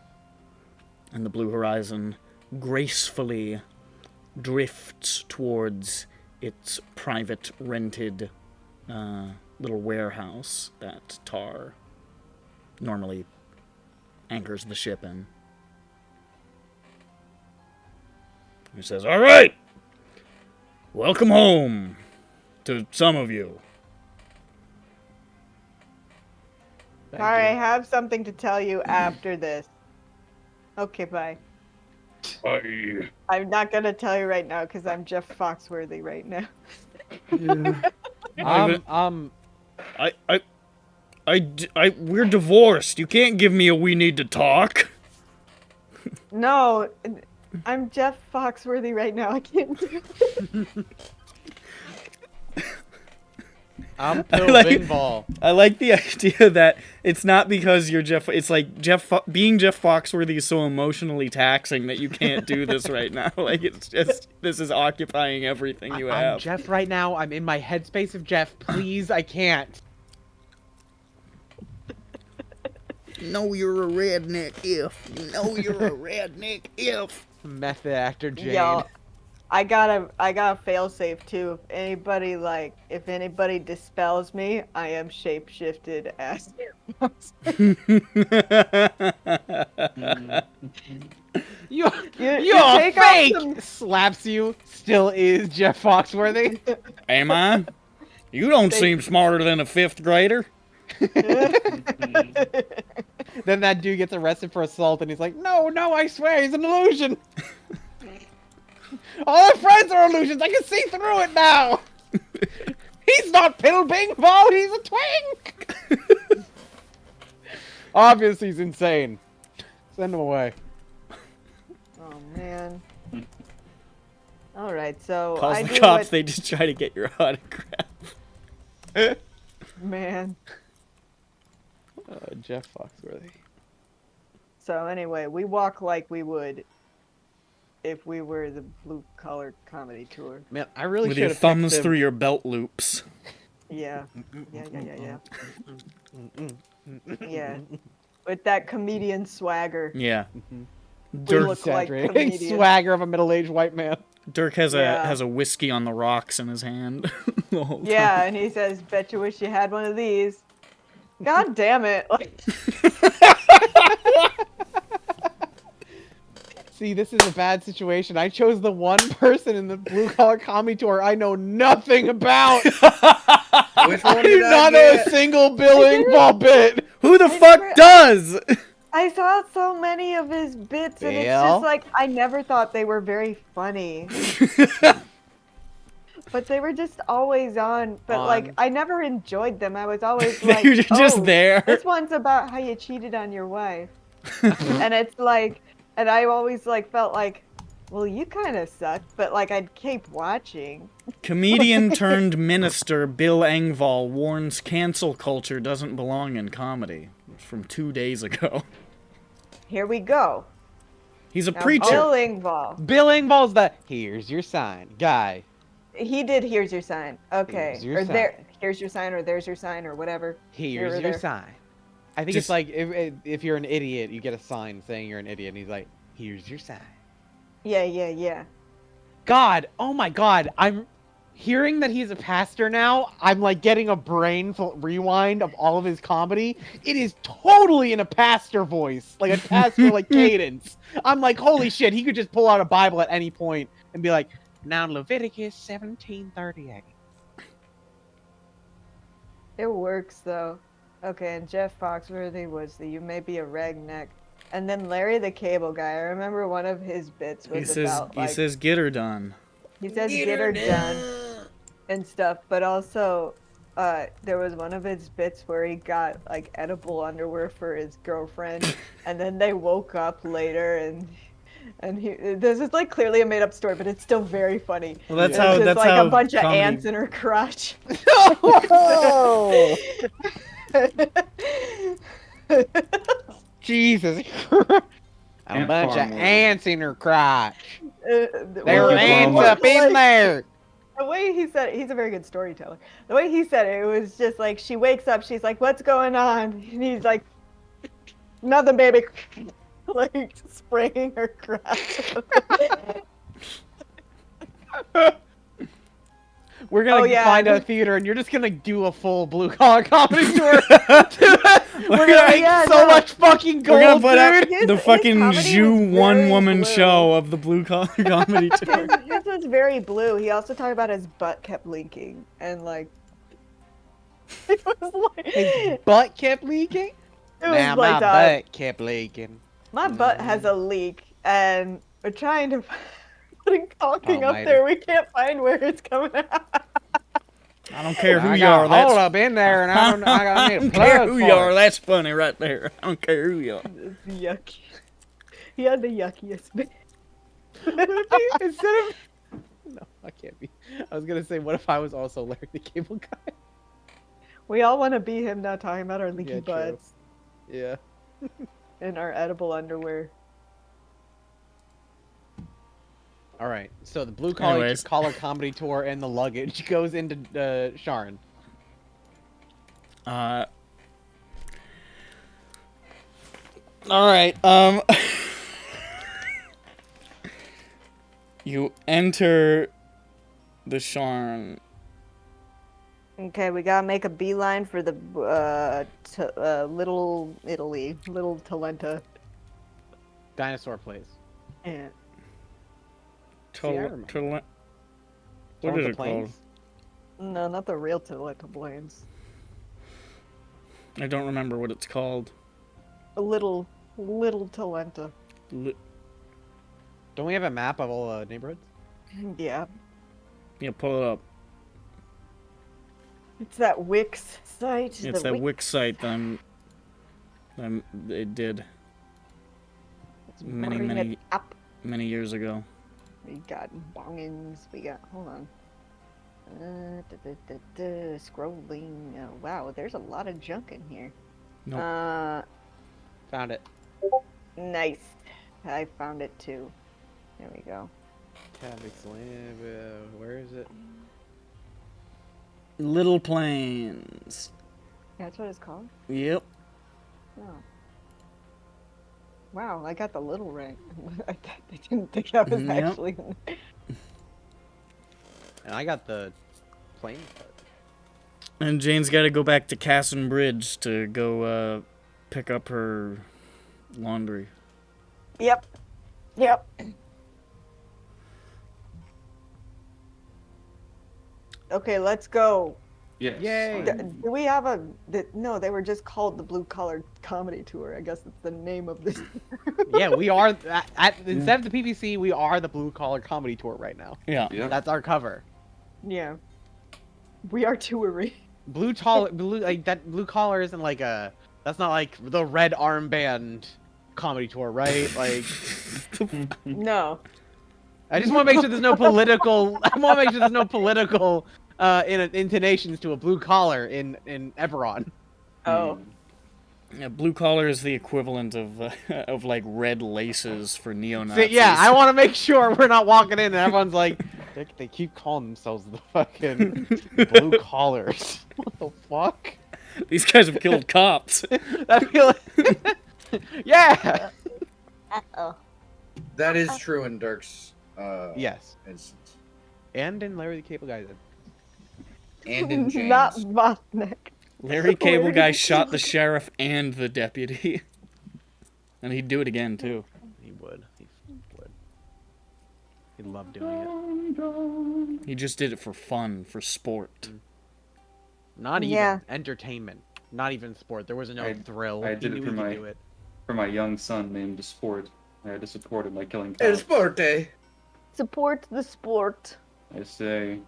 And the Blue Horizon gracefully drifts towards its private rented little warehouse that Tar normally anchors the ship in. He says, "All right, welcome home. to some of you. Thank Alright, I you. have something to tell you after this. Okay, bye. I'm not gonna tell you right now because I'm Jeff Foxworthy right now. We're divorced. You can't give me a we need to talk. No, I'm Jeff Foxworthy right now. I can't do it. I'm I Phil like- Bingball. I like the idea that it's not because you're Jeff. It's like being Jeff Foxworthy is so emotionally taxing that you can't do this right now. Like it's just this is occupying everything you have. I'm Jeff right now. I'm in my headspace of Jeff. Please, I can't. No, you're a redneck if. You know you're a redneck if. Method actor Jain. Yo, I got a failsafe too. If anybody dispels me, I am shapeshifted as. You're you take off fake! some- Slaps you. Still is Jeff Foxworthy. Am I? You don't They- seem smarter than a 5th grader. Then that dude gets arrested for assault, and he's like, "No, I swear, he's an illusion. All our friends are illusions. I can see through it now. He's not Piddle Bing Ball. He's a twink." Obviously, he's insane. Send him away. Oh man. All right, so Calls I the do cops. what- They just try to get your autograph. Man. Jeff Foxworthy. So anyway, we walk like we would if we were the Blue Collar Comedy Tour. Man, I really With should your have thumbs through your belt loops. Yeah. Yeah. With that comedian swagger. Yeah. We Dirk, look like Exaggerating comedians. swagger of a middle-aged white man. Dirk has Yeah. a whiskey on the rocks in his hand. The whole Yeah, and he says, "Bet you wish you had one of these." God damn it! Like, See, this is a bad situation. I chose the one person in the Blue Collar Comedy Tour I know nothing about. Which I one do did not I know a get? single Bill Engvall bit. Who the I fuck never- does? I saw so many of his bits, and it's Bill? just like I never thought they were very funny. But they were just always on. But like, I never enjoyed them. I was always like, You're just "Oh, there. This one's about how you cheated on your wife," and it's like, and I always like felt like, well, you kind of suck. But like, I'd keep watching. Comedian turned minister Bill Engvall warns cancel culture doesn't belong in comedy. It's from 2 days ago. Here we go. He's a Now, preacher. Bill Engvall. Bill Engvall's the here's your sign guy. He did. Here's your sign. Okay. Here's your or sign. there. Here's your sign, or there's your sign, or whatever. Here Here's or your there. sign. I think Just- it's like if you're an idiot, you get a sign saying you're an idiot, and he's like, here's your sign. Yeah. God, oh my God, I'm hearing that he's a pastor now. I'm like getting a brain rewind of all of his comedy. It is totally in a pastor voice, like a pastor like cadence. I'm like, holy shit, he could just pull out a Bible at any point and be like, now Leviticus 17:38. It works though. Okay, and Jeff Foxworthy was the "You may be a redneck," and then Larry the Cable Guy. I remember one of his bits was about like he says get her done. he says get her done and stuff, but also there was one of his bits where he got like edible underwear for his girlfriend, and then they woke up later and he this is like clearly a made up story, but it's still very funny. Well, that's It's how just that's like how a bunch of comedy- ants in her crotch. Oh! Jesus Christ. A Ant bunch of farm world. ants in her crotch. There Well, were Ant ants farm up in there. The way he said it, he's a very good storyteller. The way he said it was just like she wakes up, she's like, "What's going on?" And he's like, "Nothing, baby," like spraying her crotch. We're gonna Oh, yeah, find a we- theater, and you're just gonna do a full blue collar comedy tour. We're gonna make Yeah, so no. much fucking We're gonna gold, put out dude. His- the his fucking comedy Jew was very one-woman blue. show of the blue collar comedy tour. His was very blue. He also talked about his butt kept leaking, and like, it was like His butt kept leaking? it was Nah, like my butt kept leaking. my butt has a leak, and we're trying to putting caulking up Almighty. there. We can't find where it's coming out. I don't care who I you got are. a That's hole up in there, and I I need a don't care plug who for you are. it. That's funny right there. I don't care who you are. It's yucky. He had the yuckiest bit. Instead of... No, I can't be. I was gonna say, what if I was also Larry the Cable Guy? We all want to be him now, talking about our leaky Yeah, true. butts Yeah. and our edible underwear. All right. So the blue Anyways. collar comedy tour and the luggage goes into Sharn. All right. You enter the Sharn. Okay, we gotta make a beeline for the Little Italy, Little Talenta. Dinosaur place. And See, I remember. What Talenta is it called? Plains? no, not the real Talenta Plains. I don't remember what it's called. A little Talenta. Li- Don't we have a map of all the neighborhoods? Yeah, Yeah, pull it up. it's that Wix site. It's the that Wix site it did Bring it up. many years ago. We got bongins. We got. Hold on. Scrolling. Oh, wow, there's a lot of junk in here. Nope. Found it. Nice. I found it too. There we go. Where is it? Little Plains. That's what it's called? Yep. Oh. Wow, I got the little right. I didn't think I was Yep. actually. And I got the plane part. And Jane's got to go back to Casson Bridge to go pick up her laundry. Yep. Yep. Okay, let's go. Yes. Yay. Do we have a? No, they were just called the Blue Collar Comedy Tour. I guess it's the name of this. Yeah, we are instead of the PPC, we are the Blue Collar Comedy Tour right now. Yeah. Yeah. That's our cover. Yeah. We are touring. Blue like that blue collar isn't like a. That's not like the red armband comedy tour, right? Like, No. I just want to make sure there's no political. I want to make sure there's no political intonations to a blue collar in EBERRON. Oh. Yeah, blue collar is the equivalent of like red laces for neo-Nazis. So, yeah, I want to make sure we're not walking in and everyone's like, they keep calling themselves the fucking blue collars. What the fuck? These guys have killed cops. I feel like, yeah. Uh-oh. That is true in Dirk's Yes, instance. and in Larry the Cable Guy. And in James. Not Bosnick. Larry Cable Guy shot the sheriff and the deputy. And he'd do it again, too. He would. He would. He'd love doing it. He just did it for fun, for sport. Not even Yeah. entertainment. Not even sport. There was no I- thrill. I He did it knew for he could my- do it. For my young son named Sport, I had to support him by killing El cops. Sporte. Support the sport. I say,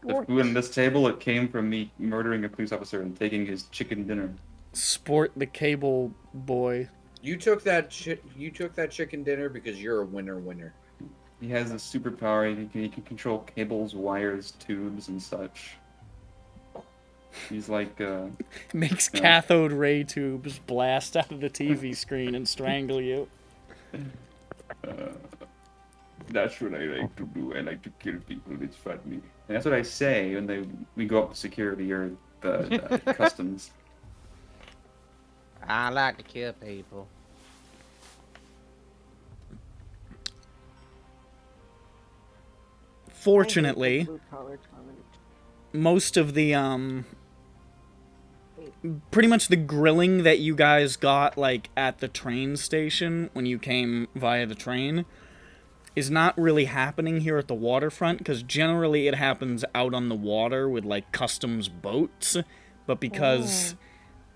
the Sport. food on this table, it came from me murdering a police officer and taking his chicken dinner. Sport the cable boy. You took that chicken dinner because you're a winner. He has a superpower. He can control cables, wires, tubes, and such. He's like, Makes Yeah. cathode ray tubes blast out of the TV screen and strangle you. that's what I like to do. I like to kill people. It's funny. And that's what I say when we go up to security or the customs. I like to kill people. Fortunately, Blue collar comedy. most of the pretty much the grilling that you guys got like at the train station when you came via the train is not really happening here at the waterfront, because generally it happens out on the water with, like, customs boats, but because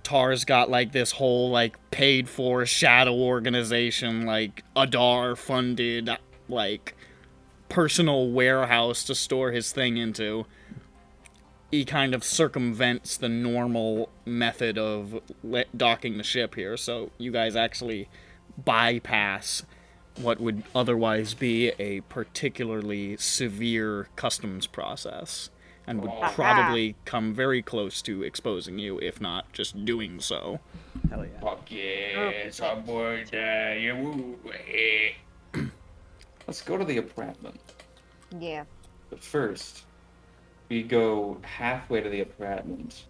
Tar's got, like, this whole, like, paid-for shadow organization, like, Adar-funded, like, personal warehouse to store his thing into, he kind of circumvents the normal method of docking the ship here, so you guys actually bypass what would otherwise be a particularly severe customs process, and would probably come very close to exposing you, if not just doing so. Hell yeah. Fuck yeah, someone die. Let's go to the apartment. Yeah. But first, we go halfway to the apartment,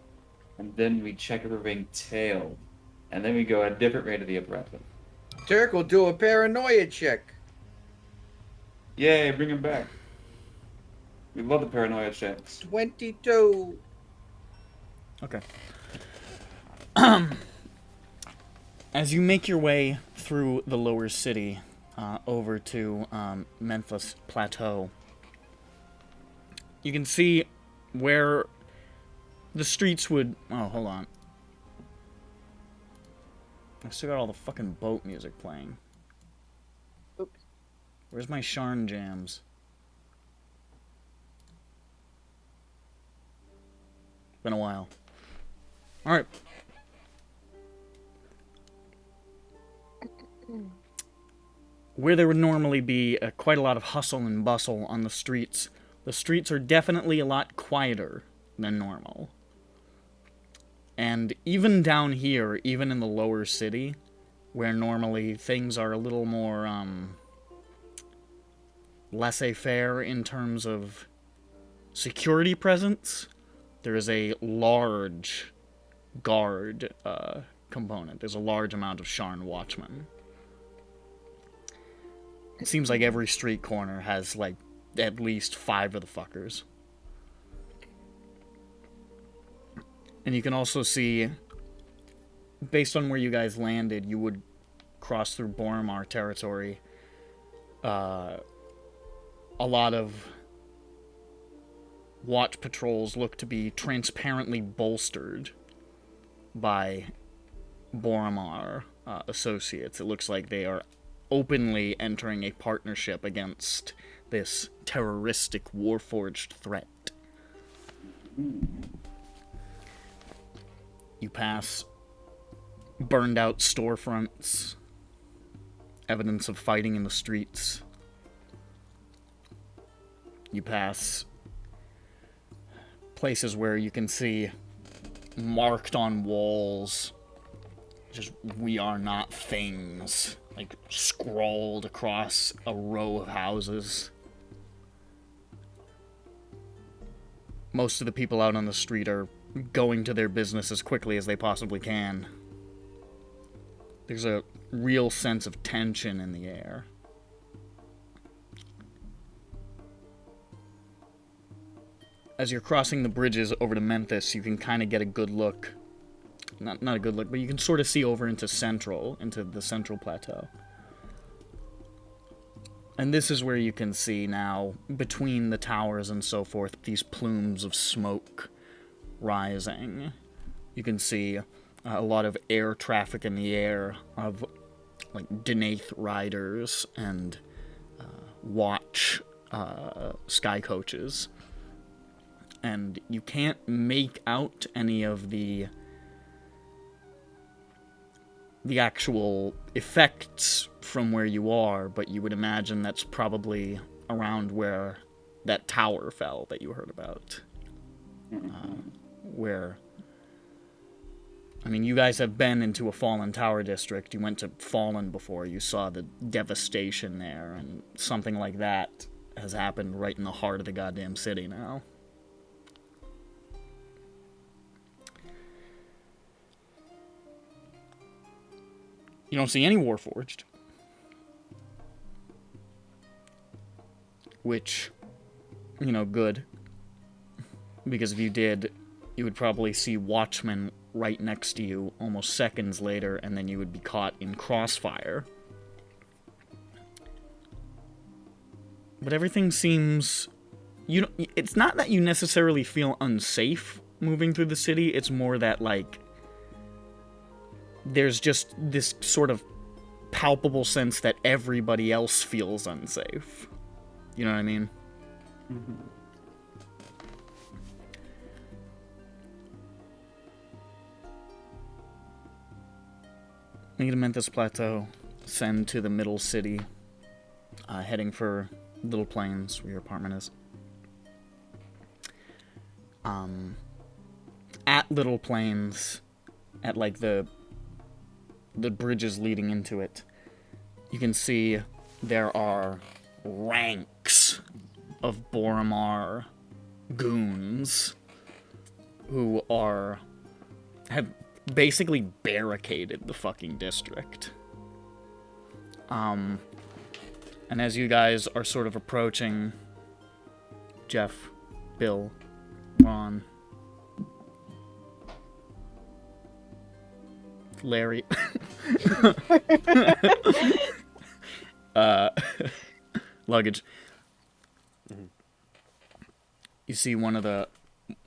and then we check if we're being tailed, and then we go a different way to the apartment. Turk will do a paranoia check. Yay, bring him back. We love the paranoia checks. 22. Okay. As you make your way through the lower city, over to Memphis Plateau, you can see where the streets would... Oh, hold on. I still got all the fucking boat music playing. Oops. Where's my Sharn jams? Been a while. Alright. Where there would normally be quite a lot of hustle and bustle on the streets are definitely a lot quieter than normal. And even down here, even in the lower city, where normally things are a little more, laissez-faire in terms of security presence, there is a large guard, component. There's a large amount of Sharn watchmen. It seems like every street corner has, like, at least 5 of the fuckers. And you can also see, based on where you guys landed, you would cross through Boromar territory. A lot of watch patrols look to be transparently bolstered by Boromar associates. It looks like they are openly entering a partnership against this terroristic warforged threat. You pass burned out storefronts, evidence of fighting in the streets. You pass places where you can see marked on walls, just "We are not things," like scrawled across a row of houses. Most of the people out on the street are going to their business as quickly as they possibly can. There's a real sense of tension in the air. As you're crossing the bridges over to Memphis, you can kind of get a good look. Not a good look, but you can sort of see over into the Central Plateau. And this is where you can see now, between the towers and so forth, these plumes of smoke rising. You can see a lot of air traffic in the air of, like, Denaith riders and watch sky coaches. And you can't make out any of the actual effects from where you are, but you would imagine that's probably around where that tower fell that you heard about. Where, I mean, you guys have been into a fallen tower district. You went to Fallen before. You saw the devastation there, and something like that has happened right in the heart of the goddamn city now. You don't see any Warforged. Which, you know, good. Because if you did, you would probably see Watchmen right next to you almost seconds later, and then you would be caught in crossfire. But everything seems... It's not that you necessarily feel unsafe moving through the city. It's more that, like... There's just this sort of palpable sense that everybody else feels unsafe. You know what I mean? Mm-hmm. Meet Plateau. Send to the middle city. Heading for Little Plains, where your apartment is. At Little Plains, at like the bridges leading into it, you can see there are ranks of Boromar goons who have basically barricaded the fucking district. And as you guys are sort of approaching, Jeff, Bill, Ron, Larry, luggage. You see one of the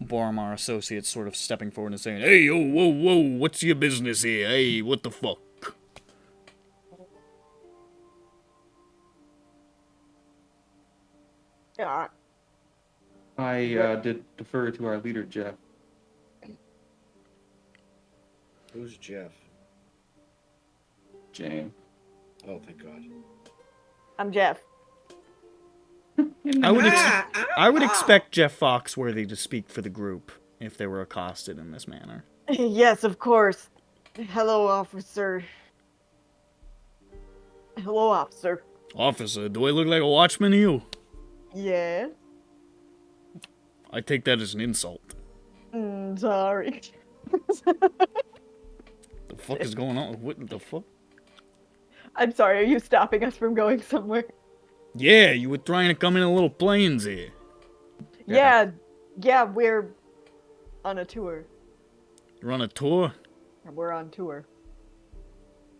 Boromar associates sort of stepping forward and saying, "Hey, oh, whoa, whoa, what's your business here? Hey, what the fuck?" Yeah. I did defer to our leader, Jeff. Who's Jeff? Jain. Oh, thank God. I'm Jeff. I would expect Jeff Foxworthy to speak for the group if they were accosted in this manner. Yes, of course. Hello, officer. Hello, officer. Officer, do I look like a watchman to you? Yeah. I take that as an insult. Sorry. The fuck is going on? What the fuck? I'm sorry, are you stopping us from going somewhere? Yeah, you were trying to come in a Little Plains here. Yeah, we're on a tour. You're on a tour? We're on tour.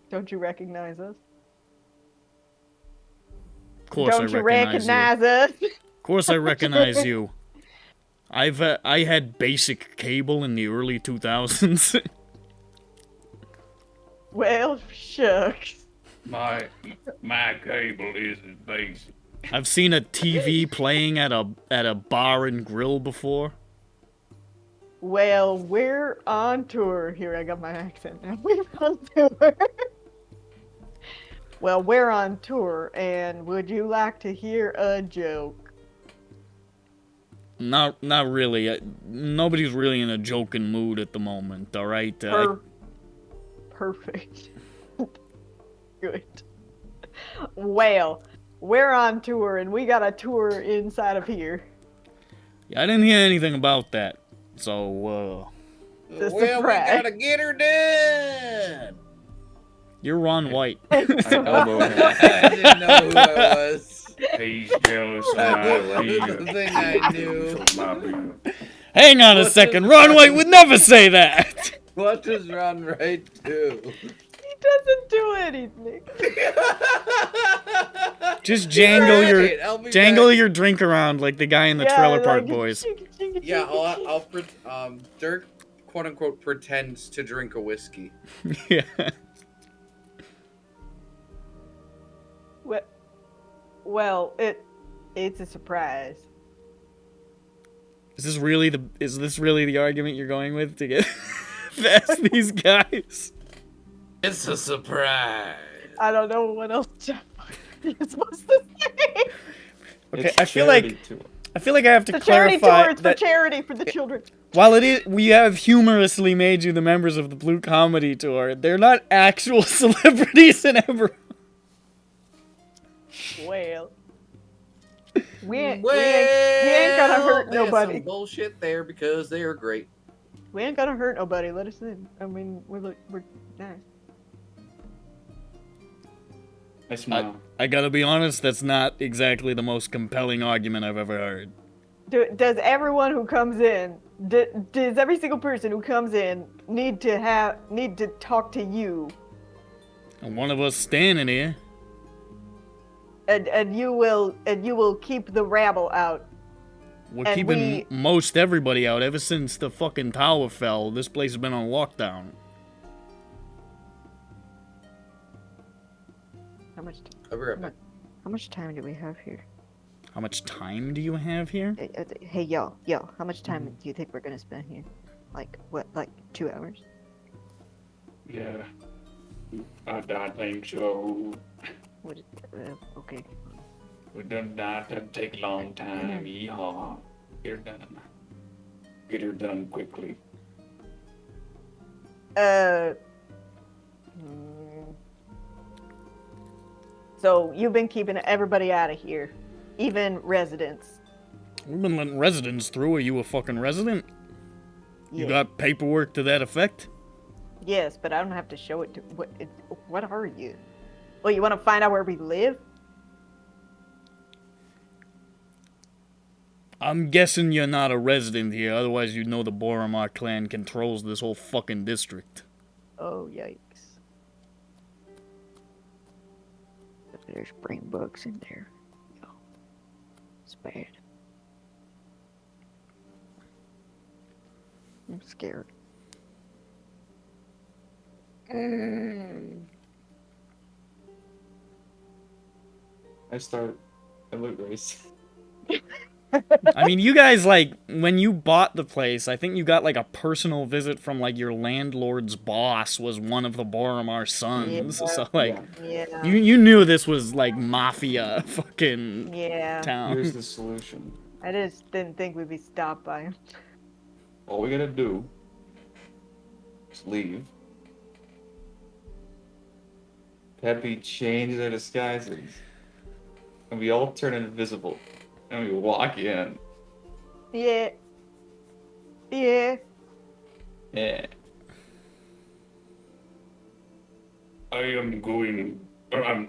Don't you recognize us? Of course Don't I recognize you. us? Of course I recognize you. I had basic cable in the early 2000s. Well, shucks. My cable isn't basic. I've seen a TV playing at a bar and grill before. Well, we're on tour. Here, I got my accent now. We're on tour. Well, we're on tour, and would you like to hear a joke? Not really. Nobody's really in a joking mood at the moment, alright? Perfect. Good. Well, we're on tour, and we got a tour inside of here. I didn't hear anything about that. So, The We surprise. gotta get her done. you're Ron White. I elbow him. I didn't know who I was. He's jealous of That my was the thing I knew. beer. Hang on a second. Ron White would never say that. What does Ron Wright do? He doesn't do anything. Just jangle Alright, I'll be jangle back. your drink around like the guy in the Trailer Park Boys. Yeah, Dirk, quote unquote, pretends to drink a whiskey. Yeah. Well, it's a surprise. Is this really the argument you're going with to get past these guys? It's a surprise. I don't know what else you're supposed to say. Okay, It's I feel like charity tour. I have to It's a charity clarify tour. It's for that charity for the children. while we have humorously made you the members of the Blue Comedy Tour, they're not actual celebrities in ever. Well, we ain't gonna hurt there's nobody. some bullshit there because they are great. We ain't gonna hurt nobody. Let us in. I mean, we're nice. I smile. I gotta be honest, that's not exactly the most compelling argument I've ever heard. Does everyone who comes in, does every single person who comes in need to talk to you? And one of us standing here. and you will keep the rabble out. We're And keeping most everybody out ever since the fucking tower fell. This place has been on lockdown. How much? I'll be right back. How much time do we have here? How much time do you have here? Hey, yo, how much time do you think we're gonna spend here? Like, what, like 2 hours? Yeah. I think so. Okay. We done that. Doesn't take a long time. Yeehaw. Get her done. Get her done quickly. So you've been keeping everybody out of here, even residents. We've been letting residents through. Are you a fucking resident? Yeah. You got paperwork to that effect? Yes, but I don't have to show it to. What are you? Well, you want to find out where we live? I'm guessing you're not a resident here, otherwise you'd know the Boromar clan controls this whole fucking district. Oh, yikes. There's brain bugs in there. Oh, it's bad. I'm scared. I start a loot race. I mean, you guys, like, when you bought the place, I think you got, like, a personal visit from, like, your landlord's boss was one of the Boromar sons. Yeah. So, like, Yeah. you knew this was, like, mafia fucking Yeah. town. Here's the solution. I just didn't think we'd be stopped by him. All we gotta do is leave. Peppy changes our disguises. And we all turn invisible. And we walk in. Yeah. Yeah. Yeah. I am going. I'm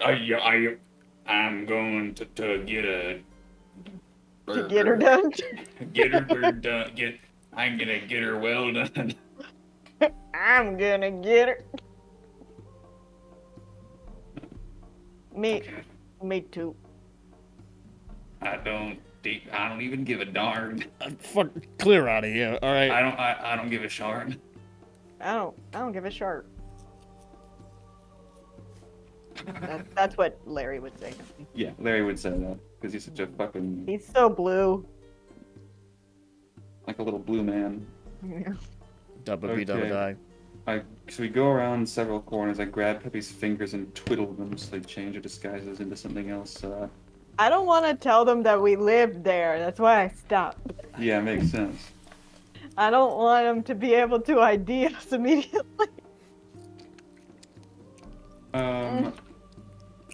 going to get a. To get her done. Get her done. I'm gonna get her well done. I'm gonna get her. Me too. I don't even give a darn. Fuck, clear out of here, alright? I don't give a Sharn. I don't give a sharp. That's what Larry would say. Yeah, Larry would say that. Because he's such a fucking... He's so blue. like a little blue man. Yeah. Double-die. So we go around several corners. I grab Peppy's fingers and twiddle them so they change their disguises into something else. I don't want to tell them that we lived there. That's why I stopped. Yeah, makes sense. I don't want them to be able to ID us immediately.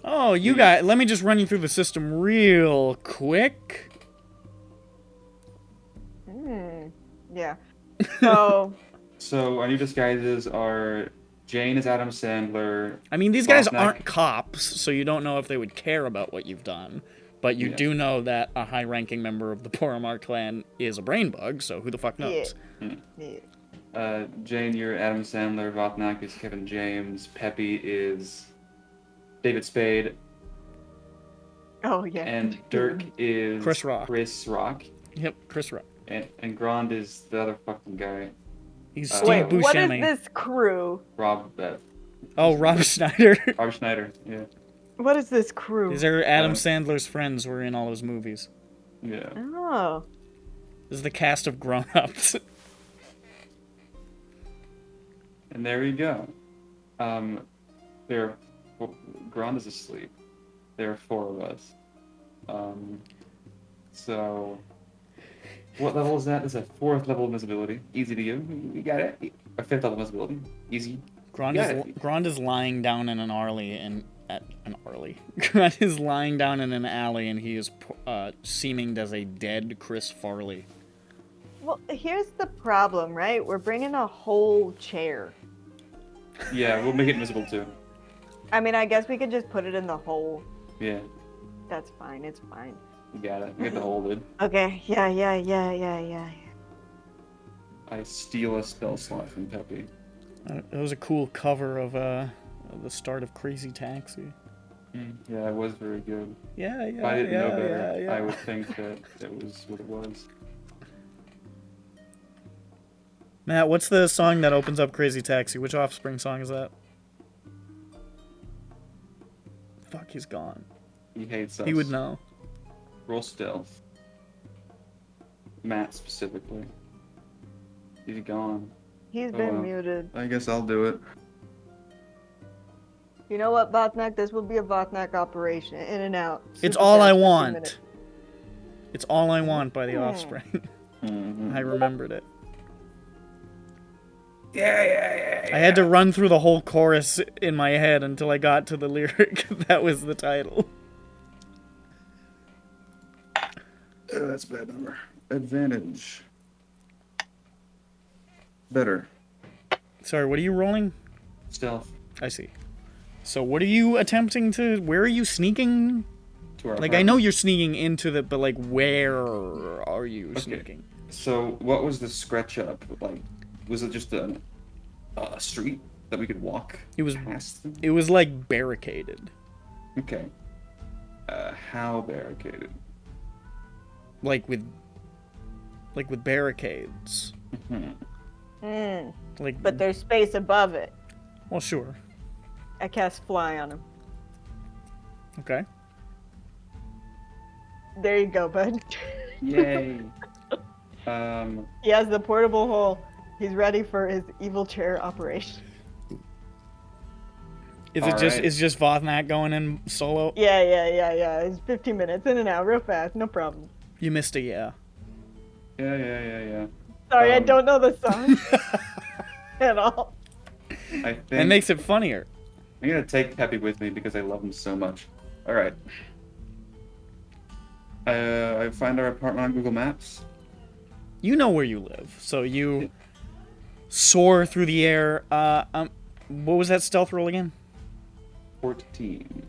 Oh, you got... Let me just run you through the system real quick. Yeah. So... So our new disguises are Jain is Adam Sandler. I mean, these guys Bosnack- aren't cops, so you don't know if they would care about what you've done. But you do know that a high-ranking member of the Boromar clan is a brain bug, so who the fuck knows? Yeah. Jain, you're Adam Sandler. Votnak is Kevin James. Peppy is David Spade. Oh, yeah. And Dirk is Chris Rock. Chris Rock. Yep, Chris Rock. And Grand is the other fucking guy. He's Steve Wait, Buscemi. what is this crew? Rob Schneider. Rob Schneider, yeah. What is this crew? These are Adam Sandler's friends who were in all his movies. Yeah. Oh. This is the cast of Grown Ups. And there we go. Grand is asleep. There are 4 of us. So... What level is that? It's a 4th level of invisibility. Easy to do. We got it. A 5th level invisibility. Easy. Grand is lying down in an alley Grand is lying down in an alley and he is seeming as a dead Chris Farley. Well, here's the problem, right? We're bringing a whole chair. Yeah, we'll make it invisible too. I mean, I guess we could just put it in the hole. Yeah. That's fine. It's fine. You got it. You get the hole, dude. Okay. Yeah. I steal a spell slot from Peppy. It was a cool cover of the start of Crazy Taxi. Yeah, it was very good. Yeah, If I didn't know better, yeah. I would think that it was what it was. Matt, what's the song that opens up Crazy Taxi? Which Offspring song is that? Fuck, he's gone. He hates us. He would know. Roll stealth. Matt specifically. He's gone. He's Oh, been well. muted. I guess I'll do it. You know what, Botnak? This will be a Botnak operation. In and out. It's Super All fast, I 15 Want. minutes. It's All I Want by the Offspring. Mm-hmm. I remembered it. Yeah. I had to run through the whole chorus in my head until I got to the lyric. That was the title. That's a bad number. Advantage. Better. Sorry, what are you rolling? Stealth. I see. So what are you attempting to... Where are you sneaking? To our Like, I apartment. know you're sneaking into the... But, like, where are you Okay. sneaking? So, what was the scratch up? Like, was it just a street that we could walk It was... past? Them? It was, like, barricaded. Okay. How barricaded? Like, with barricades. Hmm. Mm, Like... but there's space above it. Well, sure. I cast fly on him. Okay. There you go, bud. Yay. He has the portable hole. He's ready for his evil chair operation. Is it just... Alright. Is just Vothnak going in solo? Yeah. It's 15 minutes in and out, real fast, no problem. You missed a yeah. Yeah. Sorry, I Um, don't know the song at all. I think That makes it funnier. I'm gonna take Peppy with me because I love him so much. Alright. I find our apartment on Google Maps. You know where you live, so you soar through the air. What was that stealth roll again? 14.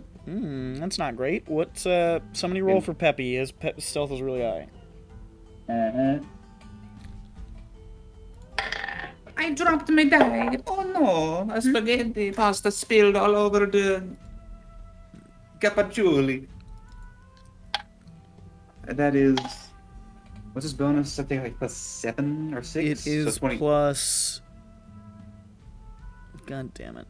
That's not great. What's somebody roll for Peppy? His stealth is really high. I dropped my die. Oh no, a spaghetti pasta spilled all over the capaccioli. That is. What's his bonus? I think like plus 7 or 6. It is so 20. plus. God damn it!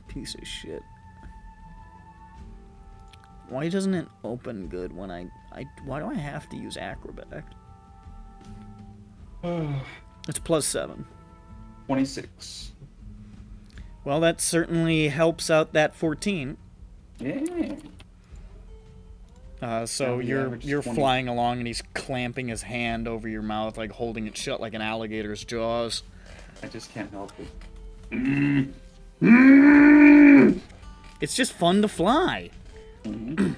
Piece of shit. Why doesn't it open good when I why do I have to use acrobat? It's plus 7. 26. Well, that certainly helps out that 14. Yeah. So the you're average is you're 20. flying along and he's clamping his hand over your mouth, like holding it shut like an alligator's jaws. I just can't help it. It's just fun to fly. I'm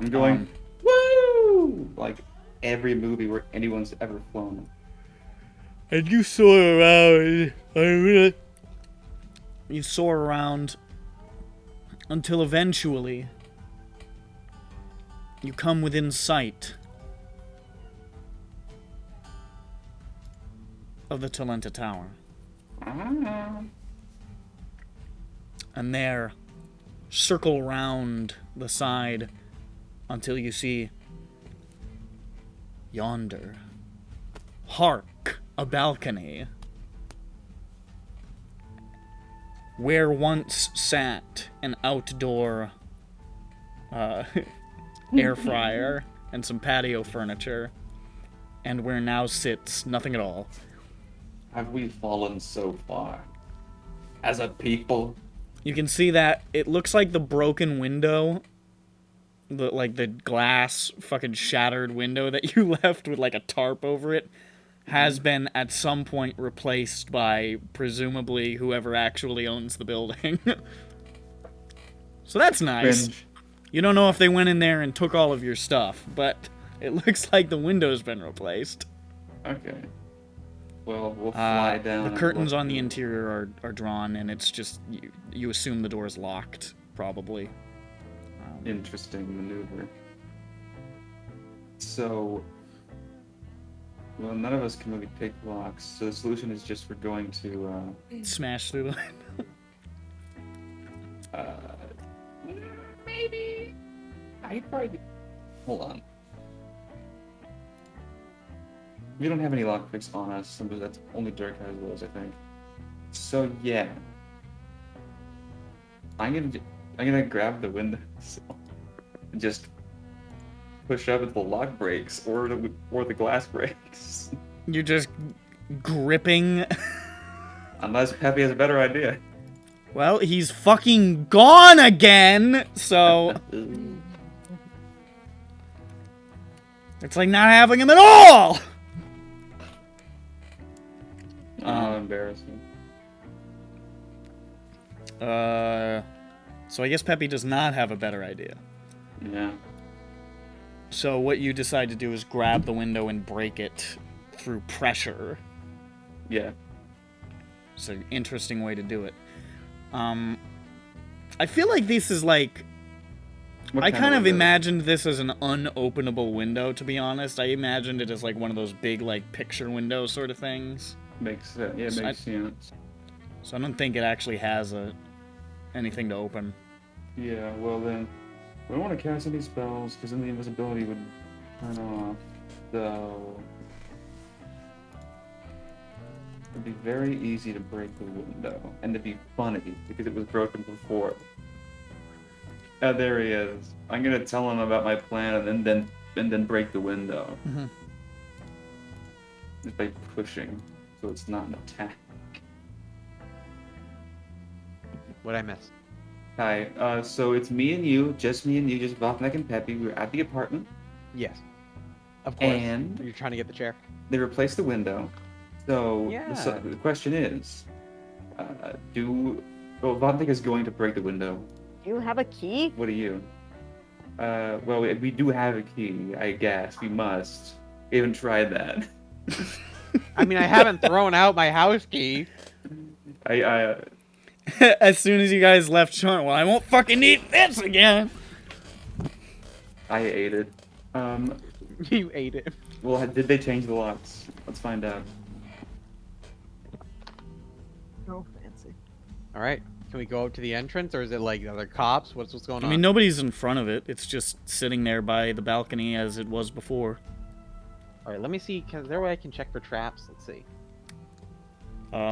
going, woo! Like every movie where anyone's ever flown. And you soar around. You soar around until eventually you come within sight of the Talenta Tower. And there, circle round the side until you see yonder. Hark, a balcony. Where once sat an outdoor air fryer and some patio furniture, and where now sits nothing at all. Have we fallen so far? As a people? You can see that it looks like the broken window, the glass fucking shattered window that you left with like a tarp over it, has been at some point replaced by presumably whoever actually owns the building. So that's nice. Cringe. You don't know if they went in there and took all of your stuff, but it looks like the window's been replaced. Okay. Well, we'll fly down. The and curtains look on the through. interior are drawn, and it's just you assume the door is locked, probably. Interesting maneuver. So, well, none of us can really pick locks, so the solution is just we're going to, Smash through the Maybe. I'd probably. Hold on. We don't have any lockpicks on us, but that's only Dirk has those, I think. So yeah, I'm gonna grab the windows and just push up until the lock breaks or the glass breaks. You're just gripping. Unless Peppy has a better idea. Well, he's fucking gone again, so it's like not having him at all. Oh, embarrassing. So I guess Peppy does not have a better idea. Yeah. So what you decide to do is grab the window and break it through pressure. Yeah. It's an interesting way to do it. I feel like this is like... I kind of imagined this as an unopenable window, to be honest. I imagined it as like one of those big like picture window sort of things. Makes sense. Yeah, it makes sense. So I don't think it actually has anything to open. Yeah, well then, we don't want to cast any spells because then the invisibility would turn off. So it'd be very easy to break the window, and it'd be funny because it was broken before. There he is. I'm gonna tell him about my plan and then break the window. Mm-hmm. Just by pushing, so it's not an attack. What'd I miss? Hi, so it's me and you, just Vopnek and Peppy. We were at the apartment. Yes. Of course. And you're trying to get the chair. they replaced the window. So, Yeah. the question is, Vopnek is going to break the window. Do you have a key? What do you? Well, we do have a key, I guess. We must. We haven't tried that. I mean, I haven't thrown out my house key. As soon as you guys left Sharn, well, I won't fucking eat this again. I ate it. You ate it. Well, did they change the locks? Let's find out. No fancy. All right. Can we go up to the entrance, or is it like are there cops? What's going on? I mean, nobody's in front of it. It's just sitting there by the balcony as it was before. All right. Let me see. Is there a way I can check for traps? Let's see.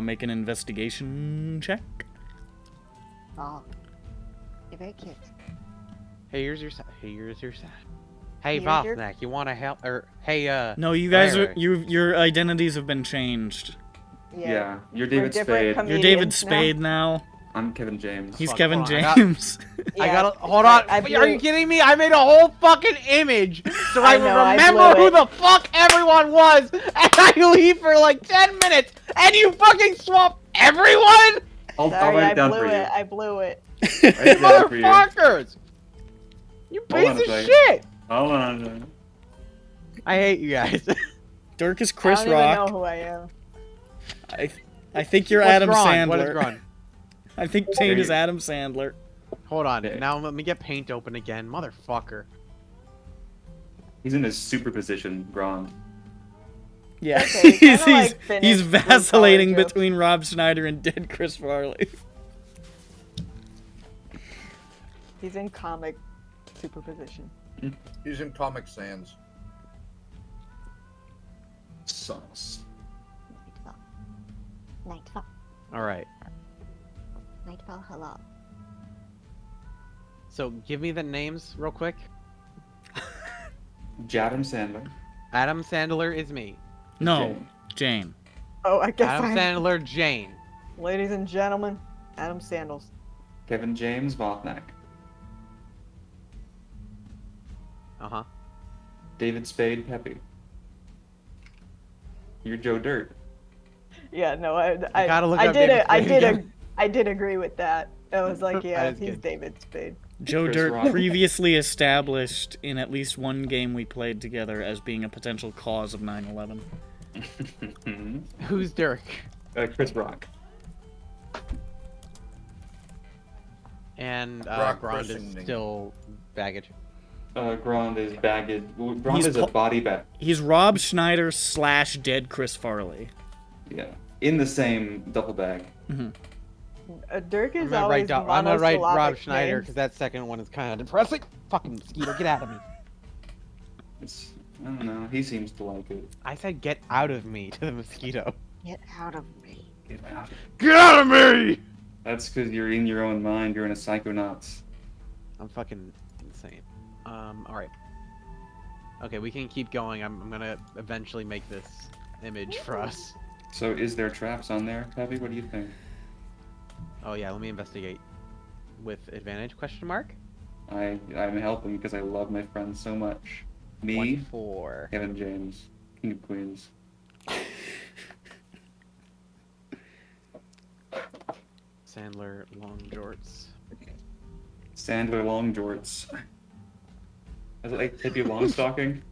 Make an investigation check. Oh. You're very cute. Hey, here's your side. Hey, Here's your- Vopnek, you want to help? Or hey, No, you guys Larry. are your identities have been changed. Yeah, you're We're David different Spade. You're David comedians now. Spade now. I'm Kevin James. He's Fuck, Kevin hold on, James. I Yeah, gotta hold on. I Are blew- you kidding me? I made a whole fucking image so I know, I remember blew who it. the fuck everyone was, and I leave for like 10 minutes, and you fucking swap everyone, I'll Sorry, write I it down blew for you. it. I blew it. Write it down for you. motherfuckers! You Hold on piece a of second. shit! Hold on a second. I hate you guys. Dirk is Chris I don't Rock. even know who I am. I think you're What's Adam Gron? Sandler. What is Gron? I think Jane is Adam Sandler. Hold on. Okay. Now let me get paint open again, motherfucker. He's in his superposition, Gron. Yeah, Okay, he's, kinda like finished he's blue-collar vacillating jokes. between Rob Schneider and dead Chris Farley. He's in comic superposition. He's in Comic Sans. Sauce. Nightfall. Nightfall. All right. Nightfall, hello. So give me the names real quick. Adam Sandler. Adam Sandler is me. No, Jane. Oh, I guess Adam I'm... Sandler, Jane. Ladies and gentlemen, Adam Sandals. Kevin James, Vopnek. Uh-huh. David Spade, Peppy. You're Joe Dirt. Yeah, no, I gotta look I up did David it. I Spade did. again. I did agree with that. I was like, yeah, That is he's good. David Spade. Joe Chris Dirt, Rock. previously established in at least one game we played together as being a potential cause of 9/11. Who's Dirk? Chris Rock. And Rock Grond is christening. still baggage. Grond is baggage. Well, Grond He's is a body bag. He's Rob Schneider / dead Chris Farley. Yeah. In the same duffel bag. Mm-hmm. Dirk is I'm gonna always write Rob monosyllabic Schneider names. because that second one is kind of depressing. Fucking mosquito, get out of me. I don't know. He seems to like it. I said get out of me to the mosquito. Get out of me. Get out. Get out of me! That's because you're in your own mind. You're in a psychonauts. I'm fucking insane. Alright. Okay, we can keep going. I'm gonna eventually make this image for us. So is there traps on there, Peppy? What do you think? Oh yeah, let me investigate. With advantage, question mark? I'm helping because I love my friends so much. Me, 1-4. Kevin James, King of Queens. Sandler, long jorts. Sandler long jorts. Is it like hippie long stocking?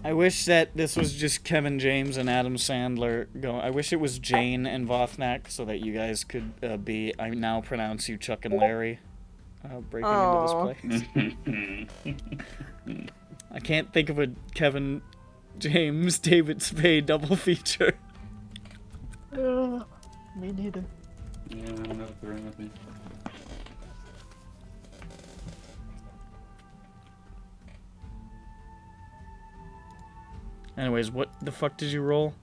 I wish that this was just Kevin James and Adam Sandler going. I wish it was Jain and Vothnak so that you guys could be. I now pronounce you Chuck and Larry. Breaking into this place. I can't think of a Kevin James David Spade double feature. Me neither. Yeah, I don't know what's wrong with me. Anyways, what the fuck did you roll?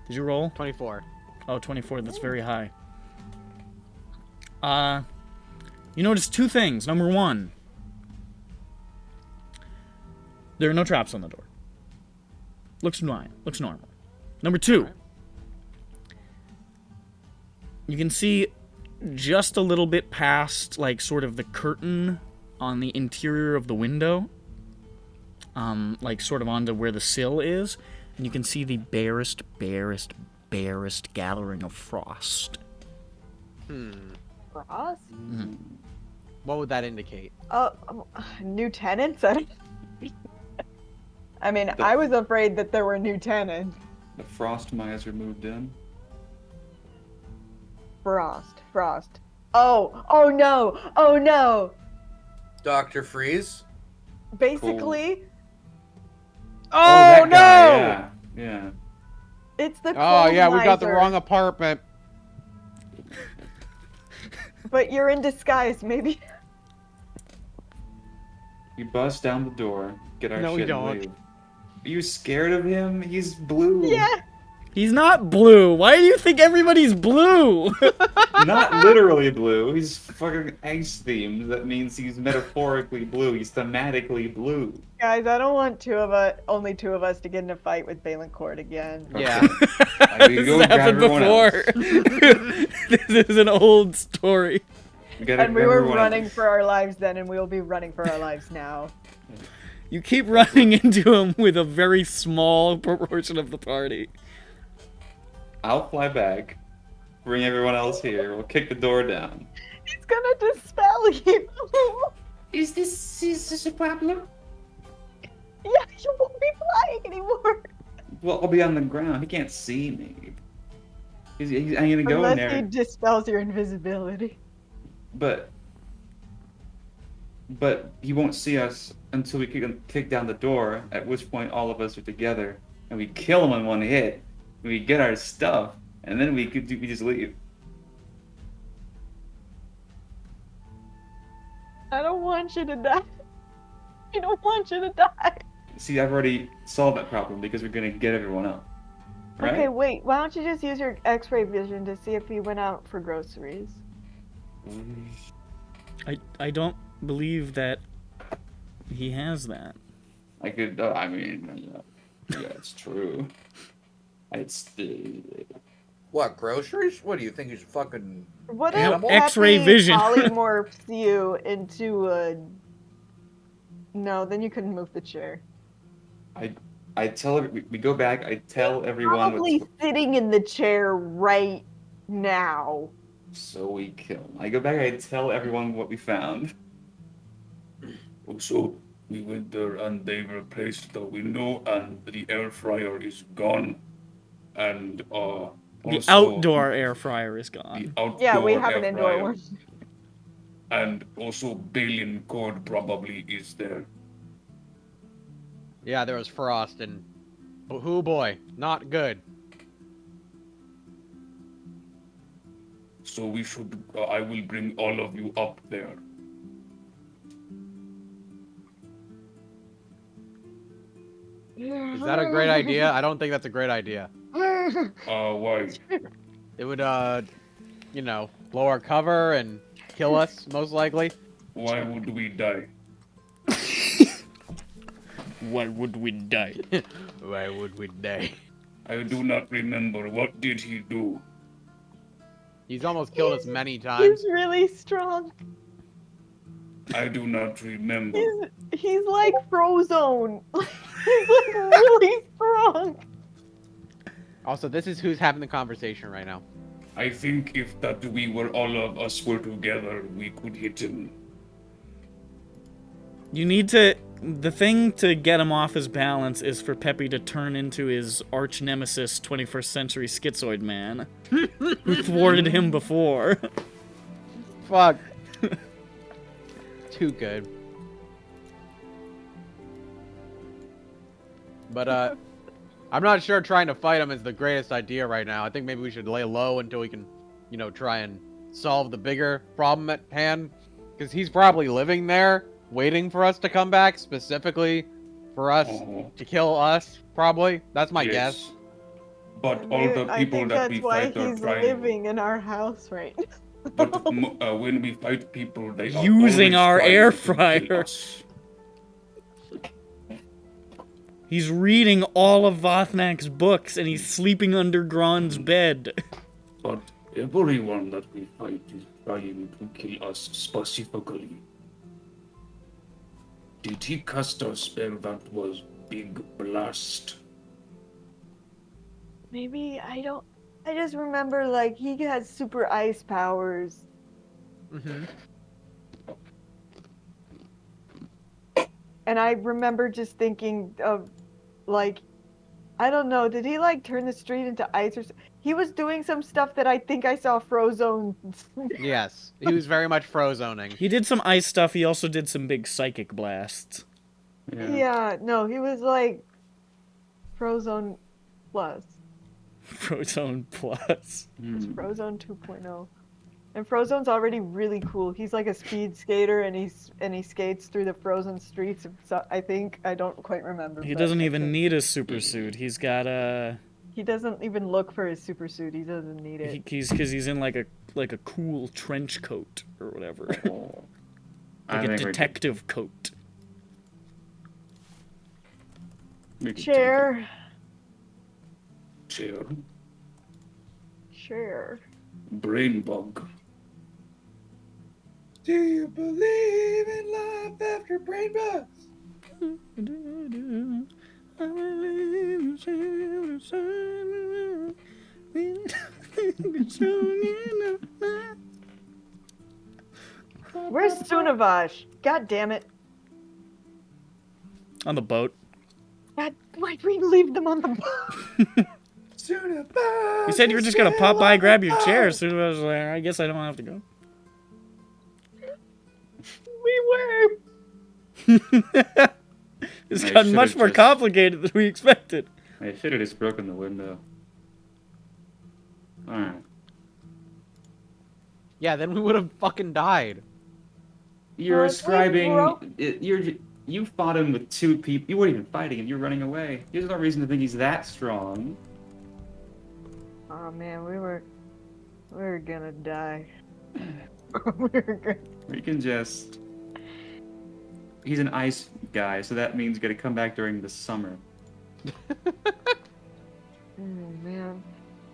Did you roll? 24. Oh, 24. That's very high. You notice two things. Number one, there are no traps on the door. Looks fine. Looks normal. Number two, you can see just a little bit past, like, sort of the curtain on the interior of the window. Like, sort of onto where the sill is. And you can see the barest gathering of frost. Frost? What would that indicate? New tenants? I mean, I was afraid that there were new tenants. The frost miser moved in. Frost. Oh no! Dr. Freeze. Basically, Oh, that guy, yeah. it's the Oh yeah, we got the colonizer, wrong apartment. But you're in disguise, maybe. You bust down the door, get our No, we shit and don't. leave. Are you scared of him? He's blue. Yeah. He's not blue. Why do you think everybody's blue? Not literally blue. He's fucking ice themed. That means he's metaphorically blue. He's thematically blue. Guys, I don't want only two of us to get in a fight with Valancourt again. Yeah. This has happened before. This is an old story. And we were running for our lives then, and we will be running for our lives now. You keep running into him with a very small proportion of the party. I'll fly back, bring everyone else here, we'll kick the door down. He's gonna dispel you. Is this a problem? Yeah, you won't be flying anymore. Well, I'll be on the ground. He can't see me. I'm gonna go in Unless there. he dispels your invisibility. But he won't see us until we kick down the door, at which point all of us are together, and we kill him in one hit, we get our stuff, and then we just leave. I don't want you to die. I don't want you to die. See, I've already solved that problem because we're gonna get everyone out. Right? Okay, wait. Why don't you just use your X-ray vision to see if he went out for groceries? I don't believe that he has that. I could. I mean, yeah, it's true. It's What, groceries? What do you think he's fucking... What if Animal? X-ray Happy vision. polymorphs you into a... No, then you couldn't move the chair. I tell we go back. I tell everyone. Probably sitting in the chair right now. So we kill him. I go back. I tell everyone what we found. So we went there and they replaced the window and the air fryer is gone. And The also outdoor air fryer is the gone. outdoor Yeah, we have air an indoor fryer. one. And also Balian cord probably is there. Yeah, there was frost and... Oh boy, not good. So we should. I will bring all of you up there. Is that a great idea? I don't think that's a great idea. Why? It would, you know, blow our cover and kill us, most likely. Why would we die? Why would we die? Why would we die? I do not remember. What did he do? He's almost killed us many times. He's really strong. I do not remember. He's like Frozone. He's like really strong. Also, this is who's having the conversation right now. I think if that we were all of us were together, we could hit him. You need to... The thing to get him off his balance is for Peppy to turn into his arch nemesis 21st century schizoid man, who thwarted him before. Fuck. Too good. But, I'm not sure trying to fight him is the greatest idea right now. I think maybe we should lay low until we can, you know, try and solve the bigger problem at hand. Because he's probably living there, waiting for us to come back, specifically for us to kill us, probably. That's my guess. But all the people that we fight are he's trying. living in our house right now. But when we fight people, they are Using always our trying air to kill fryer. us. He's reading all of Vothnak's books, and he's sleeping under Gron's bed. But everyone that we fight is trying to kill us specifically. Did he cast a spell that was Big Blast? Maybe I just remember like he has super ice powers. Mm-hmm. And I remember just thinking of, like, I don't know, did he, like, turn the street into ice or something? He was doing some stuff that I think I saw Frozone. Yes, he was very much frozoning. He did some ice stuff, he also did some big psychic blasts. Yeah, no, he was, like, Frozone Plus. Frozone Plus. It's Frozone 2.0. And Frozone's already really cool. He's like a speed skater, and he skates through the frozen streets. I think I don't quite remember. He but doesn't I even think- need a super suit. He's got a. He doesn't even look for his super suit. He doesn't need it. Because he's in like a cool trench coat or whatever, I like a think we detective coat. could take Share. Chair. Share. Brain bug. Do you believe in life after brain bugs? Where's Sunavash? God damn it. On the boat. God, why'd we leave them on the boat? Sunavash. You said you were just gonna pop by, grab your chair. Soon as I was like, I guess I don't have to go. We were. It's I gotten much should've more just- complicated than we expected. I should have just broken the window. Alright. Yeah, then we would have fucking died. You're Well, if we ascribing. broke- You fought him with two people. You weren't even fighting him. You're running away. There's no reason to think he's that strong. Oh man, we were gonna die. we were gonna... We can just. He's an ice guy, so that means you gotta come back during the summer. Oh man.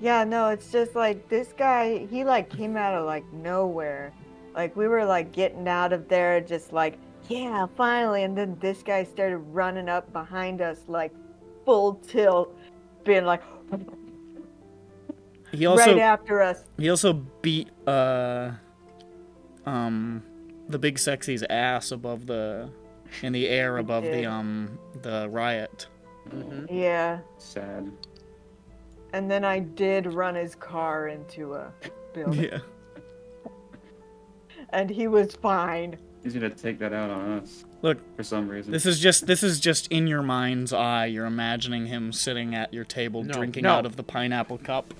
Yeah, no, it's just like this guy, he like came out of like nowhere. Like we were like getting out of there just like, yeah, finally, and then this guy started running up behind us like full tilt, being like He also right after us. he also beat the big sexy's ass above in the air above did. the riot. Mm-hmm. Yeah. Sad. And then I did run his car into a building. Yeah. And he was fine. He's gonna take that out on us. Look, for some reason. This is just in your mind's eye. You're imagining him sitting at your table drinking no. out of the pineapple cup.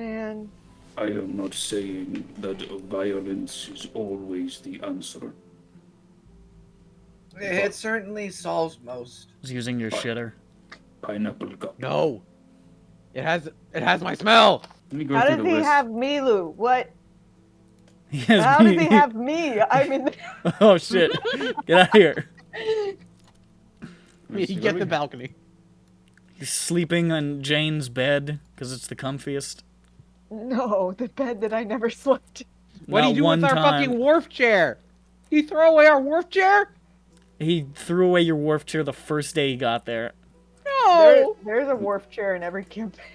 Man. I am not saying that violence is always the answer. It certainly solves most. He's using your shitter. Pineapple cup. No. It has my smell. Let me go How through does the he list. have Milu? What? He has How does me- he have me? I mean, Oh shit! Get out of here! Let me see, You what get do the we- balcony. He's sleeping on Jane's bed because it's the comfiest. no, the bed that I never slept in. What do Not you do one with our time. fucking wharf chair? You throw away our wharf chair? He threw away your wharf chair the first day he got there. No. There's a wharf chair in every campaign.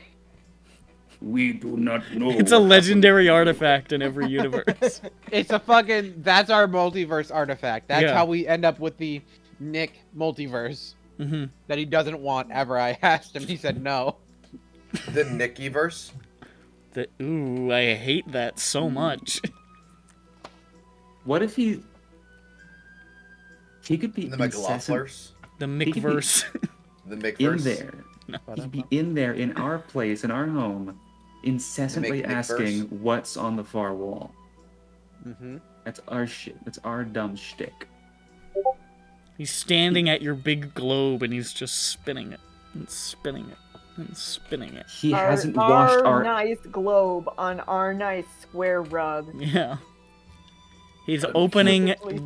We do not know. It's a what legendary happened. artifact in every universe. It's a fucking. That's our multiverse artifact. That's Yeah. how we end up with the Nick multiverse hmm that he doesn't want ever. I asked him. He said no. The Nickyverse. Ooh, I hate that so much. What if he could be The incessant McLaughlers. The could be- Mickverse. The in Mickverse. there. He'd be in there, in our place, in our home, incessantly Mickverse. asking what's on the far wall. Mm-hmm. That's our shit. That's our dumb shtick. He's standing at your big globe and he's just spinning it and spinning it and spinning it. He hasn't washed our. nice globe on our nice square rug. Yeah. He's opening Perfectly.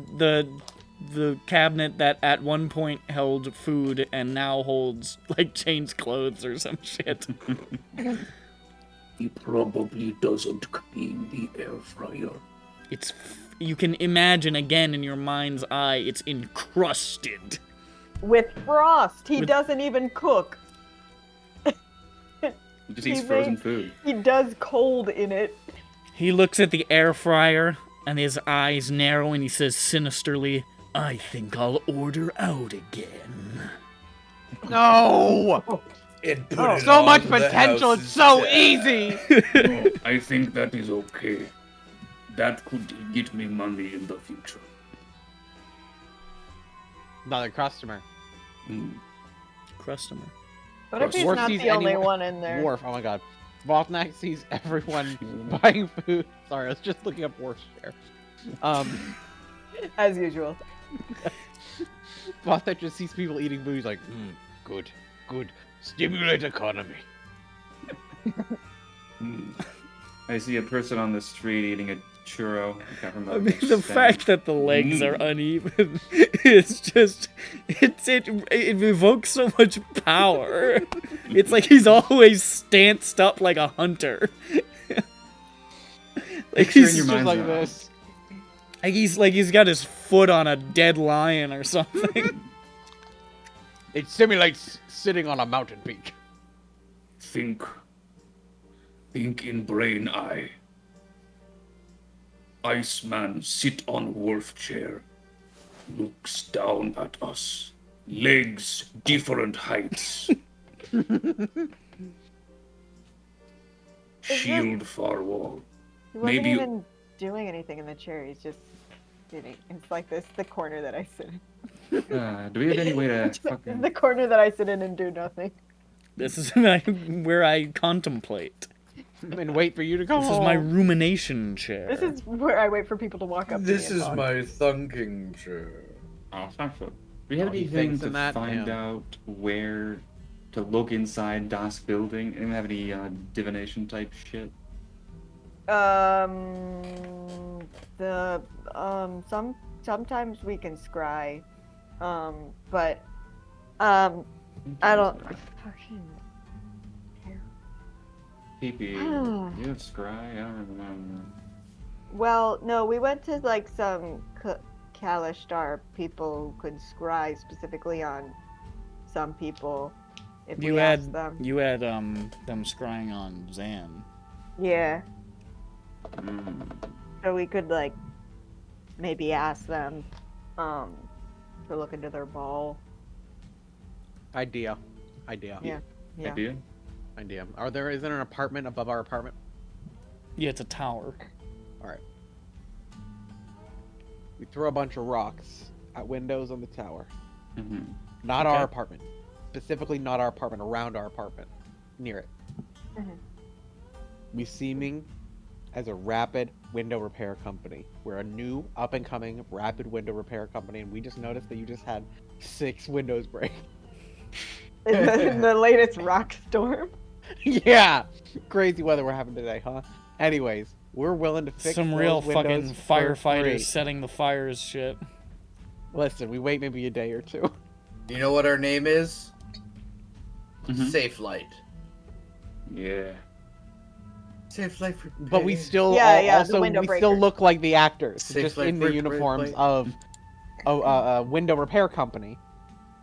the cabinet that at one point held food and now holds like Jane's clothes or some shit. He probably doesn't clean the air fryer. You can imagine again in your mind's eye, it's encrusted. With frost. He With- doesn't even cook. He just eats He frozen made- food. He does cold in it. He looks at the air fryer and his eyes narrow and he says sinisterly, I think I'll order out again. No. And put it So on much the potential. house It's so instead. easy. I think that is okay. That could get me money in the future. Another customer. Customer. What if he's Worf not sees the only anyone- one in there? Wharf. Oh my god. Voltnak sees everyone buying food. Sorry, I was just looking up Wharf's share. As usual. Voltnak just sees people eating food. He's like, good, good. Stimulate economy. I see a person on the street eating a churro. I can't remember. I mean, which the stand. fact that the legs are uneven is just, it evokes so much power. It's like he's always stanced up like a hunter. Like Picture in he's your Just mind's like eye. this. like he's got his foot on a dead lion or something. It simulates sitting on a mountain peak. Think in brain eye. Iceman sit on wharf chair, looks down at us. Legs different heights. Shield far wall. He wasn't Maybe you- even doing anything in the chair. He's just sitting. It's like this, the corner that I sit in. Do we have any way to fucking... The corner that I sit in and do nothing. This is where I contemplate. And wait for you to come This is my rumination chair. This is where I wait for people to walk up to This me and is talk. my thunking chair. Oh, it's not so. Do we have Oh, he anything thinks to in that? find Yeah. out where to look inside Das building? Anyone have any divination type shit? Sometimes we can scry, but I don't fucking. PP. You have scry? I don't know. Well, no, we went to like some Kalishtar people who could scry specifically on some people. If You we had asked them. them scrying on Zan. Yeah, Mm. so we could like maybe ask them to look into their ball. Idea. Yeah. Yeah. Idea? Is there an apartment above our apartment? Yeah, it's a tower. We throw a bunch of rocks at windows on the tower. Mm-hmm. Not Okay. our apartment. Specifically not our apartment, around our apartment. Near it. Mhm. we seeming as a rapid window repair company. We're a new, up-and-coming rapid window repair company, and we just noticed that you just had 6 windows break. In the latest rock storm. Yeah! Crazy weather we're having today, huh? Anyways, we're willing to fix Some those real windows fucking for firefighters free. setting the fires shit. Listen, we wait maybe a day or 2. You know what our name is? Mhm. Safe Light. Yeah. Safe Light for But we still the also window we breaker. still look like the actors, Safe just light in the break, uniforms break. of a window repair company.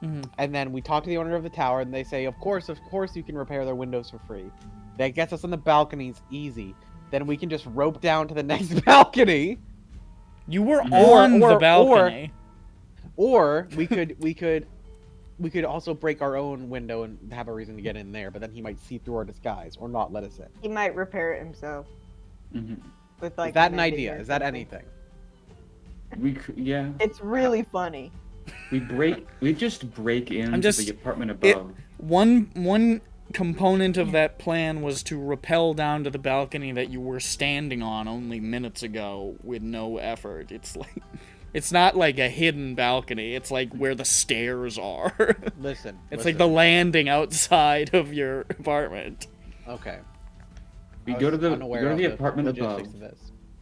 Mhm. And then we talk to the owner of the tower, and they say, of course you can repair their windows for free. That gets us on the balconies easy. Then we can just rope down to the next balcony. You were Or- on the or- balcony. Or we could also break our own window and have a reason to get in there, but then he might see through our disguise or not let us in. He might repair it himself hmm with like. Is that an mending idea? or Is that something. anything? Yeah. It's really funny. We just break into just- the apartment above. One component of that plan was to rappel down to the balcony that you were standing on only minutes ago with no effort. It's not like a hidden balcony. It's like where the stairs are. Listen. It's like the landing outside of your apartment. Okay. We I go to was the unaware of apartment logistics above. of this.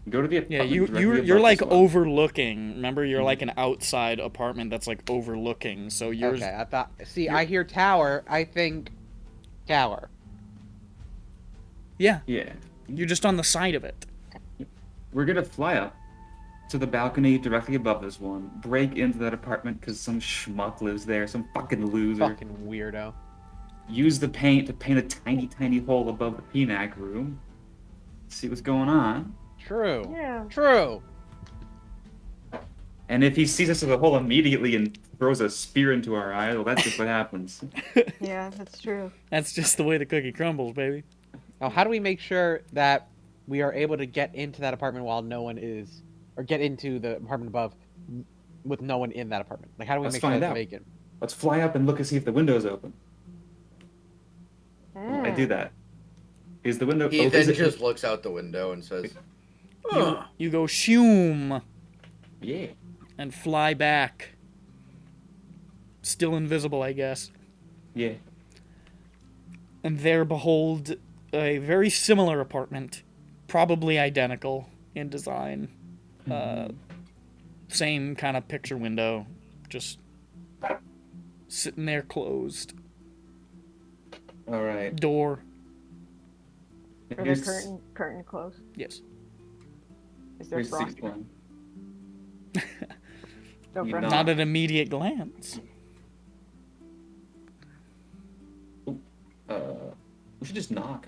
Go to the Yeah, apartment directly you're above like this one. overlooking. Remember, you're like an outside apartment that's like overlooking. So you're Okay, I thought. See, I hear tower. I think tower. yeah, Yeah. you're just on the side of it. We're gonna fly up to the balcony directly above this one, break into that apartment because some schmuck lives there, some fucking loser. Fucking weirdo. Use the paint to paint a tiny, tiny hole above the PNAC room. See what's going on. True. Yeah. True. And if he sees us as a hole immediately and throws a spear into our eye, well, that's just what happens. Yeah, that's true. That's just the way the cookie crumbles, baby. Now, how do we make sure that we are able to get into that apartment while no one is, or get into the apartment above with no one in that apartment? Like, how do we Let's make sure find that's out. vacant? Let's fly up and look and see if the window's open. I do that. Is the window He open? then just looks out the window and says, You go shoom Yeah. and fly back. Still invisible, I guess. Yeah. And there behold a very similar apartment, probably identical in design. Same kind of picture window, just sitting there closed. All right. Door, Are the curtain closed? yes. Is there Here's the frost? sixth one. No You frost. knock. Not at immediate glance. We should just knock.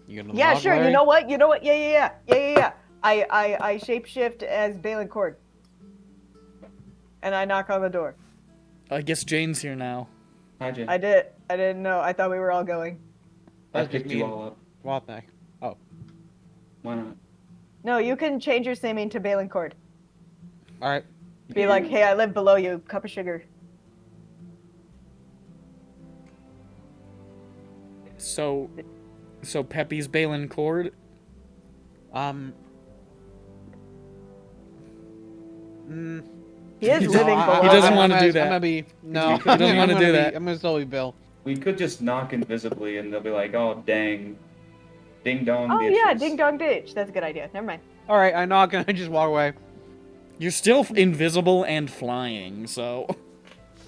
You gonna Yeah, knock, sure. Larry? You know what? Yeah. I shapeshift as Balin Cord. And I knock on the door. I guess Jane's here now. Hi, Jay. I didn't know. I thought we were all going. I That's just picked you me. all up. Wathnak. Oh. Why not? No, you can change your naming to Balin Cord. Alright. Be like, hey, I live below you. Cup of sugar. So Peppy's Balin Cord. He is He living doesn't- below. he doesn't us. wanna do that. I'm gonna be no. He doesn't wanna do that. I'm gonna still be Bill. We could just knock invisibly and they'll be like, oh, dang. Ding dong. Oh yeah, bitches." ding dong ditch. That's a good idea. Never mind. All right, I knock and I just walk away. You're still invisible and flying, so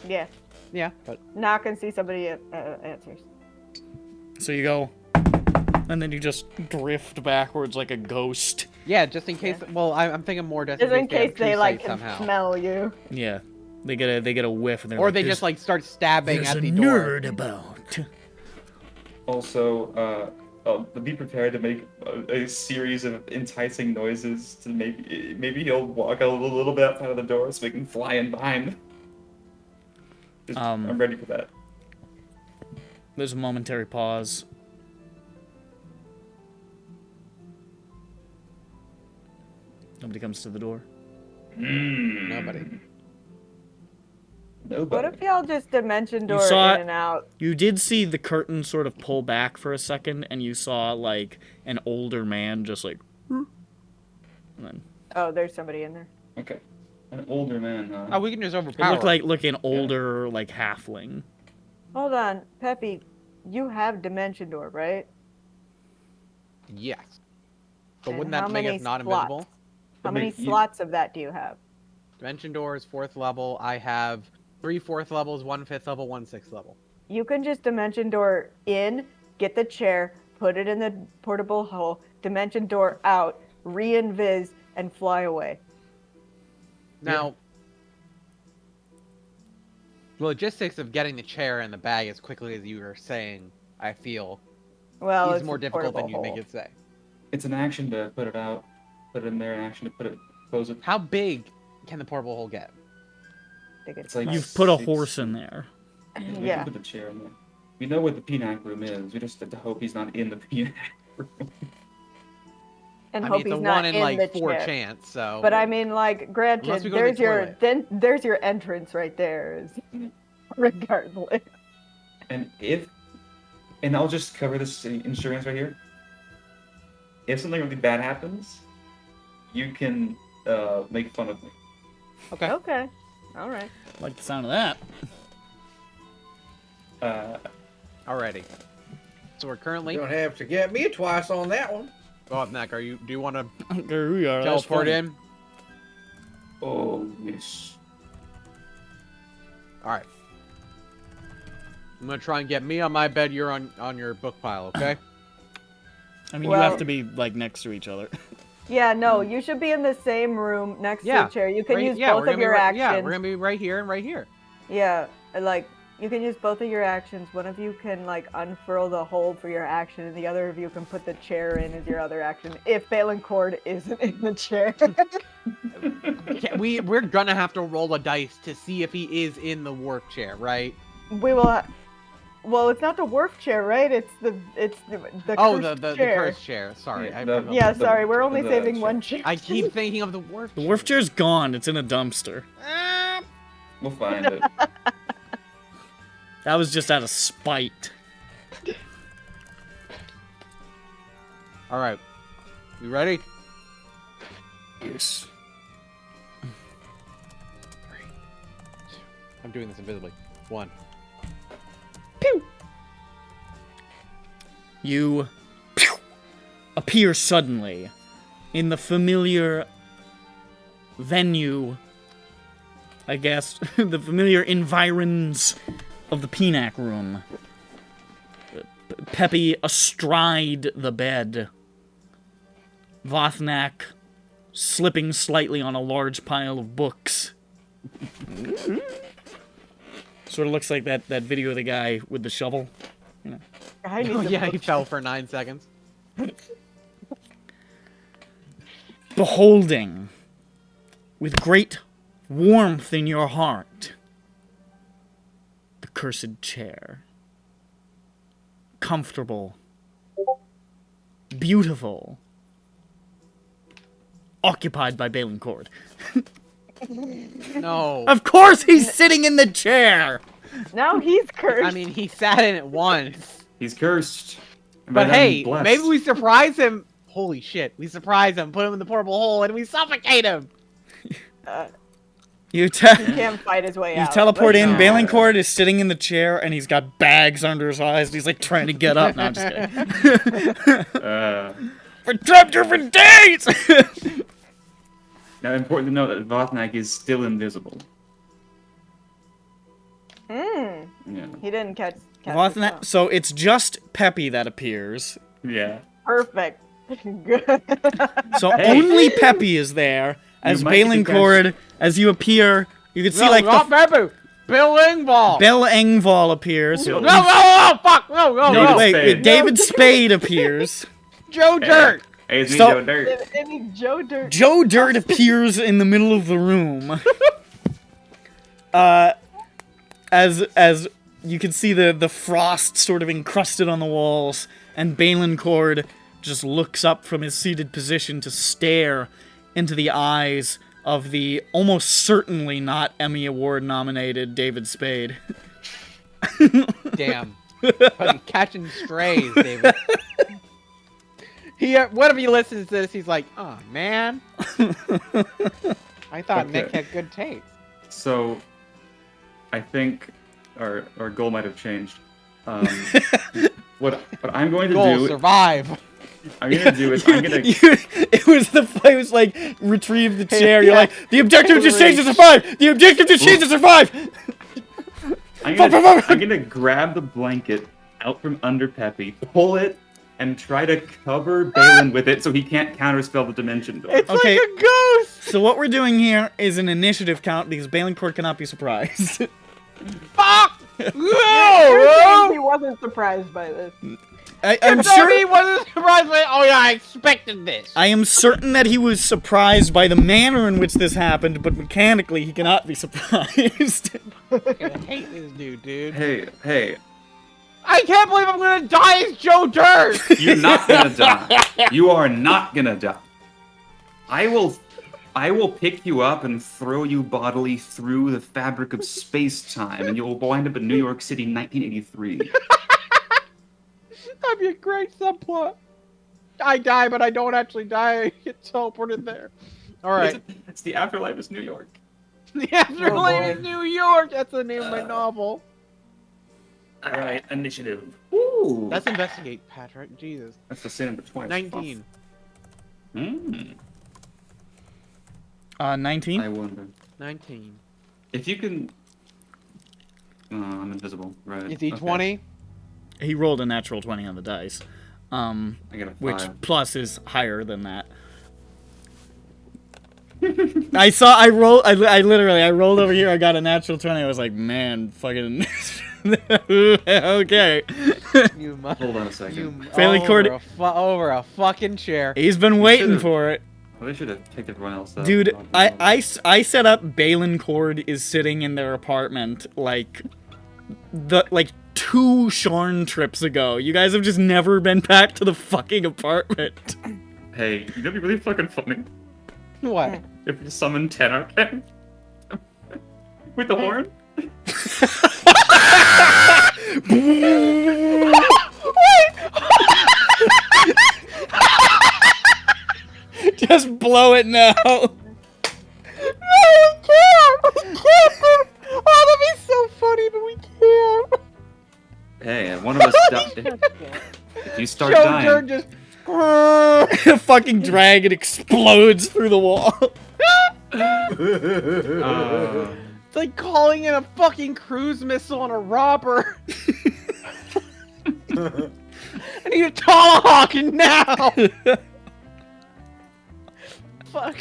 Yeah. Yeah, but Knock and see somebody answers. so you go, and then you just drift backwards like a ghost. yeah, just in case. Well, I'm thinking more just Just in case have they true like sight can somehow, smell you. Yeah, they get a whiff, and they're or like, they "There's- just like start stabbing there's at a the door. nerd about. Also, be prepared to make a series of enticing noises to maybe he'll walk a little bit outside of the door so we can fly in behind. I'm ready for that. There's a momentary pause. Nobody comes to the door. Nobody. Nobody. What if y'all just dimension door saw in and out? You did see the curtain sort of pull back for a second, and you saw, like, an older man just like... And then Oh, there's somebody in there. Okay. An older man, huh? Oh, we can just it overpower. looked like an older, like, halfling. Hold on, Peppy. You have dimension door, right? Yes. But And wouldn't how that make many us not slots? invisible? How many you- slots of that do you have? Dimension doors, 4th level. I have 3 4th levels, 1 5th level, 1 6th level. You can just dimension door in, get the chair, put it in the portable hole, dimension door out, re-invis, and fly away. Now, the logistics of getting the chair and the bag as quickly as you were saying, I feel, Well, is it's more a difficult than portable you make hole. it say. It's an action to put it out. Put it in there, an action to put it, close it. How big can the portable hole get? I think It's like You've put a 6 horse in there. We Yeah. can put the chair in there. We know what the Peanuck room is. We just have to hope he's not in the Peanuck room. And I hope mean, it's he's a not 1 in in like the 4 chair. chance, so. But I mean, like, Unless granted, we go to the there's your toilet. there's your entrance right there. Regardless. And I'll just cover this insurance right here. If something really bad happens, you can make fun of me. Okay. Okay. All right. Like the sound of that. Alrighty. So we're currently. You don't have to get me twice on that one. Go up, Mac. Do you want to Here we are. that's teleport funny. in? Oh, yes. All right. I'm gonna try and get me on my bed. You're on your book pile, okay? I mean, you Well- have to be, like, next to each other. Yeah, no, you should be in the same room next Yeah, to the chair. You can Right- use yeah, both we're gonna of be your right- actions. Yeah, we're gonna be right here and right here. Yeah, like you can use both of your actions. One of you can like unfurl the hold for your action, and the other of you can put the chair in as your other action. If Balin Cord isn't in the chair. We're gonna have to roll a dice to see if he is in the work chair, right? We will. Well, it's not the work chair, right? It's the Oh, cursed the chair. cursed chair. Sorry, Yeah, I the- forgot. Yeah, The- sorry, we're only the saving chair. one chair. I keep thinking of the work. The wharf chair's gone. It's in a dumpster. We'll find it. That was just out of spite. All right, you ready? Yes. I'm doing this invisibly. 1. You appear suddenly in the familiar venue, I guess, the familiar environs of the Peanuck room. Peppy astride the bed. Vothnak slipping slightly on a large pile of books. Sort of looks like that video of the guy with the shovel. You know. I need Oh the yeah, he book. fell for 9 seconds. Beholding, with great warmth in your heart, the cursed chair. Comfortable. Beautiful. Occupied by Balin Cord. No. Of course he's sitting in the chair! Now he's cursed. I mean, he sat in it once. He's cursed. And by But that, hey, I'm blessed. maybe we surprise him. Holy shit, we surprise him, put him in the portable hole, and we suffocate him. You he te- can't fight his way You out. teleport in, No. Balin Cord is sitting in the chair, and he's got bags under his eyes, and he's like trying to get up. No, I'm just kidding. For trapped here for days! Now, important to note that Vothnak is still invisible. Mm, Yeah. he didn't catch the Vothnak, song. so it's just Peppy that appears. Yeah. Perfect. Good. So only Peppy is there, as You might Balin think that's- Cord, as you appear, you can see No, like not the Babu. Bill Engvall. Bell Engvall appears. No, fuck, no, David wait, Spade. David Spade appears. Joe Dirt. Hey, it's me, So- Joe Dirt. Any Joe Dirt. Joe Dirt appears in the middle of the room. As you can see the frost sort of encrusted on the walls, and Balin Cord just looks up from his seated position to stare into the eyes of the almost certainly not Emmy Award nominated David Spade. Damn. Fucking catching strays, David. What if he listens to this? He's like, oh man. I thought Nick had good taste. So, I think our goal might have changed. What I'm going to Goal, do... survive. I'm going to do is I'm going to... It was like, retrieve the chair. You're like, the objective just changed to survive! The objective just changed to survive! I'm gonna grab the blanket out from under Peppy, pull it, and try to cover Balin with it so he can't counterspell the dimension door. It's like a ghost! So what we're doing here is an initiative count because Balin Cord cannot be surprised. Fuck! He wasn't surprised by this. I'm sure he wasn't surprised by. Oh yeah, I expected this. I am certain that he was surprised by the manner in which this happened, but mechanically he cannot be surprised. I hate this dude. Hey. I can't believe I'm gonna die as Joe Dirt! You're not gonna die. You are not gonna die. I will pick you up and throw you bodily through the fabric of space-time, and you'll wind up in New York City, 1983. That'd be a great subplot. I die, but I don't actually die. I get teleported there. Alright. It's the afterlife is New York. The afterlife is New York! That's the name of my novel. Alright, initiative. Ooh. Let's investigate, Patrick. Jesus. That's the same number twice. 19. 19? I wonder. 19. If you can... Oh, I'm invisible. Right. Is he 20? He rolled a natural 20 on the dice. I got a 5. Which plus is higher than that. I rolled over here, I got a natural 20, I was like, man, fucking... okay. Hold on a second. Over a fucking chair. He's been waiting for it. Well, they should have picked everyone else up. Dude, I set up Balin Cord is sitting in their apartment, like 2 Sharn trips ago. You guys have just never been back to the fucking apartment. Hey, you know what'd be really fucking funny? What? If you summon Tenarchan with the horn? Just blow it now. No, we can't! We can't! Oh, that'd be so funny, but we can't! Hey, one of us died. If you start Joe dying... Dirt just... The fucking dragon explodes through the wall. It's like calling in a fucking cruise missile on a robber. I need a tomahawk now! Fuck.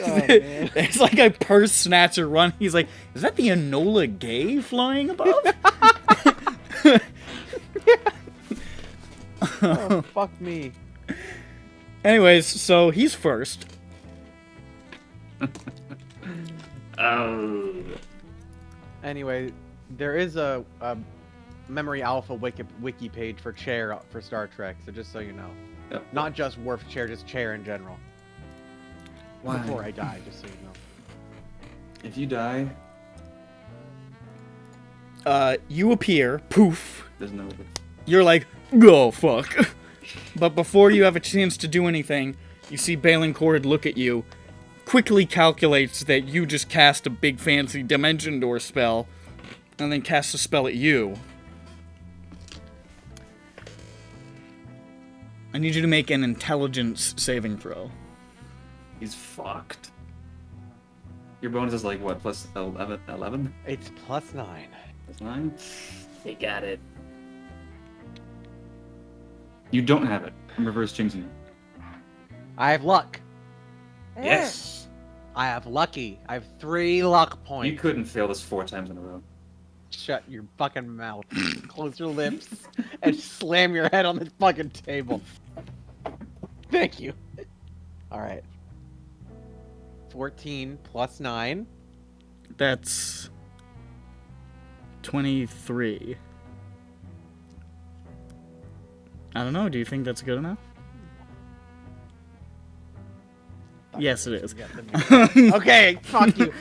Oh, man. It's like a purse snatcher run. He's like, is that the Enola Gay flying above? Oh, fuck me. Anyways, so he's first. Oh. Anyway, there is a Memory Alpha wiki page for chair for Star Trek, so just so you know. Yep. Not just Worf chair, just chair in general. Why? Before I die, just so you know. If you die, You appear, poof. there's no... You're like, oh, fuck. But before you have a chance to do anything, you see Balin Cord look at you, quickly calculates that you just cast a big fancy dimension door spell, and then casts a spell at you. I need you to make an intelligence saving throw. He's fucked. Your bonus is like, what, plus 11? It's plus 9. Plus 9? They got it. You don't have it. I'm reverse jinxing you. I have luck. Yes. I have lucky. I have 3 luck points. You couldn't fail this 4 times in a row. Shut your fucking mouth. Close your lips and slam your head on the fucking table. Thank you. Alright. 14 plus 9. That's 23. I don't know, do you think that's good enough? Yes, it is. Okay, fuck you.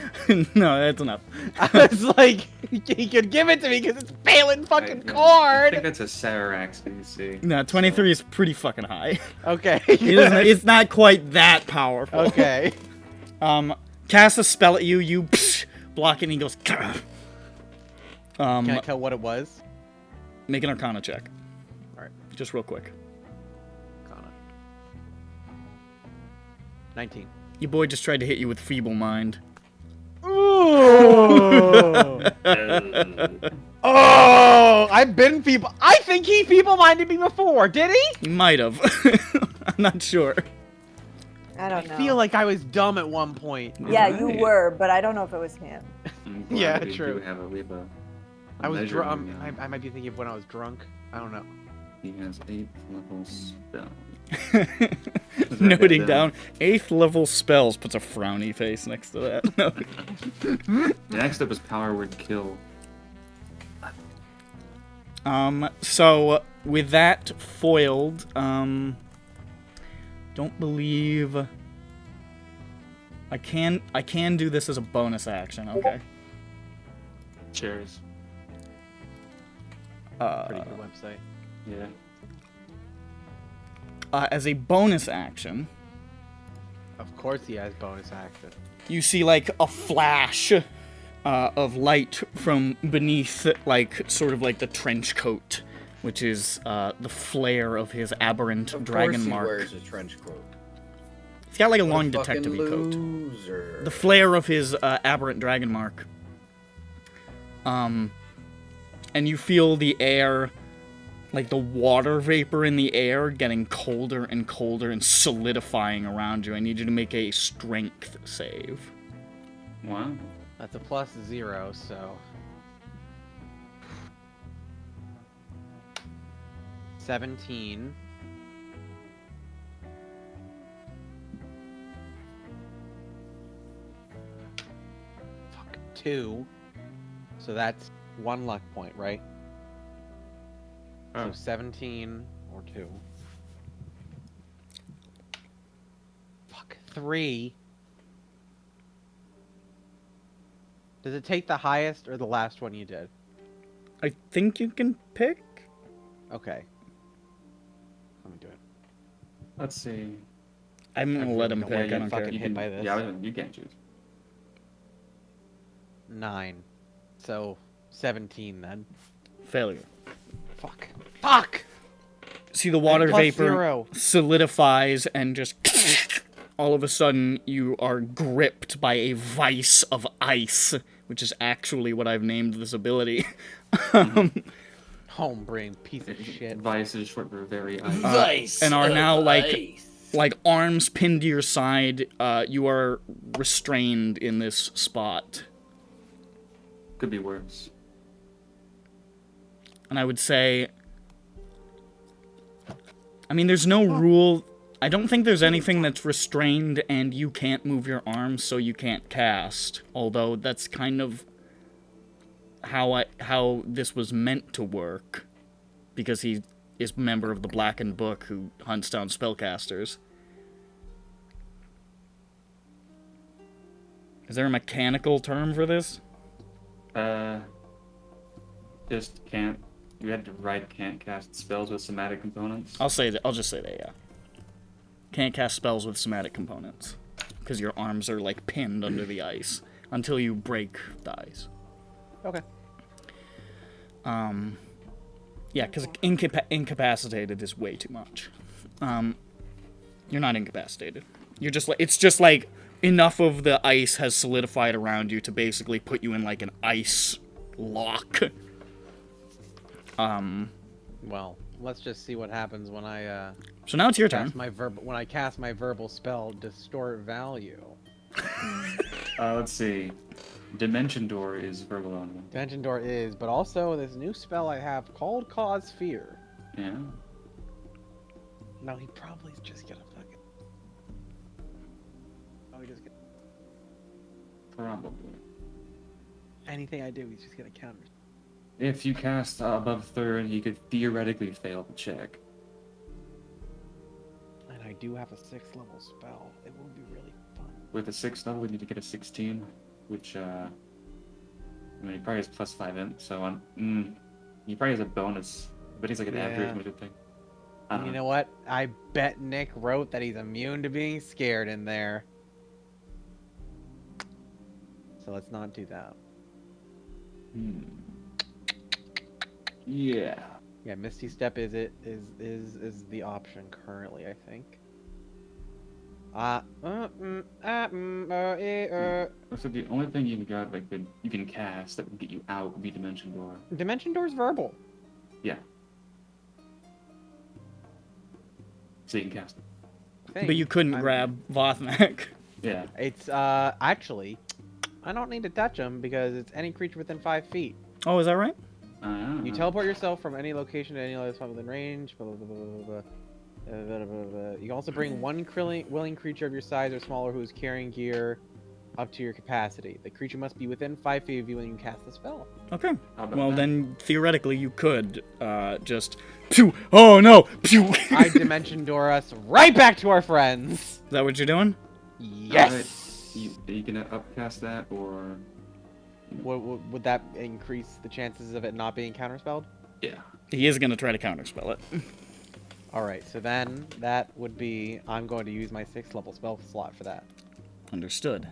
No, that's enough. I was like, he could give it to me because it's failing fucking I chord. think that's a Sarax DC. No, 23 is pretty fucking high. Okay. It's not quite that powerful. Okay. Cast a spell at you. You block it, and he goes. Can I tell what it was? Make an Arcana check. All right. Just real quick. Arcana. 19. Your boy just tried to hit you with feeble mind. Ooh. Oh, I've been people. I think he feeble-minded me before. Did he? He might have. I'm not sure. I don't know. I feel like I was dumb at one point. Yeah, Right. you were, but I don't know if it was him. I'm glad Yeah, we true. Do have we have a I was measure drunk. here now. I might be thinking of when I was drunk. I don't know. He has 8th level spell. Noting down 8th level spells, puts a frowny face next to that. No. Next up is Power Word Kill. So with that foiled, don't believe I can do this as a bonus action, okay? Cheers. Pretty good website. Yeah. As a bonus action, Of course he has bonus action. you see like a flash of light from beneath, like sort of like the trench coat, which is the flare of his aberrant Of dragon course he mark. wears a trench coat. He's got like a What long fucking detective coat. loser. The flare of his aberrant dragon mark. And you feel the air, like the water vapor in the air, getting colder and colder and solidifying around you. I need you to make a strength save. Wow. That's a +0, so 17. Fuck, 2. So that's 1 luck point, right? So Oh. 17 or 2. Fuck, 3. Does it take the highest or the last one you did? I think you can pick? Okay. Let me do it. Let's see. I'm gonna let him don't wanna pick, I get don't fucking care. hit by this. Yeah, you can't choose. 9. So 17 then. Failure. Fuck. Fuck! See the water Plus vapor 0. solidifies and just all of a sudden you are gripped by a vice of ice, which is actually what I've named this ability. Homebrain piece of shit. Vice is short for very ice. Vice and are of now ice. like arms pinned to your side. You are restrained in this spot. Could be worse. And I would say, I mean, there's no rule. I don't think there's anything that's restrained and you can't move your arms, so you can't cast. Although that's kind of how this was meant to work, because he is a member of the Blackened Book who hunts down spellcasters. Is there a mechanical term for this? Just can't. You had to write can't cast spells with somatic components. I'll say that. I'll just say that. Yeah. Can't cast spells with somatic components because your arms are like pinned under the ice until you break the ice. Okay. Yeah, because incapacitated is way too much. You're not incapacitated. You're just like, it's just like enough of the ice has solidified around you to basically put you in like an ice lock. Well, let's just see what happens when I So now it's your turn. cast my when I cast my verbal spell, Distort Value. Let's see. Dimension Door is verbal only. Dimension Door is, but also this new spell I have called Cause Fear. Yeah. No, he probably just gonna fucking. Probably just gonna... Probably. Anything I do, he's just gonna counter. If you cast above third, you could theoretically fail the check. And I do have a 6th level spell. It would be really fun. With a 6th level, we need to get a 16, which, I mean, he probably has +5 int, so he probably has a bonus, but he's like an average major thing. You know what? I bet Nick wrote that he's immune to being scared in there. So let's not do that. Yeah. Yeah, Misty Step is the option currently, I think. So the only thing you got like that you can cast that would get you out would be Dimension Door. Dimension Door's verbal. Yeah. So you can cast it. But you couldn't grab Vothmak. Yeah. It's actually, I don't need to touch him because it's any creature within 5 feet. Oh, is that right? You teleport yourself from any location to any other spot within range. Blah, blah, blah, blah, blah. You can also bring one willing creature of your size or smaller who is carrying gear up to your capacity. The creature must be within 5 feet of you when you cast the spell. Okay. Well, then theoretically you could just. Pew! Oh no! Pew! I Dimension Door us right back to our friends. Is that what you're doing? Yes. You can upcast that, or would that increase the chances of it not being counterspelled? Yeah. He is gonna try to counterspell it. All right. So then that would be I'm going to use my 6th level spell slot for that. Understood.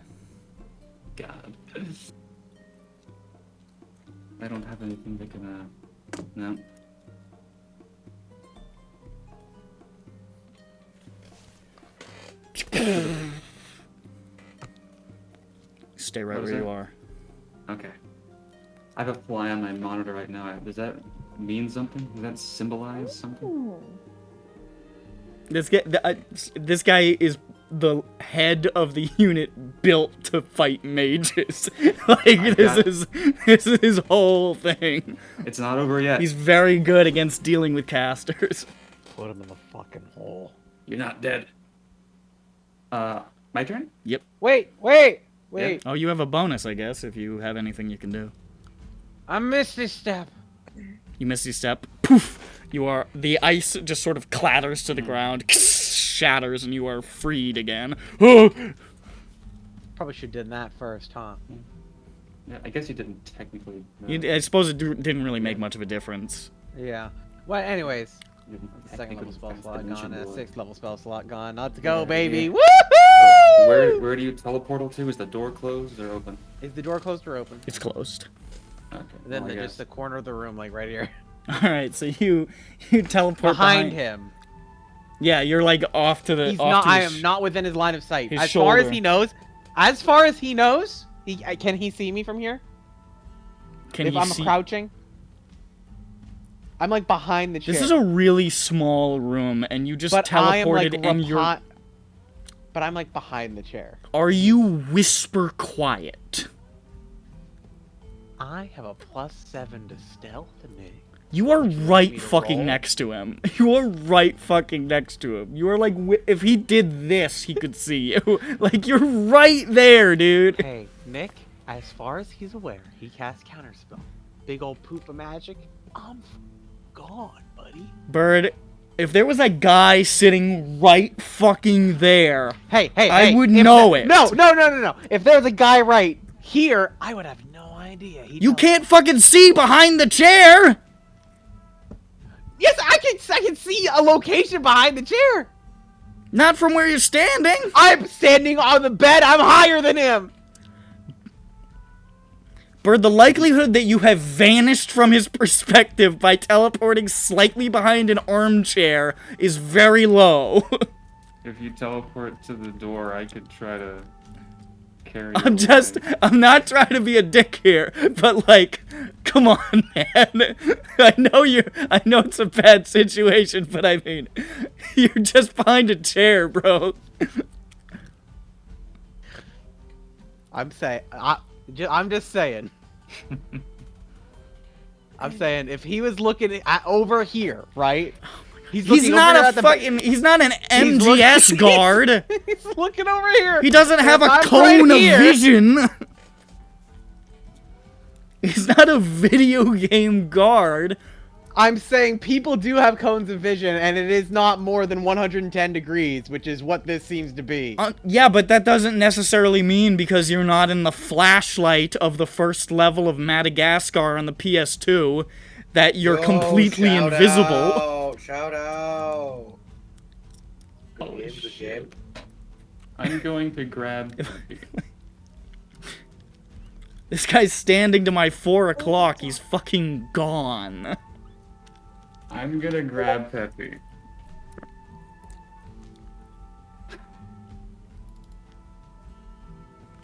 God. I don't have anything that can. No. Stay right where you are. Okay. I have a fly on my monitor right now. Does that mean something? Does that symbolize something? This guy is the head of the unit built to fight mages. Like this is his whole thing. It's not over yet. He's very good against dealing with casters. Put him in the fucking hole. You're not dead. My turn? Yep. Wait. Yep. Oh, you have a bonus, I guess, if you have anything you can do. I missed this step. You miss your step. Poof! The ice just sort of clatters to the ground, shatters, and you are freed again. Probably should have done that first, huh? Yeah, I guess you didn't technically. I suppose it didn't really make much of a difference. Yeah. Well, anyways. Technically 2nd level spell cast slot Dimension gone. Door. 6th level spell slot gone. Let's go, Yeah, baby! yeah. Woohoo! Where do you teleportal to? Is the door closed or open? Is the door closed or open? It's closed. Okay. Then well, I just guess. the corner of the room, like right here. Alright, so you teleport Behind him. Yeah, you're like off to the. He's off not. to I his am not within his line of sight. his As far as shoulder. he knows. As far as he knows, can he see me from here? Can if you I'm see? crouching. I'm like behind the chair. This is a really small room, and you just but teleported I am like in your. But I'm like behind the chair. Are you whisper quiet? I have a +7 to stealth, Nick. You are Would you like me right to fucking roll? next to him. You are right fucking next to him. You are like, if he did this, he could see you. Like, you're right there, dude. Hey, Nick, as far as he's aware, he casts counterspell. Big old poop of magic. I'm gone, buddy. Bird, if there was a guy sitting right fucking there, Hey, I would know it. No. If there was a guy right here, I would have no idea. You can't fucking see behind the chair. Yes, I can see a location behind the chair. Not from where you're standing. I'm standing on the bed. I'm higher than him. Bird, the likelihood that you have vanished from his perspective by teleporting slightly behind an armchair is very low. If you teleport to the door, I could try to carry. I'm not trying to be a dick here, but like, come on, man. I know it's a bad situation, but I mean, you're just behind a chair, bro. I'm just saying. I'm saying if he was looking at over here, right? He's not he's not an MGS guard. He's looking over here. He doesn't have a I'm cone right of here. vision. He's not a video game guard. I'm saying people do have cones of vision, and it is not more than 110 degrees, which is what this seems to be. Yeah, but that doesn't necessarily mean because you're not in the flashlight of the first level of Madagascar on the PS2 that you're completely invisible. Shout out! Holy Good game. I'm going to grab. This guy's standing to my 4 o'clock. He's fucking gone. I'm gonna grab Peppy.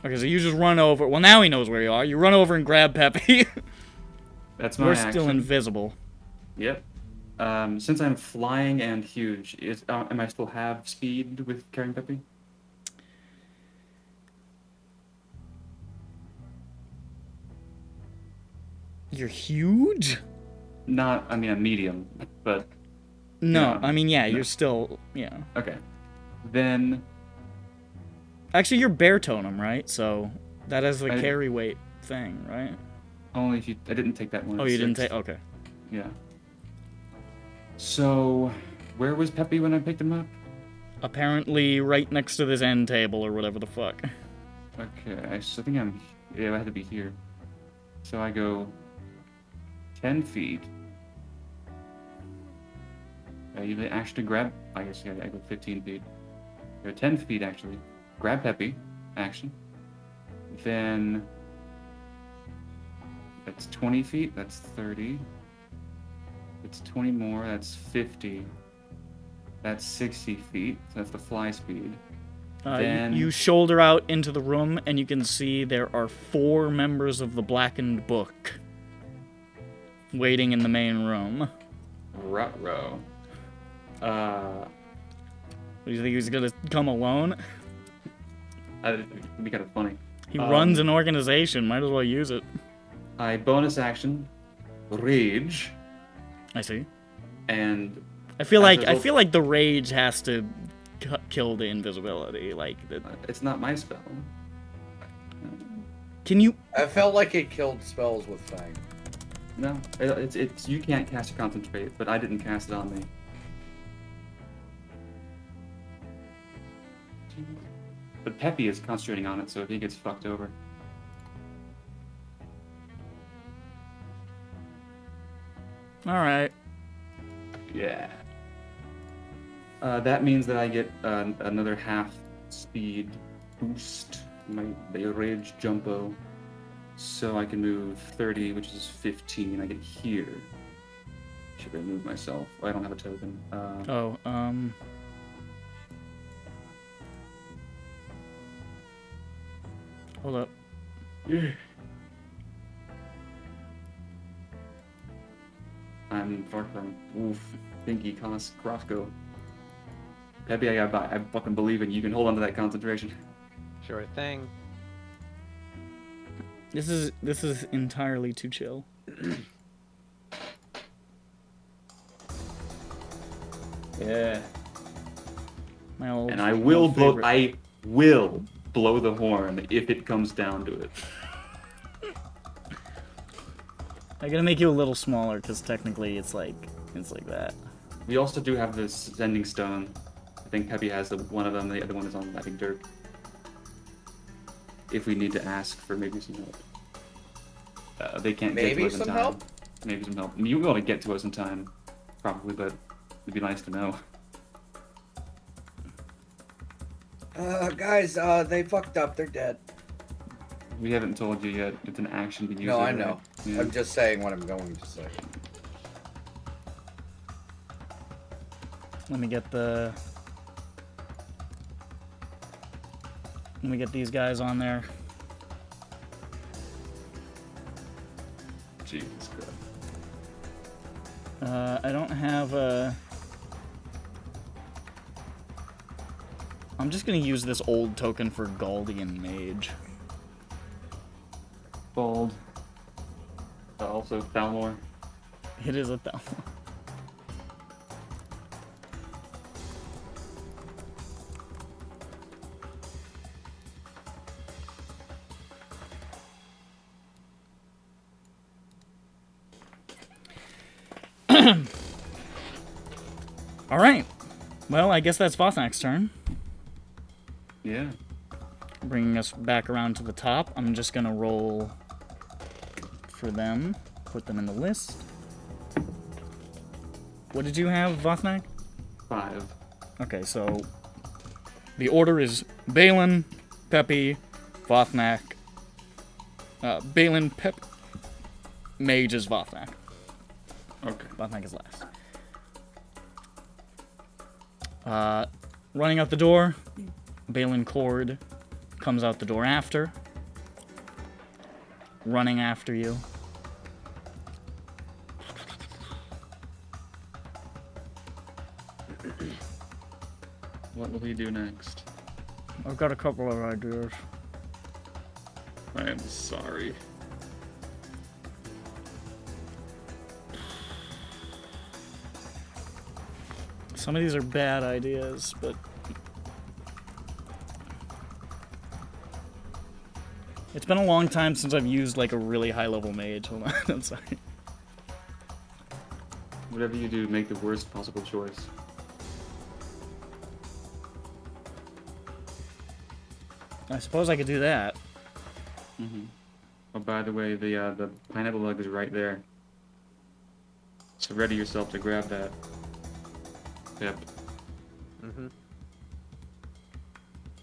Okay, so you just run over. Well, now he knows where you are. You run over and grab Peppy. That's my We're action. still invisible. Yep. Since I'm flying and huge, am I still have speed with carrying Peppy? You're huge? Not, I mean, a medium, but... No, Yeah. I mean, yeah, No. you're still, yeah. Okay. Then... Actually, you're bear totem, right? So, that is the I- carry weight thing, right? Only if you... I didn't take that one. Oh, at you didn't 6. take, okay. Yeah. So, where was Peppy when I picked him up? Apparently right next to this end table or whatever the fuck. Okay, I think I'm... Yeah, I had to be here. So I go... 10 feet. You actually grab... I guess, yeah, I go 15 feet. Go 10 feet, actually. Grab Peppy. Action. Then... That's 20 feet. That's 30. It's 20 more. That's 50. That's 60 feet. So that's the fly speed. Then... You shoulder out into the room, and you can see there are 4 members of the Blackened Book waiting in the main room. Ruh-roh. Do you think he's gonna come alone? It'd be kind of funny. He runs an organization. Might as well use it. I bonus action, rage, I see. and I feel as a like result- the rage has to kill the invisibility. Like, it's not my spell. can you? I felt like it killed spells with Fang. No, it's you can't cast a concentrate, but I didn't cast it on me. But Peppy is concentrating on it, so if he gets fucked over. All right. Yeah. That means that I get another half speed boost. My rage jumpo. So I can move 30, which is 15. I get here. Should I move myself? I don't have a token. Hold up. I'm far from Pinky Crossgo. Peppy, I fucking believe in you. You can hold on to that concentration. Sure thing. This is entirely too chill. Yeah. My old. And I will blow. favorite. I will blow the horn if it comes down to it. I gotta make you a little smaller because technically it's like that. We also do have this sending stone. I think Peppy has one of them. The other one is on, I think, Dirk. If we need to ask for maybe some help. They can't get Maybe to us in some time. help? Maybe some help. I mean, you'll be able to get to us in time, probably, but it'd be nice to know. Guys, they fucked up. They're dead. We haven't told you yet. It's an action to use. No, it, I right? know. Yeah. I'm just saying what I'm going to say. Let me get these guys on there. Jesus Christ. I don't have a. I'm just gonna use this old token for Galdian Mage. Bald. Also, Thalmor. It is a Thalmor. All right. Well, I guess that's Vothnak's turn. Yeah. Bringing us back around to the top. I'm just gonna roll for them. Put them in the list. What did you have, Vothnak? 5. Okay, so the order is Balin, Peppy, Vothnak. Balin, Pep, Mage is Vothnak. Okay. Vothnak is last. Running out the door, Balin Cord comes out the door after. Running after you. What will he do next? I've got a couple of ideas. I am sorry. Some of these are bad ideas, but it's been a long time since I've used like a really high-level mage. Hold on, I'm sorry. Whatever you do, make the worst possible choice. I suppose I could do that. Mm-hmm. Oh, by the way, the pineapple lug is right there. So ready yourself to grab that. Yep. Mm-hmm.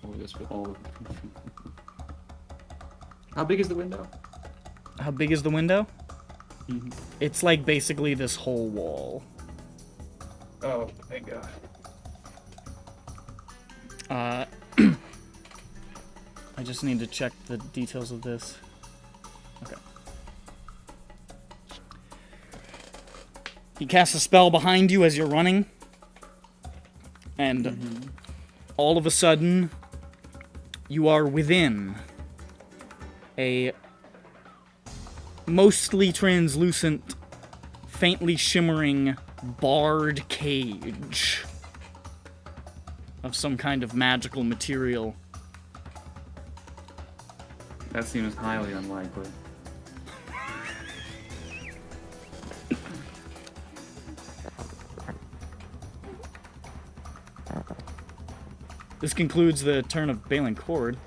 Oh, this with all of How big is the window? How big is the window? Mm-hmm. It's like basically this whole wall. Oh, thank God. I just need to check the details of this. Okay. He casts a spell behind you as you're running. And all of a sudden, you are within a mostly translucent, faintly shimmering, barred cage of some kind of magical material. That seems highly unlikely. This concludes the turn of Balin Cord.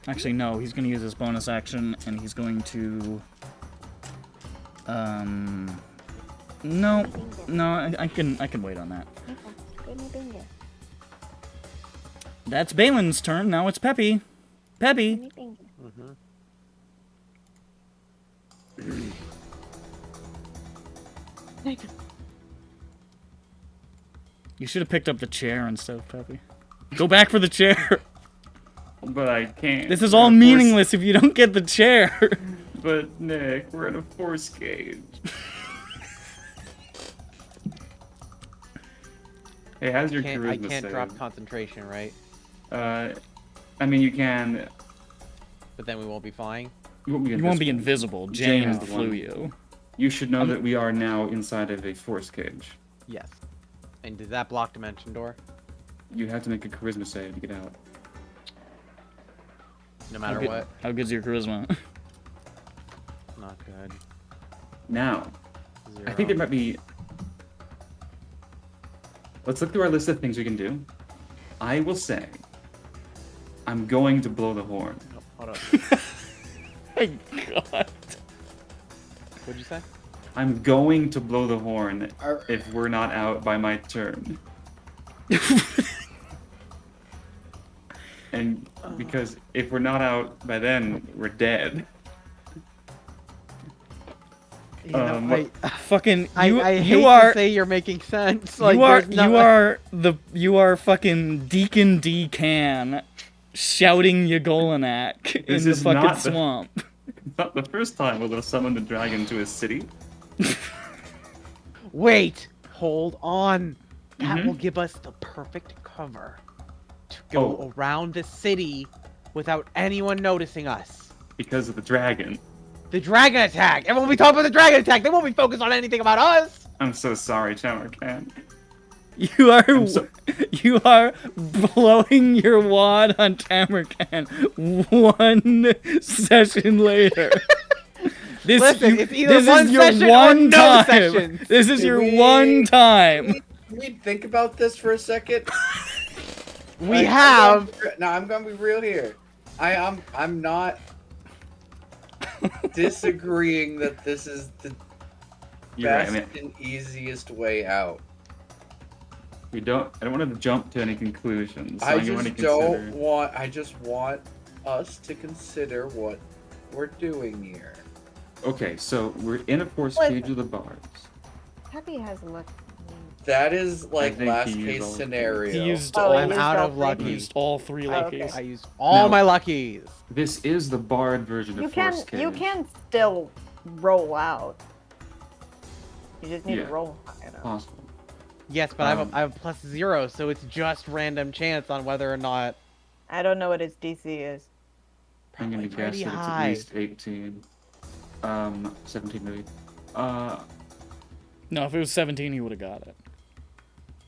Actually, no, he's going to use his bonus action, and he's going to... No, I can wait on that. That's Balin's turn. Now it's Peppy. Peppy. You should have picked up the chair instead of Peppy. Go back for the chair. But I can't. This is all meaningless if you don't get the chair. But Nick, we're in a force cage. Hey, how's your charisma I can't save? drop concentration, right? I mean, you can. But then we won't be flying? You won't be invisible. Jain is the flew one. you. You should know that we are now inside of a force cage. Yes. And does that block dimension door? You have to make a charisma save to get out. No matter what? How good's your charisma? Not good. Now, 0. I think there might be... Let's look through our list of things we can do. I will say, I'm going to blow the horn. Oh, hold on. My God. What'd you say? I'm going to blow the horn Are- if we're not out by my turn. And because if we're not out by then, we're dead. You know, Fucking I hate you are to say you're making sense. Like, you are fucking Deacon D Can shouting Yagolanak in This the is fucking not the- swamp. Not the first time we'll have summoned a dragon to a city. Wait! Hold on! That Mhm. will give us the perfect cover to go around the city without anyone noticing us. Because of the dragon. The dragon attack! Everyone will be talking about the dragon attack! They won't be focused on anything about us! I'm so sorry, Tamarkan. You are blowing your wad on Tamarkan 1 session later. Listen, it's either this one is your session or one no time. sessions. This is Can your we- one time. Can we think about this for a second? We have. No, I'm gonna be real here. I'm not disagreeing that this is the You're right. best and easiest way out. I don't want to jump to any conclusions. So I you want to just don't consider- want. I just want us to consider what we're doing here. Okay, so we're in a force Listen. cage with the bars. Peppy has luck. That is like think last he used case all of them. scenario. He used Oh, all. I'm out of all He lucky. used all 3 Oh, luckies. okay. I used all No. my luckies. This is the barred version of You force can cage. you can still roll out. You just need Yeah. to roll high enough. Possible. Yes, but I have +0, so it's just random chance on whether or not. I don't know what his DC is. I'm Probably gonna guess pretty that it's high. at least 18. 17 maybe. No, if it was 17, he would have got it.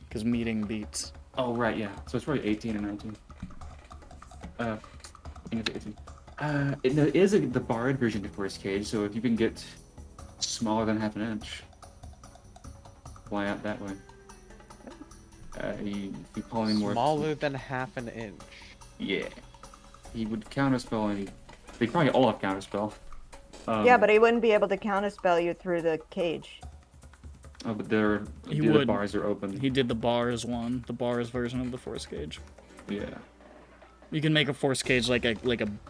Because meeting beats. Oh right, yeah. So it's probably 18 and 19. I think it's 18. It is the barred version of force cage, so if you can get smaller than half an inch, fly out that way. You call any more. Smaller than half an inch. Yeah. He would counterspell any. They probably all have counterspell. Yeah, but he wouldn't be able to counterspell you through the cage. Oh, but He the would. bars are open. He did the bars one, the bars version of the force cage. Yeah. You can make a force cage like a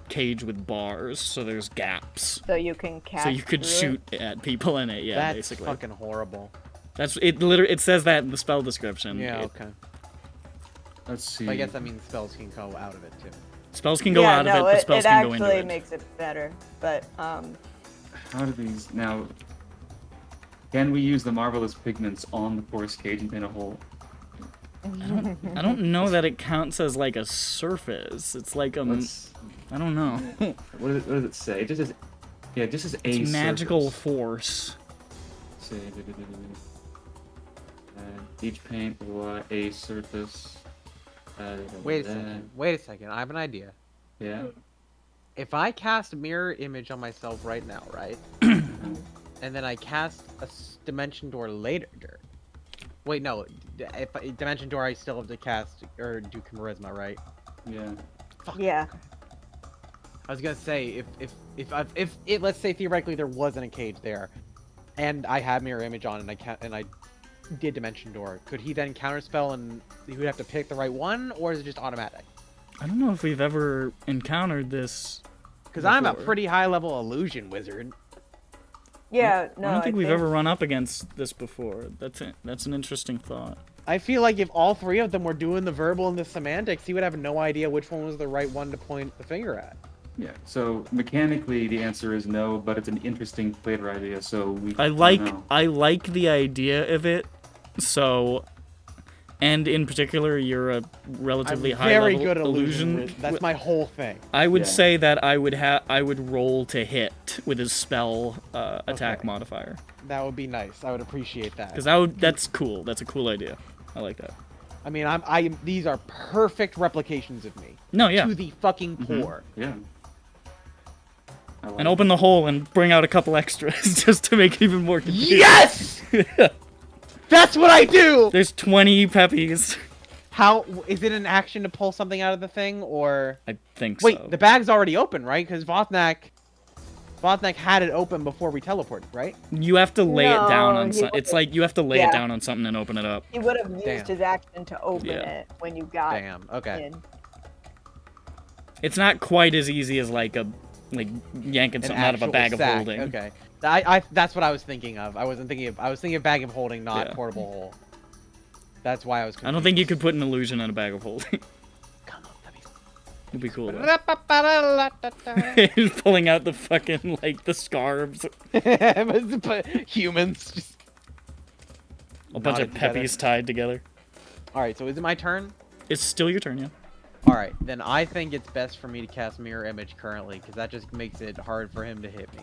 cage with bars, so there's gaps. So you can cast So you could through shoot it. at people in it, yeah, That's basically. fucking horrible. That's it. Literally, it says that in the spell description. Yeah, It- okay. Let's see. I guess that means spells can go out of it too. Spells can go yeah, out no, of it, but spells it can go into actually it. makes it better. But How do these now? Can we use the marvelous pigments on the force cage in a hole? I don't know that it counts as like a surface. It's like Let's, I don't know. what does it say? It just says, yeah, it just says a It's magical surface. force. Say, each paint will a surface. Wait a second. Wait a second. I have an idea. Yeah. If I cast mirror image on myself right now, right? And then I cast a dimension door later. Wait, no. If dimension door, I still have to cast or do charisma, right? Yeah. yeah, I was gonna say if let's say theoretically there wasn't a cage there, and I had mirror image on and I did dimension door, could he then counterspell and he would have to pick the right one, or is it just automatic? I don't know if we've ever encountered this. Because I'm a before. pretty high level illusion wizard. yeah. No, I don't think we've ever run up against this before. That's an interesting thought. I feel like if all 3 of them were doing the verbal and the semantics, he would have no idea which one was the right one to point the finger at. Yeah. So mechanically, the answer is no, but it's an interesting flavor idea. So we. I don't know. like the idea of it. So, and in particular, you're a relatively I'm high very level good at illusion. illusion. That's my whole thing. I would Yeah. say that I would roll to hit with his spell attack Okay. modifier, That would be nice. I would appreciate that. because that's cool. That's a cool idea. I like that. I mean, these are perfect replications of me. No, yeah. To the fucking core. Yeah. I like And open the hole and bring out a couple extras just to make it even more confusing. Yes! That's what I do! There's 20 peppies. How is it an action to pull something out of the thing, or I think wait? so. The bag's already open, right? Because Vothnak had it open before we teleported, right? You have to lay it down No, on he something. It's would've- like you have to lay yeah. it down on something and open it up. He would have used Damn. his action to open Yeah. it when you got Damn. Okay. in. It's not quite as easy as like yanking An something out of a actual bag of sack. holding. Okay. That's what I was thinking of. I was thinking of bag of holding, not Yeah. portable hole. That's why I was confused. I don't think you could put an illusion in a bag of holding. Come on, puppies. It'd be cool. though. Humans. He's pulling out the fucking like the scarves. Humans. Just... A bunch of knotted together. peppies tied together. All right, so is it my turn? It's still your turn, yeah. All right, then I think it's best for me to cast mirror image currently, because that just makes it hard for him to hit me.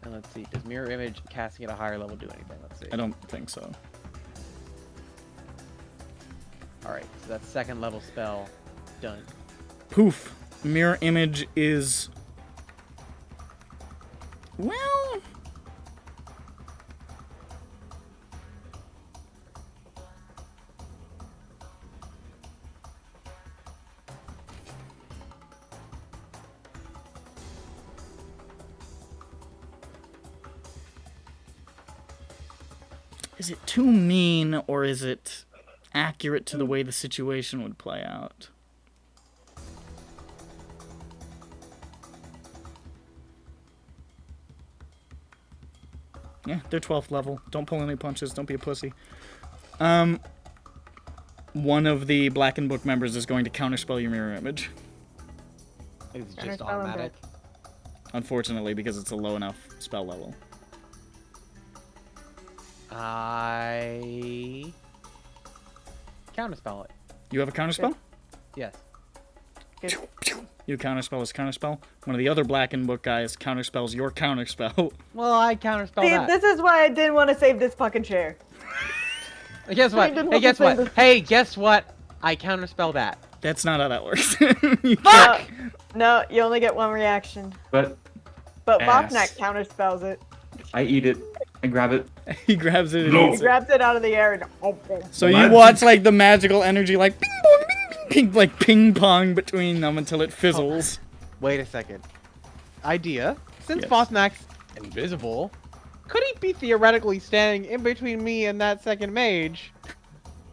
And let's see, does mirror image casting at a higher level do anything? Let's see. I don't think so. All right, so that's second level spell done. Poof. Mirror image is... Well... Is it too mean, or is it accurate to the way the situation would play out? Yeah, they're 12th level. Don't pull any punches. Don't be a pussy. One of the Blackened Book members is going to counterspell your mirror image. It's just automatic. Unfortunately, because it's a low enough spell level. I counterspell it. You have a counterspell? Yes. You counterspell his counterspell. One of the other Blackened Book guys counterspells your counterspell. Well, I counterspell See, that. this is why I didn't want to save this fucking chair. Hey, guess what? Hey, guess what? Hey, guess what? I counterspell that. That's not how that works. Fuck! No, you only get one reaction. But Botnak ass. counterspells it. I eat it. I grab it. He grabs it and No. eats He it. grabs it out of the air and So you watch like the magical energy like ping pong, ping, ping, ping, like ping pong between them until it fizzles. Wait a second. Idea. Since Yes. Bothnak's invisible, could he be theoretically standing in between me and that second mage?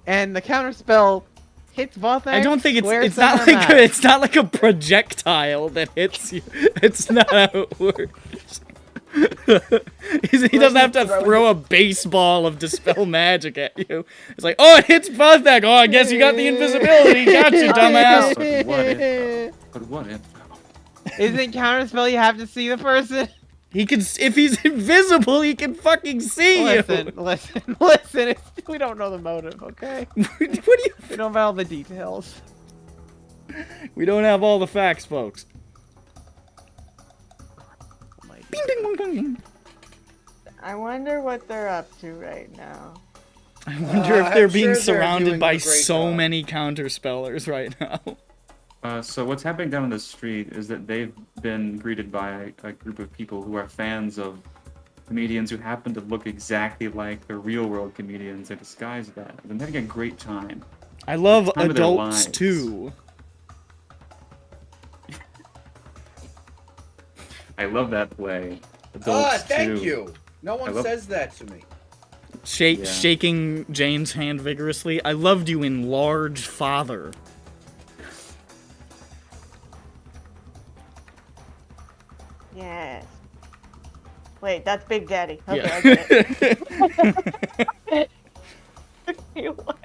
And the counterspell hits Botnak? I don't think square it's not center like mass. it's not like a projectile that hits you. It's not how it works. He doesn't have to throw a baseball of dispel magic at you. It's like, oh, it hits Botnak. Oh, I guess you got the invisibility. Gotcha, dumbass. But what if? But what if? Isn't counterspell you have to see the person? He can, if he's invisible, he can fucking see Listen, listen. We don't know the motive, okay? you. What do you? We don't know all the details. We don't have all the facts, folks. My Bing, bing, bong, bong, bing. I wonder what they're up to right now. I wonder if they're I'm being sure they're surrounded doing by a great so job. many counterspellers right now. So what's happening down the street is that they've been greeted by a group of people who are fans of comedians who happen to look exactly like the real-world comedians. They disguise that. They're having a great time. I love Time of their adults lives. too. I love that play. Adults Thank too. you. No one says that to me. Yeah. Shaking Jane's hand vigorously. I loved you in large father. Yes. Wait, that's Big Daddy. Okay, Yeah. I get it. Took me a while.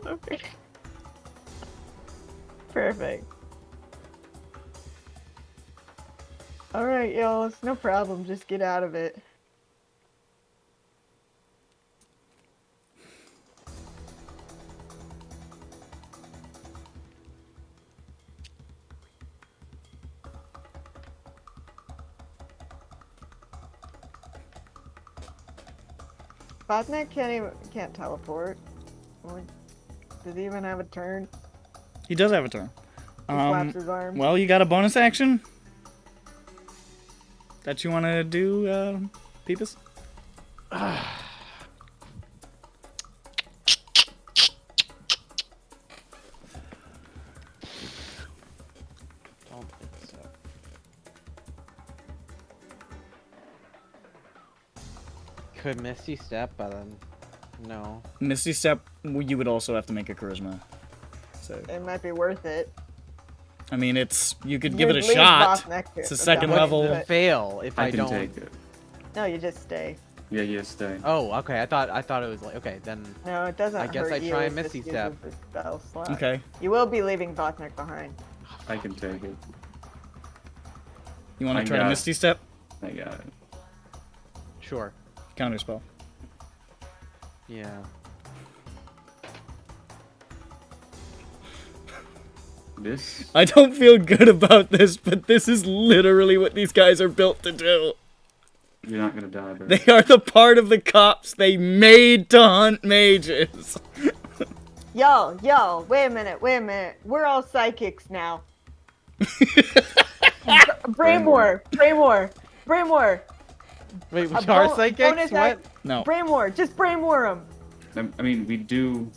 Okay. Perfect. Alright, y'all, it's no problem. Just get out of it. Botnak can't teleport. Does he even have a turn? He does have a turn. He slaps his arm. Well, you got a bonus action that you want to do, Peepus? Don't think so. Could Misty Step, but then no. Misty Step, you would also have to make a charisma. So, It might be worth it. I mean, you could give it a You'd leave shot. Botnak It's a down, second but- level. Fail if I I can don't. take it. No, you just stay. Yeah, you stay. Oh, okay. I thought it was like okay then. No, it doesn't I guess hurt I you, try it and Misty just Step. uses the spell slot. Okay. You will be leaving Botnak behind. I can take it. You want I to try to got it. Misty Step? I got it. Sure. Counterspell. Yeah. This? I don't feel good about this, but this is literally what these guys are built to do. You're not gonna die, bro. They are the part of the cops they made to hunt mages. Yo, wait a minute. We're all psychics now. Brainmore. Wait, which are psychics? What? No. Brainmore, just brainmore him. I mean, we do.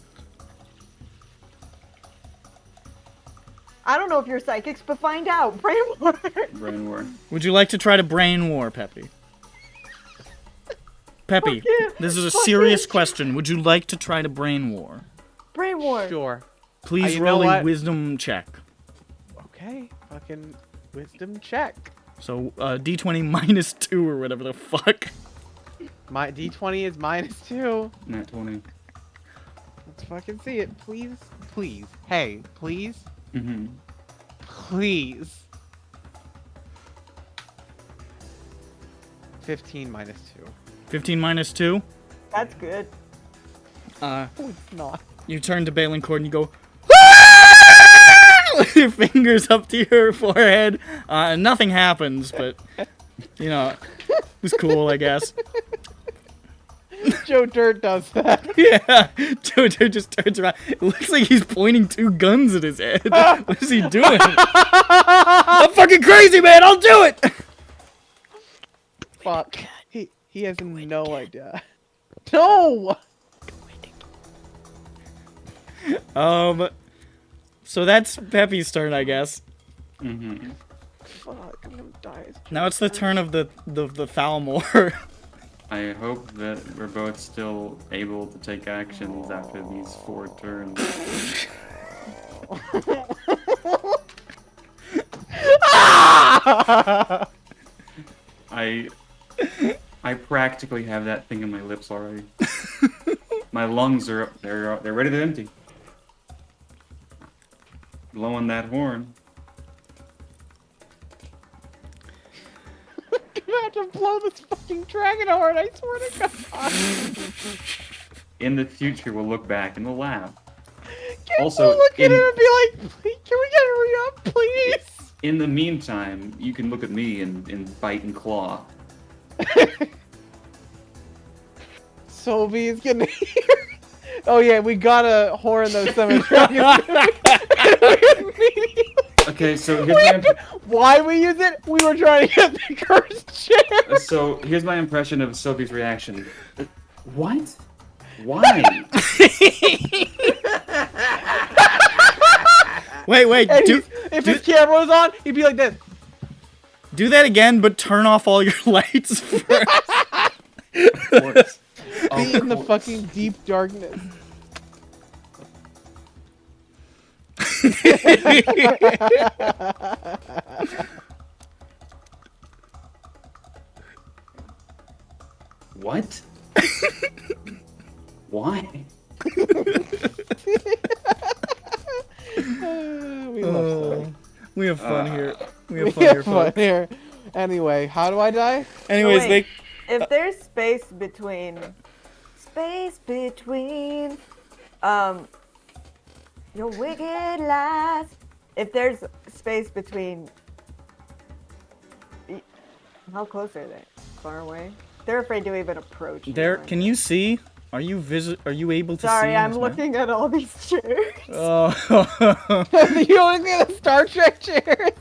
I don't know if you're psychics, but find out. Brainmore. Brain war. Would you like to try to brain war, Peppy? Peppy, this is a serious question. Would you like to try to brain war? Brainmore. Sure. Please you know roll a what? wisdom check. Okay, fucking wisdom check. So, D20 minus 2 or whatever the fuck. My D20 is -2. Nat 20. Let's fucking see it, please. Please. Hey, please. Mm-hmm. Please. 15 -2. 15 minus 2. That's good. Oh, it's not. You turn to Balincourt and you go, with your fingers up to your forehead. Nothing happens, but, you know, it was cool, I guess. Joe Dirt does that. Yeah, Joe Dirt just turns around. It looks like he's pointing 2 guns at his head. What is he doing? I'm fucking crazy, man. I'll do it. Fuck. He has no idea. No! So that's Peppy's turn, I guess. Mm-hmm. Fuck, I'm gonna die. Now it's the turn of the Falmore. I hope that we're both still able to take actions after these 4 turns. I practically have that thing in my lips already. My lungs are they're ready to empty. Blowing that horn. I'm gonna have to blow this fucking dragon horn, I swear to God. In the future, we'll look back and we'll laugh. We'll look at him and be like, "Please, can we get a re-up, please?" In the meantime, you can look at me and bite and claw. Sophie's gonna hear. Oh yeah, we gotta horn those summon dragons. Okay, so here's my Why we use it? We were trying to get the cursed chair. so here's my impression of Sophie's reaction. What? Why? Wait, And if his camera was on, he'd be like this. do that again, but turn off all your lights first. Of course. Be in the fucking deep darkness. What? Why? We love Sophie. We have fun here. We have We fun here, have fun folks. here. Anyway, how do I die? Anyways, Wait, if there's space between your wicked lies. If there's space between, how close are they? Far away? They're afraid to even approach. me, there. aren't Can they? you see? Are you able to see? Sorry, I'm this map? looking at all these chairs. Oh. You only see the Star Trek chairs.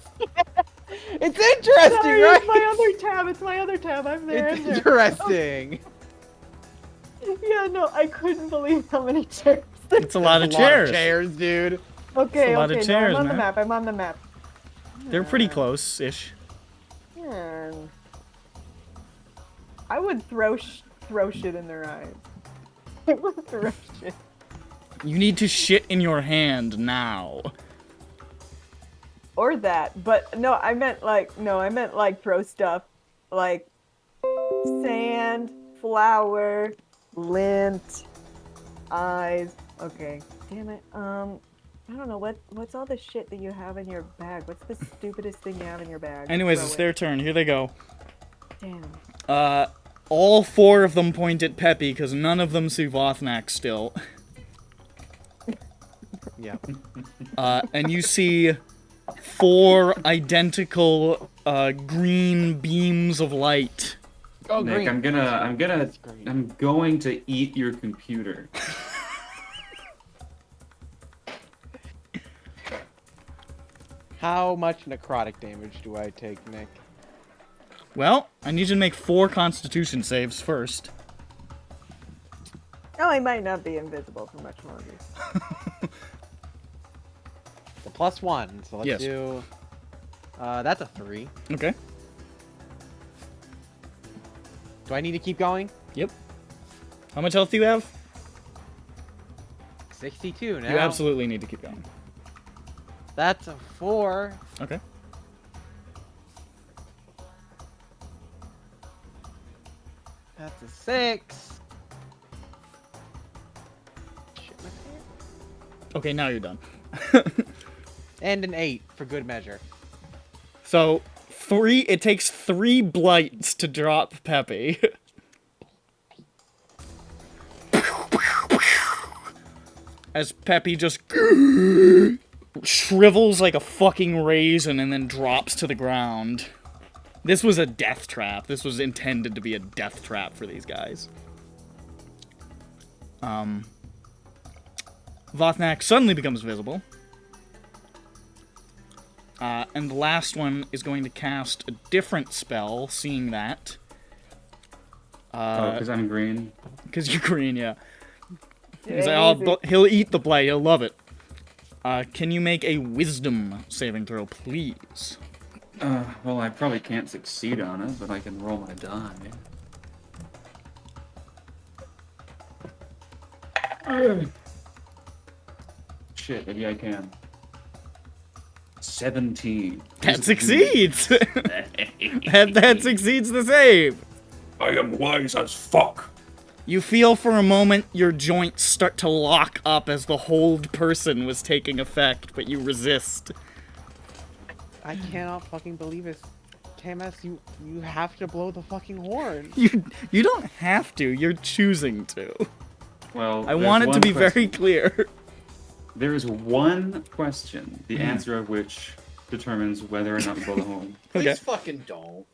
It's interesting, Sorry, right? it's my other tab. It's my other tab. I'm there. It's I'm there. interesting. Yeah, no, I couldn't believe how many chairs. It's a lot of It's a lot chairs. of chairs, dude. Okay, a lot of okay, chairs, no, I'm on the man. map. I'm on the map. They're pretty close-ish. I would throw shit in their eyes. I would throw shit. You need to shit in your hand now. Or that, but no, I meant like throw stuff like sand, flour, lint, eyes. Okay, damn it. I don't know what's all the shit that you have in your bag. What's the stupidest thing you have in your bag? Anyways, Throw it's it. their turn. Here they go. Damn. All 4 of them point at Peppy because none of them see Vothnak still. Yeah. And you see 4 identical green beams of light. Oh, Nick, green. I'm going to eat your computer. How much necrotic damage do I take, Nick? Well, I need you to make 4 Constitution saves first. Oh, he might not be invisible for much longer. The +1, so let's Yes. do... that's a 3. Okay. Do I need to keep going? Yep. How much health do you have? 62 now. You absolutely need to keep going. That's a 4. Okay. That's a 6. Shit, my pants. Okay, now you're done. And an 8 for good measure. So, it takes 3 blights to drop Peppy. As Peppy just shrivels like a fucking raisin and then drops to the ground. This was a death trap. This was intended to be a death trap for these guys. Vothnak suddenly becomes visible. And the last one is going to cast a different spell, seeing that. Because I'm green. Because you're green, yeah. It He'll eat the blight, he'll love it. Can you make a wisdom saving throw, please? Well, I probably can't succeed on it, but I can roll my die. Shit, maybe I can. 17. That succeeds! that succeeds the save! I am wise as fuck. You feel for a moment your joints start to lock up as the hold person was taking effect, but you resist. I cannot fucking believe this. KMS, you have to blow the fucking horn. You don't have to, you're choosing to. Well, I want it to be question. very clear. There is one question, the answer of which determines whether or not to blow the horn. Please Okay. fucking don't.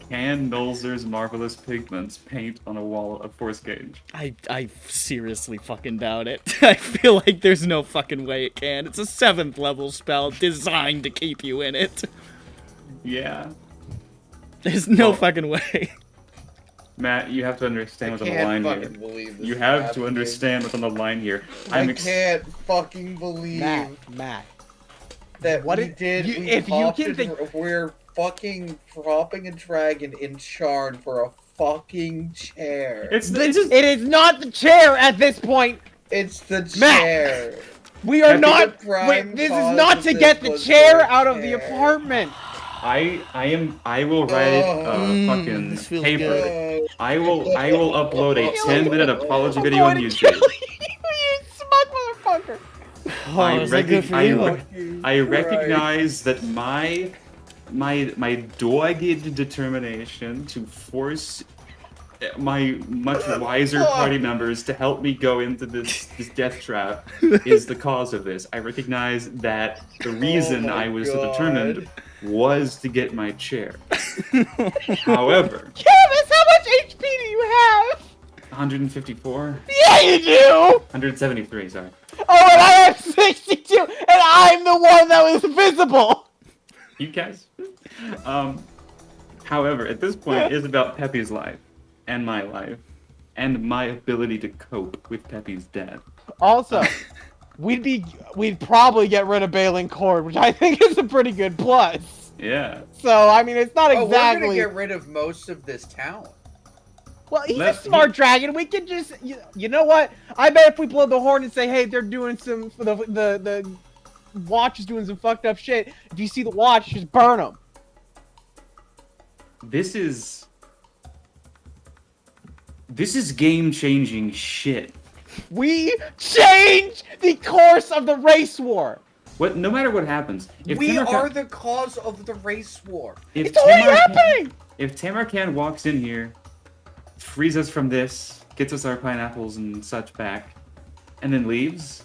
Can Nolzur's marvelous pigments paint on a wall of force gauge? I seriously fucking doubt it. I feel like there's no fucking way it can. It's a 7th level spell designed to keep you in it. Yeah. There's no fucking way. Matt, you have to understand what's on the Can't line fucking here. believe this You is have to happening. understand what's on the line here. I can't fucking believe Matt. that What we it- did. you- we if you hopped can in- think- we're fucking dropping a dragon in Sharn for a fucking chair. It's It is not the chair at this point. It's the Matt! chair. We are That's not. the prime Wait, this is cause not of to this get the was chair the out of the chair. apartment. I will write fucking this feels paper. good. I will upload a 10-minute apology I'm video on going to YouTube. kill you smug motherfucker. Oh, is that good for you? I recognize that my dogged determination to force my much wiser party members to help me go into this death trap is the cause of this. I recognize that the reason my I was so God. determined was to get my chair. However, Travis, how much HP do you have? 154, Yeah, you do. 173, sorry. Oh, and I have 62, and I'm the one that was visible. You guys. However, at this point, it is about Peppy's life, and my life, and my ability to cope with Peppy's death. Also, we'd probably get rid of Balin Cord, which I think is a pretty good plus. Yeah. So I mean, it's not Oh, we're gonna exactly. get rid of most of this town. Well, he's Let- a smart dragon. We can just, you know what? I bet if we blow the horn and say, hey, they're doing some, the watch is doing some fucked up shit. If you see the watch, just burn them. This is game-changing shit. We change the course of the race war. No matter what happens, if We Tamarkan- are the cause of the race war. if It's already Tamarkan- happening. If Tamarkan walks in here, frees us from this, gets us our pineapples and such back, and then leaves,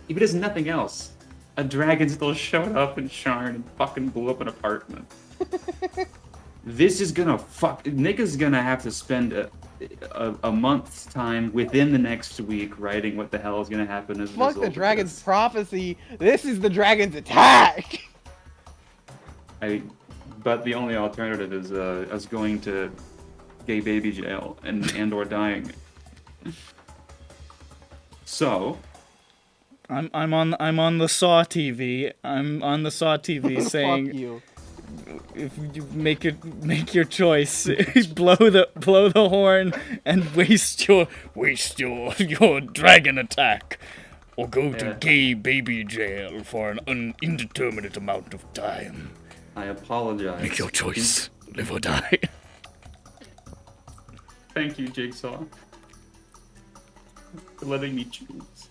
if he does nothing else, a dragon still showed up in Sharn and fucking blew up an apartment. This is gonna Nick is gonna have to spend a month's time within the next week writing what the hell is going to happen as a Fuck result the of dragon's this. prophecy. This is the dragon's attack. But the only alternative is us going to gay baby jail and or dying. So, I'm on the Saw TV. I'm on the Saw TV saying, Fuck you. if you make your choice, blow the horn and waste your dragon attack, or go to gay baby jail for an indeterminate amount of time. I apologize. Make your choice, live or die. Thank you, Jigsaw, for letting me choose.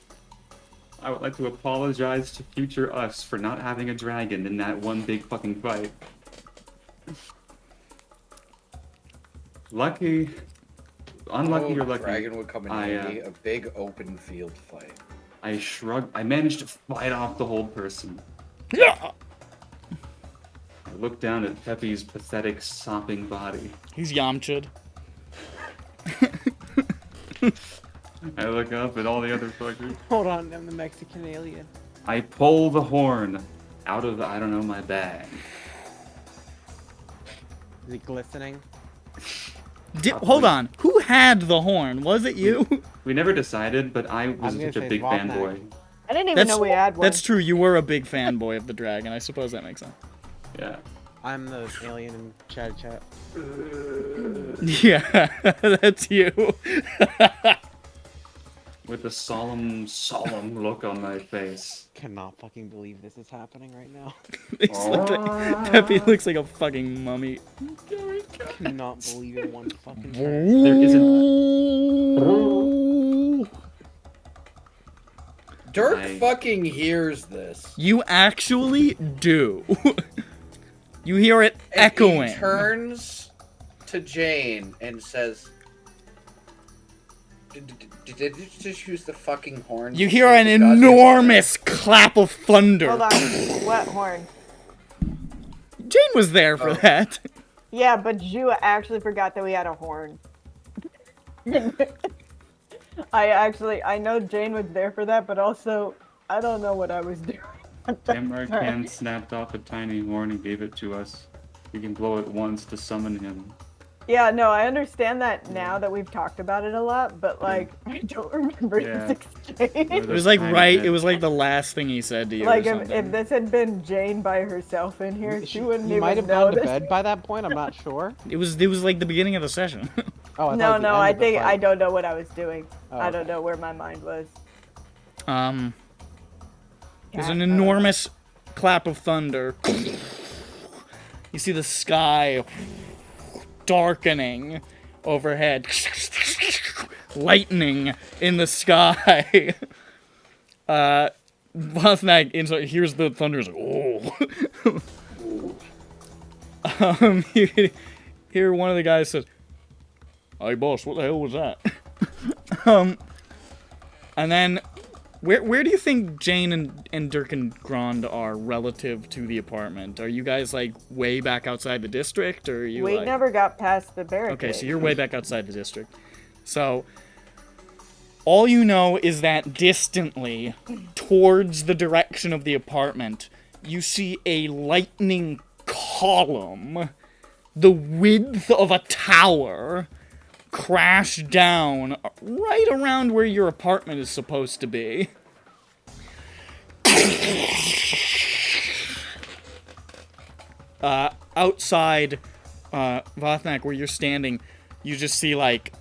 I would like to apologize to future us for not having a dragon in that one big fucking fight. Unlucky or lucky. Dragon would come in handy. A big open field fight. I managed to fight off the whole person. Yeah. I looked down at Pepe's pathetic, sopping body. He's Yamcha'd. I look up at all the other fuckers. Hold on, I'm the Mexican alien. I pull the horn out of, I don't know, my bag. Is it glistening? Hold on. Who had the horn? Was it you? We never decided, but I was I'm gonna such a say big Droaam. fanboy. I didn't even know we had one. That's true. You were a big fanboy of the dragon. I suppose that makes sense. Yeah. I'm the alien in chat. Yeah, that's you. With a solemn look on my face. Cannot fucking believe this is happening right now. Pepe looks like a fucking mummy. Cannot believe it one fucking time. There isn't. Dirk fucking hears this. You actually do. You hear it echoing. He turns to Jain and says, Did you just use the fucking horn? You hear an enormous clap of thunder. Hold on. What horn? Jain was there for that. Yeah, but you actually forgot that we had a horn. I know Jain was there for that, but also, I don't know what I was doing. Amarcan snapped off a tiny horn and gave it to us. We can blow it once to summon him. Yeah, no, I understand that now that we've talked about it a lot, but like, I don't remember this exchange. It was like it was like the last thing he said to you. Like or if this had been Jain by herself in here, she wouldn't You even might have know gone to this. bed by that point. I'm not sure. It was like the beginning of the session. Oh, I No, thought I think I don't know what I was doing. Oh, I don't know where my mind was. There's an enormous clap of thunder. You see the sky darkening overhead. Lightning in the sky. Vosnak inside hears the thunder. Is like, oh. You hear one of the guys says, "Hey boss, what the hell was that?" And then where do you think Jain and Dirk and Grond are relative to the apartment? Are you guys like way back outside the district, or are you? We like... never got past the barricade. Okay, so you're way back outside the district. So all you know is that distantly, towards the direction of the apartment, you see a lightning column, the width of a tower, crash down right around where your apartment is supposed to be. Outside Vothnak, where you're standing, you just see like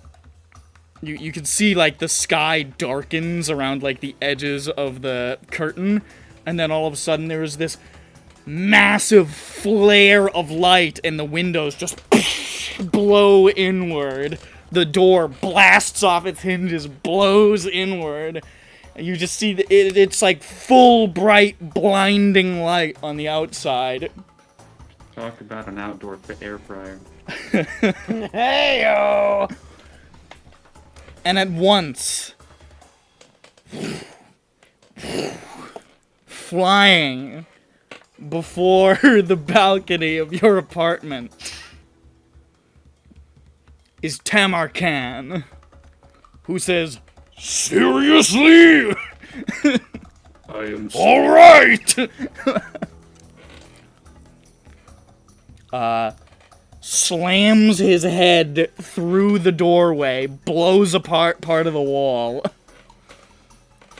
you can see like the sky darkens around like the edges of the curtain, and then all of a sudden there's this massive flare of light and the windows just blow inward. The door blasts off its hinges, blows inward. And you just see it's like full bright blinding light on the outside. Talk about an outdoor air fryer. Hey-o! And at once, flying before the balcony of your apartment is Tamarkan, who says, "Seriously? I am All right." Slams his head through the doorway, blows apart part of the wall,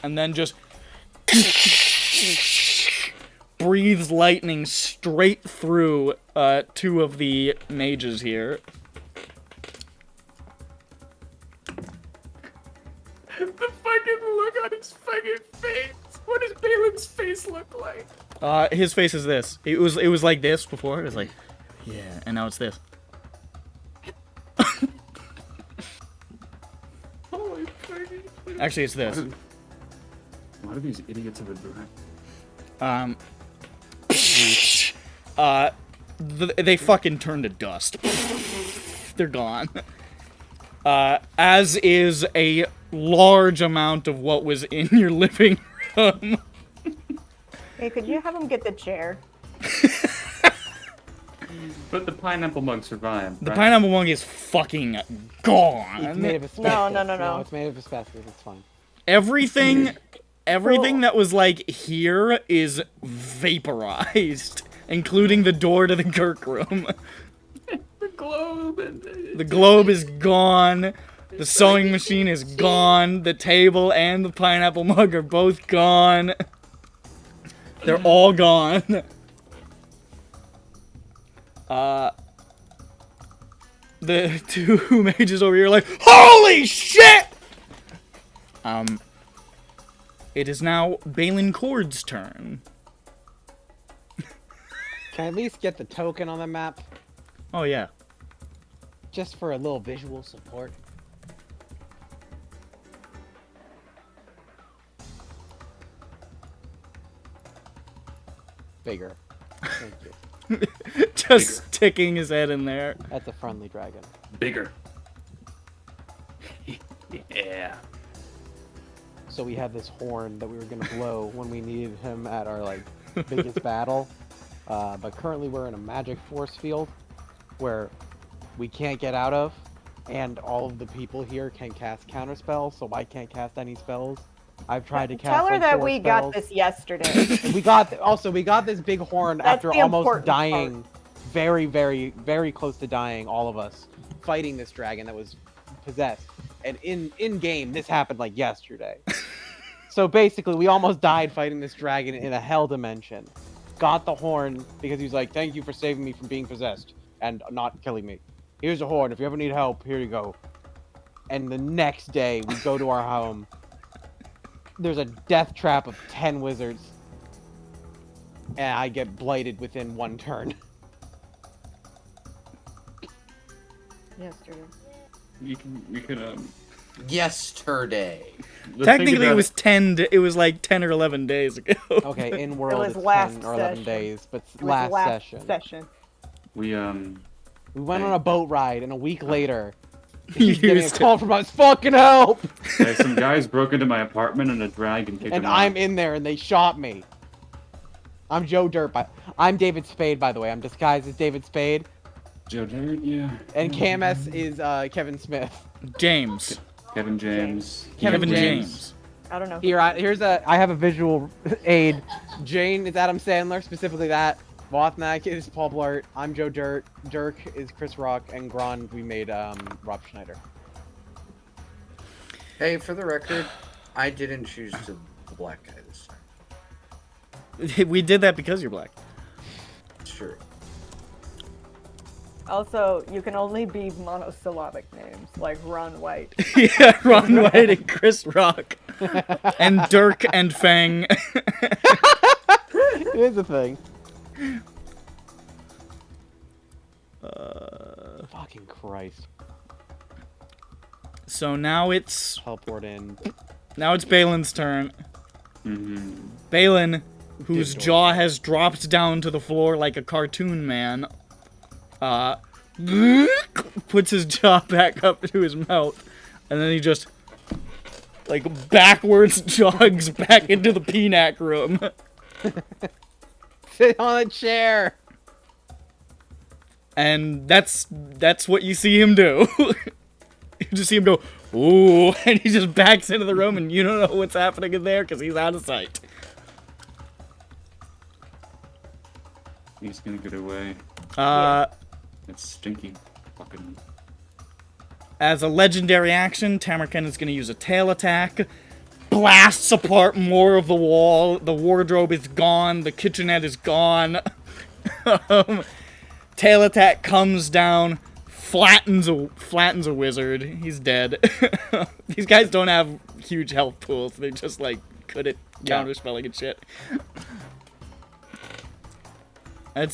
and then just breathes lightning straight through two of the mages here. The fucking look on his fucking face. What does Balin's face look like? His face is this. It was like this before. It was like, yeah, and now it's this. Holy fucking. Actually, it's this. Why do these idiots have a drag? They fucking turn to dust. They're gone. As is a large amount of what was in your living room. Hey, could you have him get the chair? But the pineapple mug survived. The right? pineapple mug is fucking gone. It's made of asbestos. No. It's made of asbestos. It's fine. Everything that was like here is vaporized, including the door to the Kirk room. The globe. The globe is gone. The sewing machine is gone. The table and the pineapple mug are both gone. They're all gone. The two mages over here are like, holy shit! It is now Balin Cord's turn. Can I at least get the token on the map? Oh, yeah. Just for a little visual support. Bigger. Thank you. Just sticking his head in there. That's a friendly dragon. Bigger. Yeah. So we had this horn that we were gonna blow when we needed him at our like biggest battle. But currently we're in a magic force field where we can't get out of, and all of the people here can cast counter spells, so I can't cast any spells. I've tried to cast. Tell her like, that 4 we spells. got this yesterday. We got this big horn That's after the almost important dying, very, very, very close to dying. All of us fighting this dragon that was possessed, and in game this happened like yesterday. So basically, we almost died fighting this dragon in a hell dimension. Got the horn because he's like, "Thank you for saving me from being possessed and not killing me. Here's a horn. If you ever need help, here you go." And the next day, we go to our home. There's a death trap of 10 wizards. And I get blighted within 1 turn. Yesterday. You can Yesterday. Technically, it was 10. It was like 10 or 11 days ago. Okay, in world was it's last 10 or 11 session. days, but It was last session. We We went on a boat ride, and a week later, You he's getting a used call from us. Fucking help! some guys broke into my apartment and a dragon kicked And them I'm out. in there, and they shot me. I'm Joe Dirt. I'm David Spade, by the way. I'm disguised as David Spade. Joe Dirt, yeah. And KMS is Kevin Smith. James. Kevin James. Kevin James. I don't know. I have a visual aid. Jain is Adam Sandler, specifically that. Vothnak is Paul Blart. I'm Joe Dirt. Dirk is Chris Rock, and Gron we made Rob Schneider. Hey, for the record, I didn't choose the black guy this time. We did that because you're black. Sure. Also, you can only be monosyllabic names, like Ron White. Yeah, Ron White and Chris Rock. And Dirk and Fang. Here's the thing. Fucking Christ. So now it's Teleport in. Balin's turn. Mm-hmm. Balin, whose jaw has dropped down to the floor like a cartoon man, puts his jaw back up to his mouth, and then he just, like, backwards jogs back into the peanut room. Sit on a chair. And that's what you see him do. just see him go, ooh, and he just backs into the room, and you don't know what's happening in there because he's out of sight. He's gonna get away. That's stinky. Fucking. As a legendary action, Tamarken is going to use a tail attack. Blasts apart more of the wall. The wardrobe is gone. The kitchenette is gone. Tail attack comes down, flattens a wizard. He's dead. These guys don't have huge health pools. They're just like good at counterspelling and shit.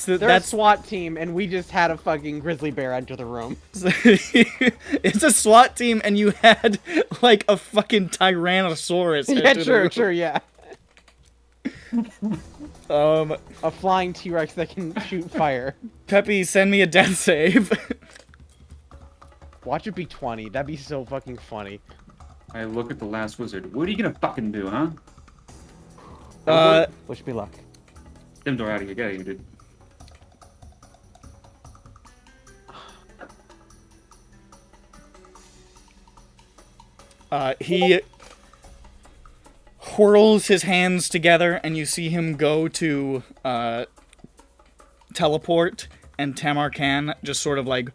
They're a SWAT team, and we just had a fucking grizzly bear enter the room. It's a SWAT team, and you had like a fucking Tyrannosaurus. Yeah, sure, yeah. A flying T-Rex that can shoot fire. Peppy, send me a death save. Watch it be 20. That'd be so fucking funny. I look at the last wizard. What are you gonna fucking do, huh? Wish me luck. Them door out of here. Get out of here, dude. He whirls his hands together, and you see him go to teleport, and Tamarken just sort of like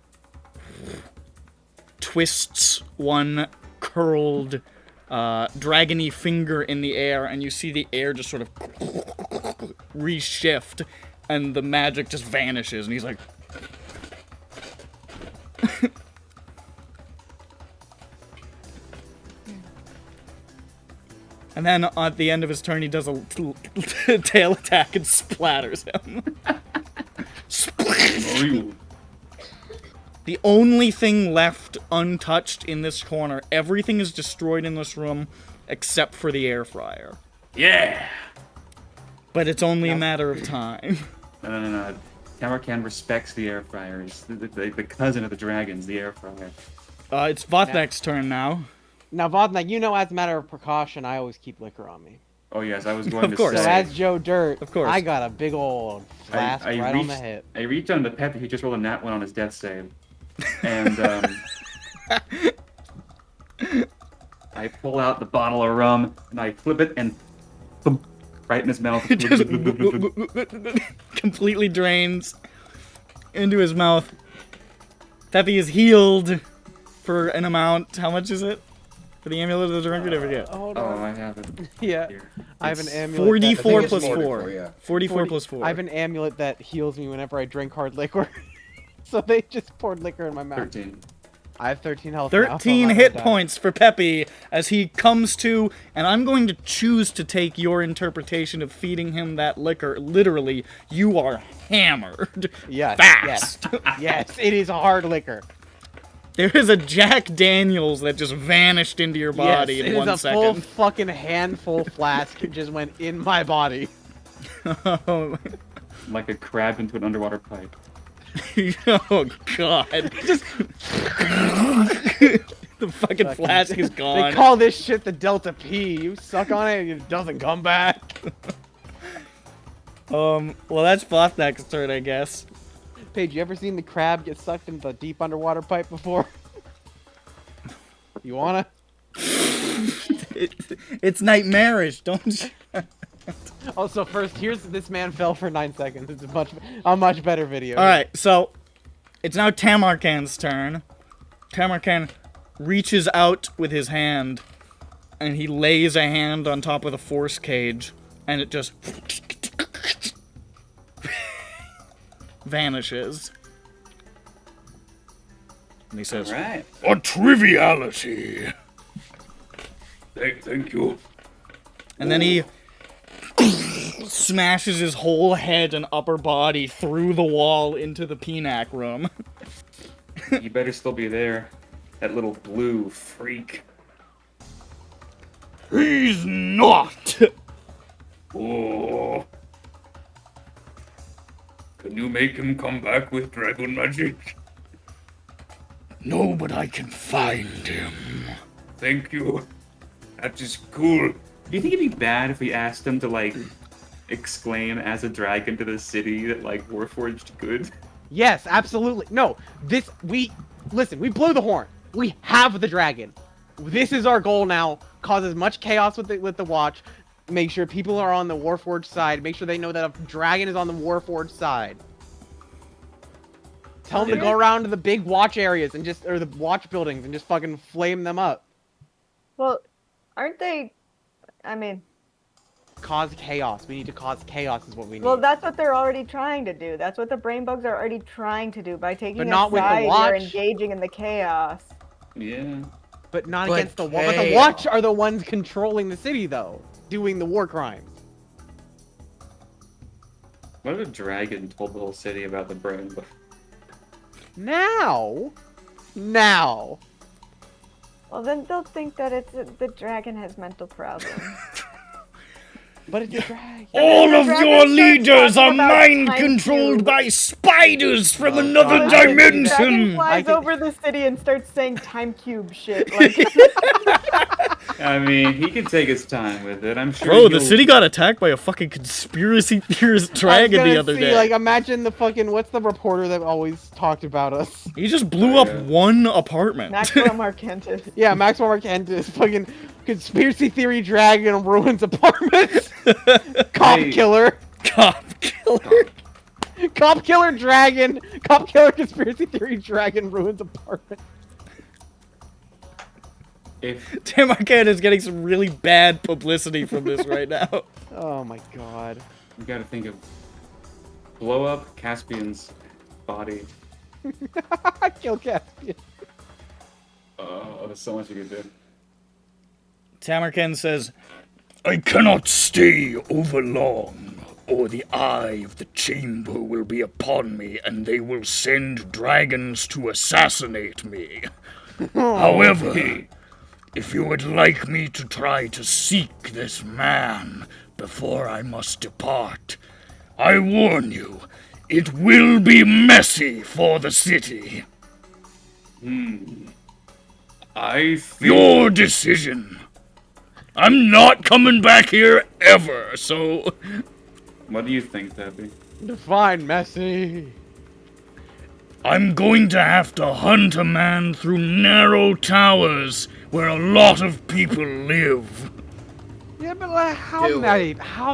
twists one curled dragony finger in the air, and you see the air just sort of reshift, and the magic just vanishes, and he's like... And then at the end of his turn, he does a tail attack and splatters him. The only thing left untouched in this corner, everything is destroyed in this room except for the air fryer. Yeah! But it's only a matter of time. No. Tamarken respects the air fryers. The cousin of the dragons, the air fryer. It's Vothek's turn now. Now, Vodnak, you know, as a matter of precaution, I always keep liquor on me. Oh, yes, I was going to course. say... So as Joe Dirt, of course. I got a big old flask right on the hip. I reached on to Peppy, he just rolled a nat 1 on his death save. And, I pull out the bottle of rum, and I flip it, and boom, right in his mouth. Completely drains into his mouth. Peppy is healed for an amount. How much is it? For the amulet of the drunkard, I forget. Oh, I have it. Yeah, Here. I have an amulet. 44 it's plus 44, 4. yeah. 44 plus 4. I have an amulet that heals me whenever I drink hard liquor. So they just poured liquor in my mouth. 13. I have 13 health now, so I'm 13 not hit gonna die. points for Peppy as he comes to, and I'm going to choose to take your interpretation of feeding him that liquor. Literally, you are hammered. Yes, Fast. yes, it is a hard liquor. There is a Jack Daniels that just vanished into your body yes, in it 1 is a second. full fucking handful flask just went in my body. Like a crab into an underwater pipe. Oh, God. Just the fucking flask is gone. They call this shit the Delta P. You suck on it, it doesn't come back. Well, that's Vothek's turn, I guess. Paige, you ever seen the crab get sucked into the deep underwater pipe before? You wanna? It's nightmarish, don't you? Also, first, this man fell for 9 seconds. It's a much better video. Alright, so it's now Tamarken's turn. Tamarken reaches out with his hand, and he lays a hand on top of the force cage, and it just vanishes. And he says, Alright. A triviality. Thank you. and then he smashes his whole head and upper body through the wall into the Penac room. You better still be there. That little blue freak. He's not. Oh. Can you make him come back with dragon magic? No, but I can find him. Thank you. That is cool. Do you think it'd be bad if we asked him to, like, exclaim as a dragon to the city that, like, Warforged good? Yes, absolutely. No, listen, we blew the horn. We have the dragon. This is our goal now. Cause as much chaos with the watch. Make sure people are on the Warforged side. Make sure they know that a dragon is on the Warforged side. Tell them to go around to the big watch areas and or the watch buildings and just fucking flame them up. Well, aren't they? I mean, Cause chaos. We need to cause chaos is what we need. well, that's what they're already trying to do. That's what the brain bugs are already trying to do by taking But a not with the side. You're watch. engaging in the chaos. Yeah. But not But against the watch. But the chaos. watch are the ones controlling the city, though. Doing the war crimes. What if a dragon told the whole city about the brain? Now. Well, then they'll think that the dragon has mental problems. But it's a dragon. All of dragon your starts leaders are talking about mind time controlled cube. by spiders from Oh, another God. The dragon dimension. flies can- over the city and starts saying time cube shit. Like, I mean, he can take his time with it. I'm sure. Bro, the he'll- city got attacked by a fucking conspiracy theorist dragon the other day. Like, imagine the fucking what's the reporter that always talked about us? He just blew up one apartment. Maxwell Marquentis. Yeah, Maxwell Marquentis, fucking conspiracy theory dragon ruins apartments. Cop Hey. killer. Cop killer. Cop killer dragon. Cop killer conspiracy theory dragon ruins apartment. If Tamarkan is getting some really bad publicity from this right now. Oh my god. you got to think of blow up Caspian's body. Kill Caspian. Oh, there's so much you could do. Tamarkan says, I cannot stay over long, or the eye of the chamber will be upon me, and they will send dragons to assassinate me. However, if you would like me to try to seek this man before I must depart, I warn you, it will be messy for the city. I feel Your decision. I'm not coming back here ever, so... What do you think, Debbie? Define messy. I'm going to have to hunt a man through narrow towers where a lot of people live. Yeah, but like, how Do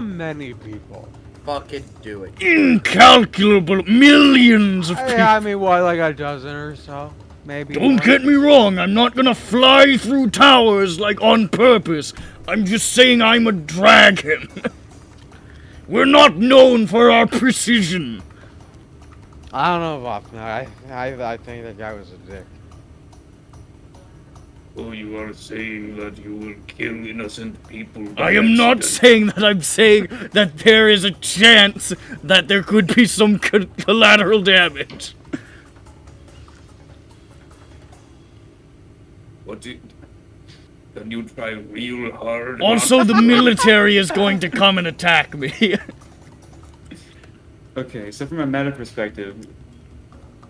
many people? Fucking do it. Incalculable millions of people. I mean, what, like a dozen or so? Maybe. Don't get me wrong, I'm not gonna fly through towers like on purpose. I'm just saying I'm a dragon. We're not known for our precision. I don't know about that. I think that guy was a dick. Oh, you are saying that you will kill innocent people. by I am not accident. saying that. I'm saying that there is a chance that there could be some collateral damage. Can you try real hard? Also, the military is going to come and attack me. Okay, so from a meta perspective,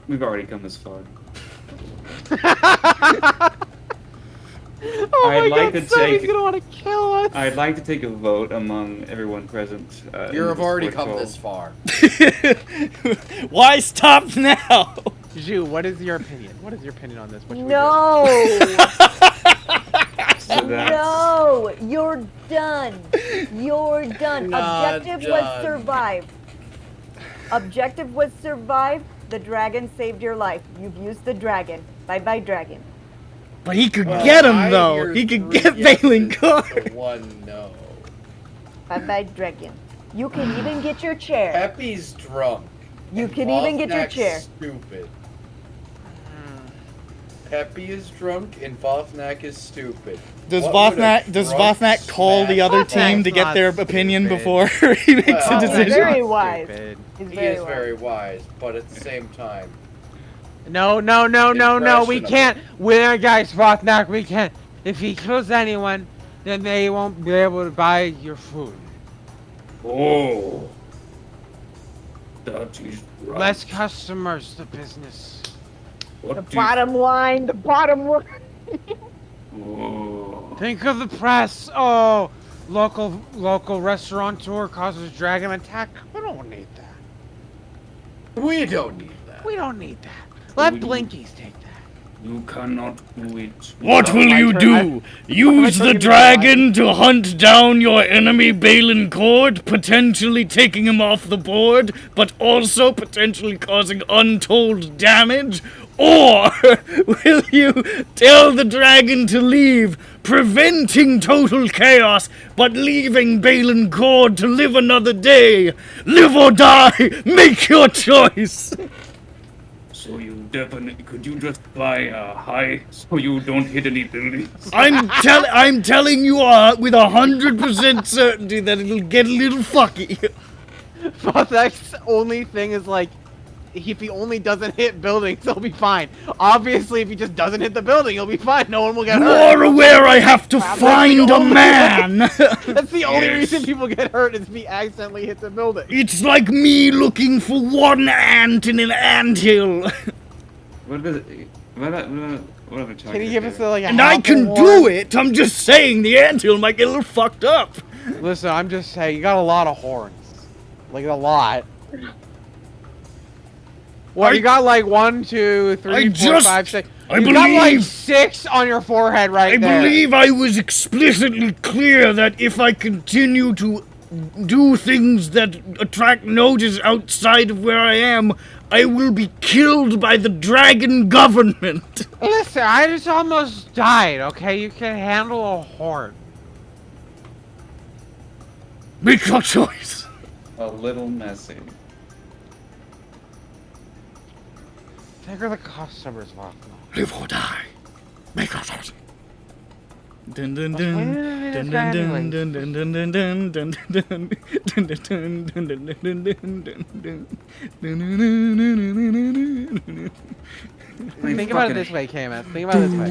we've already come this far. Oh I'd my like god, to somebody's take- gonna want to kill us. I'd like to take a vote among everyone present. in You the have already Discord come call. this far. Why stop now? Zhu, what is your opinion? What is your opinion on this? What should we do? No! So that's No! You're done. You're done. Not Objective was done. survive. Objective was survive. The dragon saved your life. You've used the dragon. Bye bye, dragon. But he could Well, get him I though. hear He could 3 get yeses Valen to Guard. 1 no. Bye bye, dragon. You can even get your chair. Peppy's drunk. You and can even get your Vosnak's chair. Stupid. Peppy is drunk and Vosnak is stupid. Does What would a drunk Vosnak call the smash- other team to Vosnak's get their not opinion stupid. before he makes Well, a he's decision? very wise. Stupid. He's He very is wise. very wise, but at the same time, No, we Impressionable. can't. We're guys, Frothnack, we can't. If he kills anyone, then they won't be able to buy your food. Oh, that is right. Less customers, the business. What The do you- bottom line. The bottom line. Oh. Think of the press. Oh, local restaurateur causes dragon attack. We don't need that. we don't need that. We don't need that. Let We- Blinkies take that. You cannot do it. What will you do? Use the dragon to hunt down your enemy Balin Cord, potentially taking him off the board, but also potentially causing untold damage? Or will you tell the dragon to leave, preventing total chaos, but leaving Balin Cord to live another day? Live or die, make your choice! So you definitely could you just fly high so you don't hit any buildings? I'm telling you with 100% certainty that it'll get a little fucky. Vathek's only thing is like, if he only doesn't hit buildings, he'll be fine. Obviously, if he just doesn't hit the building, he'll be fine. No one will get You hurt. are aware I have to find a man. That's the only Yes. reason people get hurt is if he accidentally hits a building. It's like me looking for one ant in an anthill. What other target? Can you give us like a And I can do it. I'm just saying the anthill might get a little fucked up. Listen, I'm just saying, you got a lot of horns. Like, a lot. Well, you got like 1, 2, 3, 4, 5, 6. You got like 6 on your forehead right there. I believe I was explicitly clear that if I continue to do things that attract notice outside of where I am, I will be killed by the dragon government. Listen, I just almost died, okay? You can handle a horn. Make your choice. A little messy. Think of the customers, Mark. Live or die. Make your choice. Dun dun What's dun winning dun is dun gambling. dun dun dun dun dun dun dun dun dun dun dun dun. Think about it this way, K-Man. Think about it this way.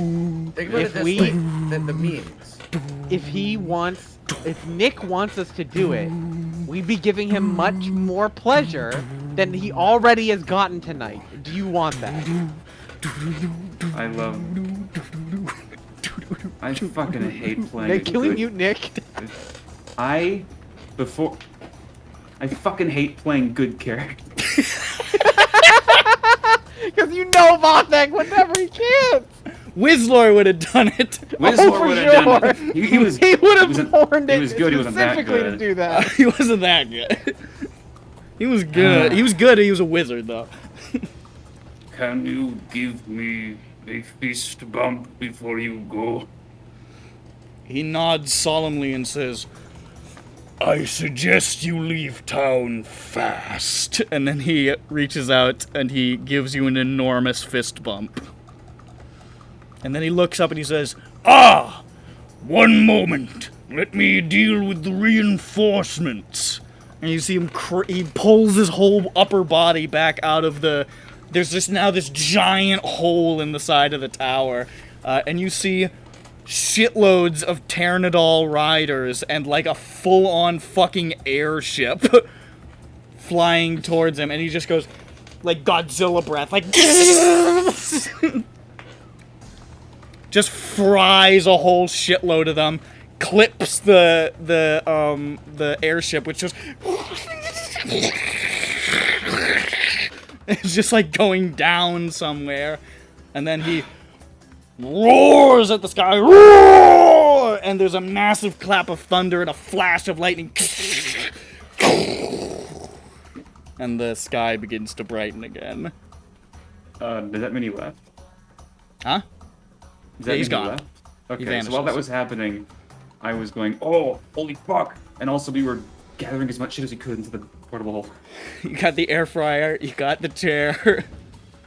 Think about If it this we- way. The memes. If Nick wants us to do it, we'd be giving him much more pleasure than he already has gotten tonight. Do you want that? I fucking hate playing. Nick, can we mute Nick? I fucking hate playing good characters. Because you know Vathek would never, he can't! Wizlor would have done it. Wizlor for would have done sure. it. He was. He would he was have a- warned he it was good, he wasn't that specifically to good. do that. He wasn't that good. He was good. He was good. He was a wizard, though. Can you give me a fist bump before you go? He nods solemnly and says, I suggest you leave town fast. And then he reaches out and he gives you an enormous fist bump. And then he looks up and he says, Ah! One moment. Let me deal with the reinforcements. And you see him, he pulls his whole upper body back out of the... There's just now this giant hole in the side of the tower. And you see shitloads of Pteranodol riders and like a full-on fucking airship flying towards him. And he just goes, like Godzilla breath, like... just fries a whole shitload of them, clips the airship, which just... it's just like going down somewhere, and then he roars at the sky, roar! And there's a massive clap of thunder and a flash of lightning, and the sky begins to brighten again. Does that mean he left? Huh? Does that Yeah, he's mean he gone. left? He Okay, vanishes. so while that was happening, I was going, oh, holy fuck! And also we were gathering as much shit as we could into the portable hole. You got the air fryer, you got the chair, As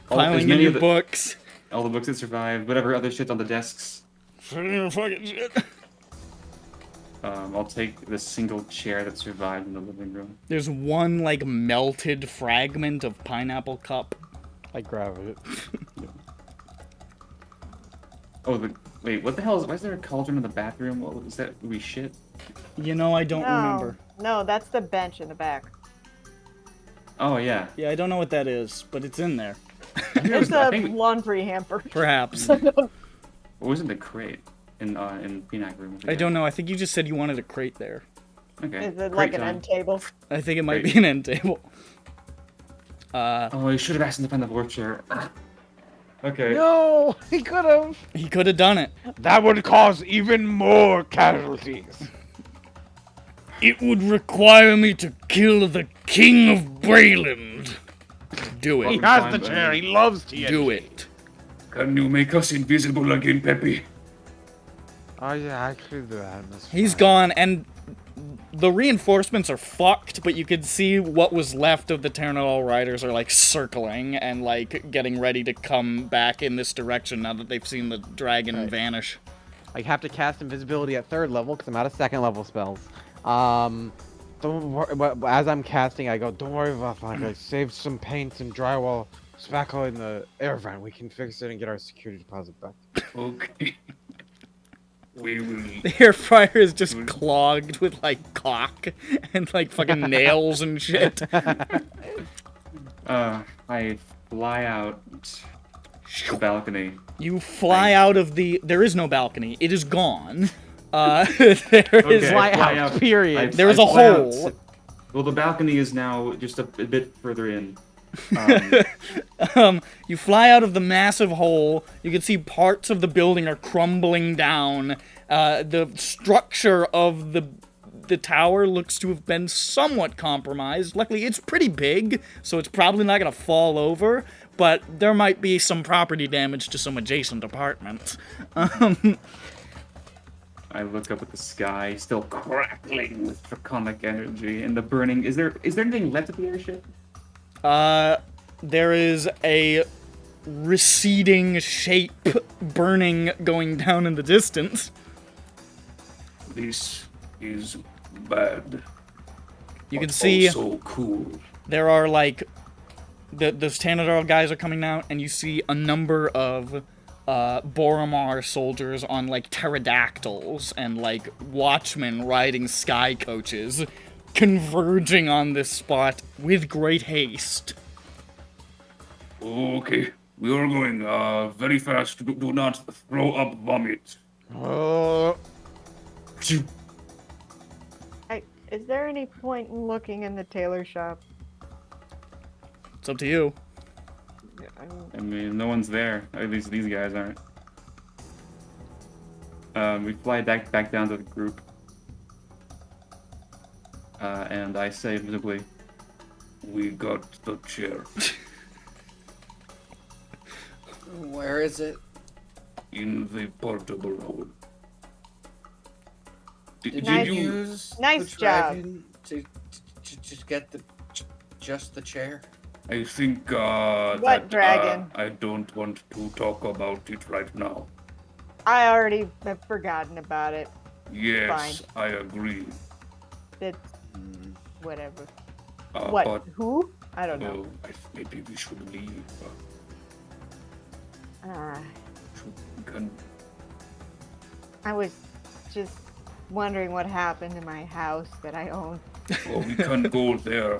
piling in many your of the- books. All the books that survived, whatever other shit's on the desks. Fucking shit. I'll take the single chair that survived in the living room. There's one, like, melted fragment of pineapple cup. I grab it. Oh, wait, what the hell is... Why is there a cauldron in the bathroom? What was that? We shit? You know, I don't remember. No, that's the bench in the back. Oh, yeah. Yeah, I don't know what that is, but it's in there. It's I a think- laundry hamper. Perhaps. What was in the crate? In Peanut room? I don't know, I think you just said you wanted a crate there. Okay. Is it crate like an time. end table? I think it might Great. be an end table. Oh, I should have asked him to find the warp chair. Okay. No, he could have. He could have done it. That would cause even more casualties. It would require me to kill the King of Brayland. Do He it. has the chair. He loves TNT. Do it. Can you make us invisible again, Peppy? Oh yeah, I could do that. He's gone, and the reinforcements are fucked, but you could see what was left of the Pteranodon riders are, like, circling and, like, getting ready to come back in this direction now that they've seen the dragon vanish. I have to cast invisibility at 3rd level because I'm out of 2nd level spells. Don't worry, but as I'm casting, I go, don't worry about that. I saved some paint and drywall spackle in the air vent. We can fix it and get our security deposit back. Okay. We will. The air fryer is just clogged with, like, caulk and, like, fucking nails and shit. I fly out the balcony. You fly out of the... There is no balcony. It is gone. There is... Fly out, period. There is a fly out. hole. Well, the balcony is now just a bit further in. You fly out of the massive hole. You can see parts of the building are crumbling down. The structure of the tower looks to have been somewhat compromised. Luckily, it's pretty big, so it's probably not going to fall over, but there might be some property damage to some adjacent apartments. I look up at the sky, still crackling with draconic energy, and the burning. Is there anything left of the airship? There is a receding shape burning going down in the distance. This is bad. You can but see also cool. there are, like, those Tanadar guys are coming out, and you see a number of Boromar soldiers on, like, pterodactyls and, like, watchmen riding sky coaches converging on this spot with great haste. Okay, we are going very fast. Do not throw up vomit. Is there any point in looking in the tailor shop? It's up to you. I mean, no one's there. At least these guys aren't. We fly back down to the group. And I say visibly, We got the chair. Where is it? In the portable hole. Did Nice. you Use Nice the job. dragon to just get just the chair? I think What that dragon? I don't want to talk about it right now. I already have forgotten about it. Yes, Fine. I agree. It's whatever. But What? Who? I don't know. maybe we should leave. We can. I was just wondering what happened to my house that I own. Well, we can't go there.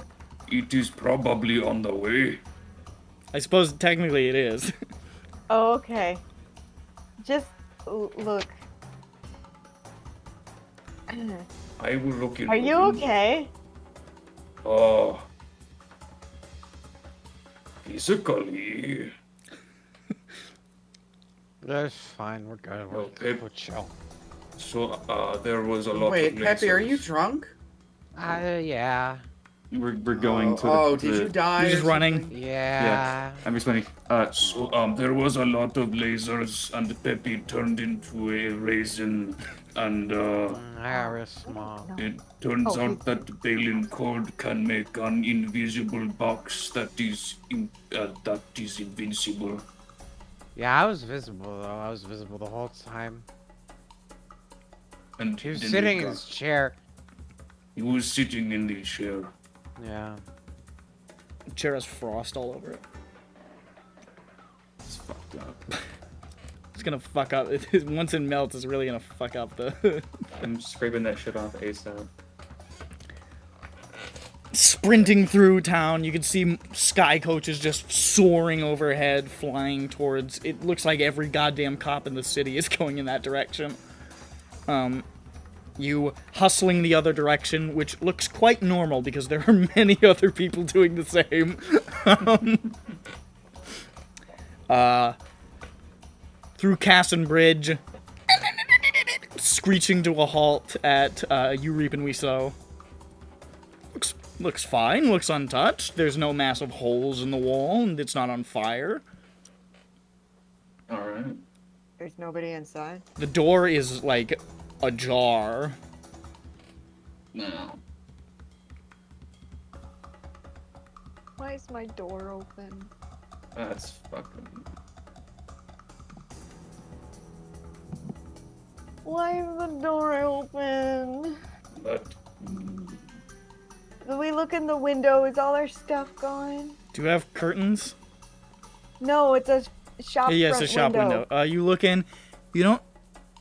It is probably on the way. I suppose technically it is. Oh, okay. Just look. I will look into Are you it. okay? Oh. Physically. That's fine. We're good. Okay. We're chill. So, there was a lot Wait, of Peppy, are you lasers. drunk? Yeah. we're going to the... Oh, did you die? You're just or running. something? Yeah. I'm explaining. So, there was a lot of lasers, and Peppy turned into a raisin, and Very small. it turns out that Balin Cord can make an invisible box that is invincible. Yeah, I was visible though. I was visible the whole time. And He was then sitting we in got- his chair. He was sitting in the chair. Yeah. Chair has frost all over it. It's fucked up. It's gonna fuck up. Once it melts, it's really gonna fuck up the... I'm scraping that shit off ASAP. Sprinting through town, you can see sky coaches just soaring overhead, flying towards... It looks like every goddamn cop in the city is going in that direction. You hustling the other direction, which looks quite normal because there are many other people doing the same. through Casson Bridge, screeching to a halt at You Reap and We Sow. Looks fine, looks untouched. There's no massive holes in the wall, and it's not on fire. Alright. There's nobody inside. The door is, like, ajar. No. Why is my door open? That's fucking... Why is the door open? But When we look in the window, is all our stuff gone? Do you have curtains? No, it's a shop Yeah, front it's a shop window. You look in, you don't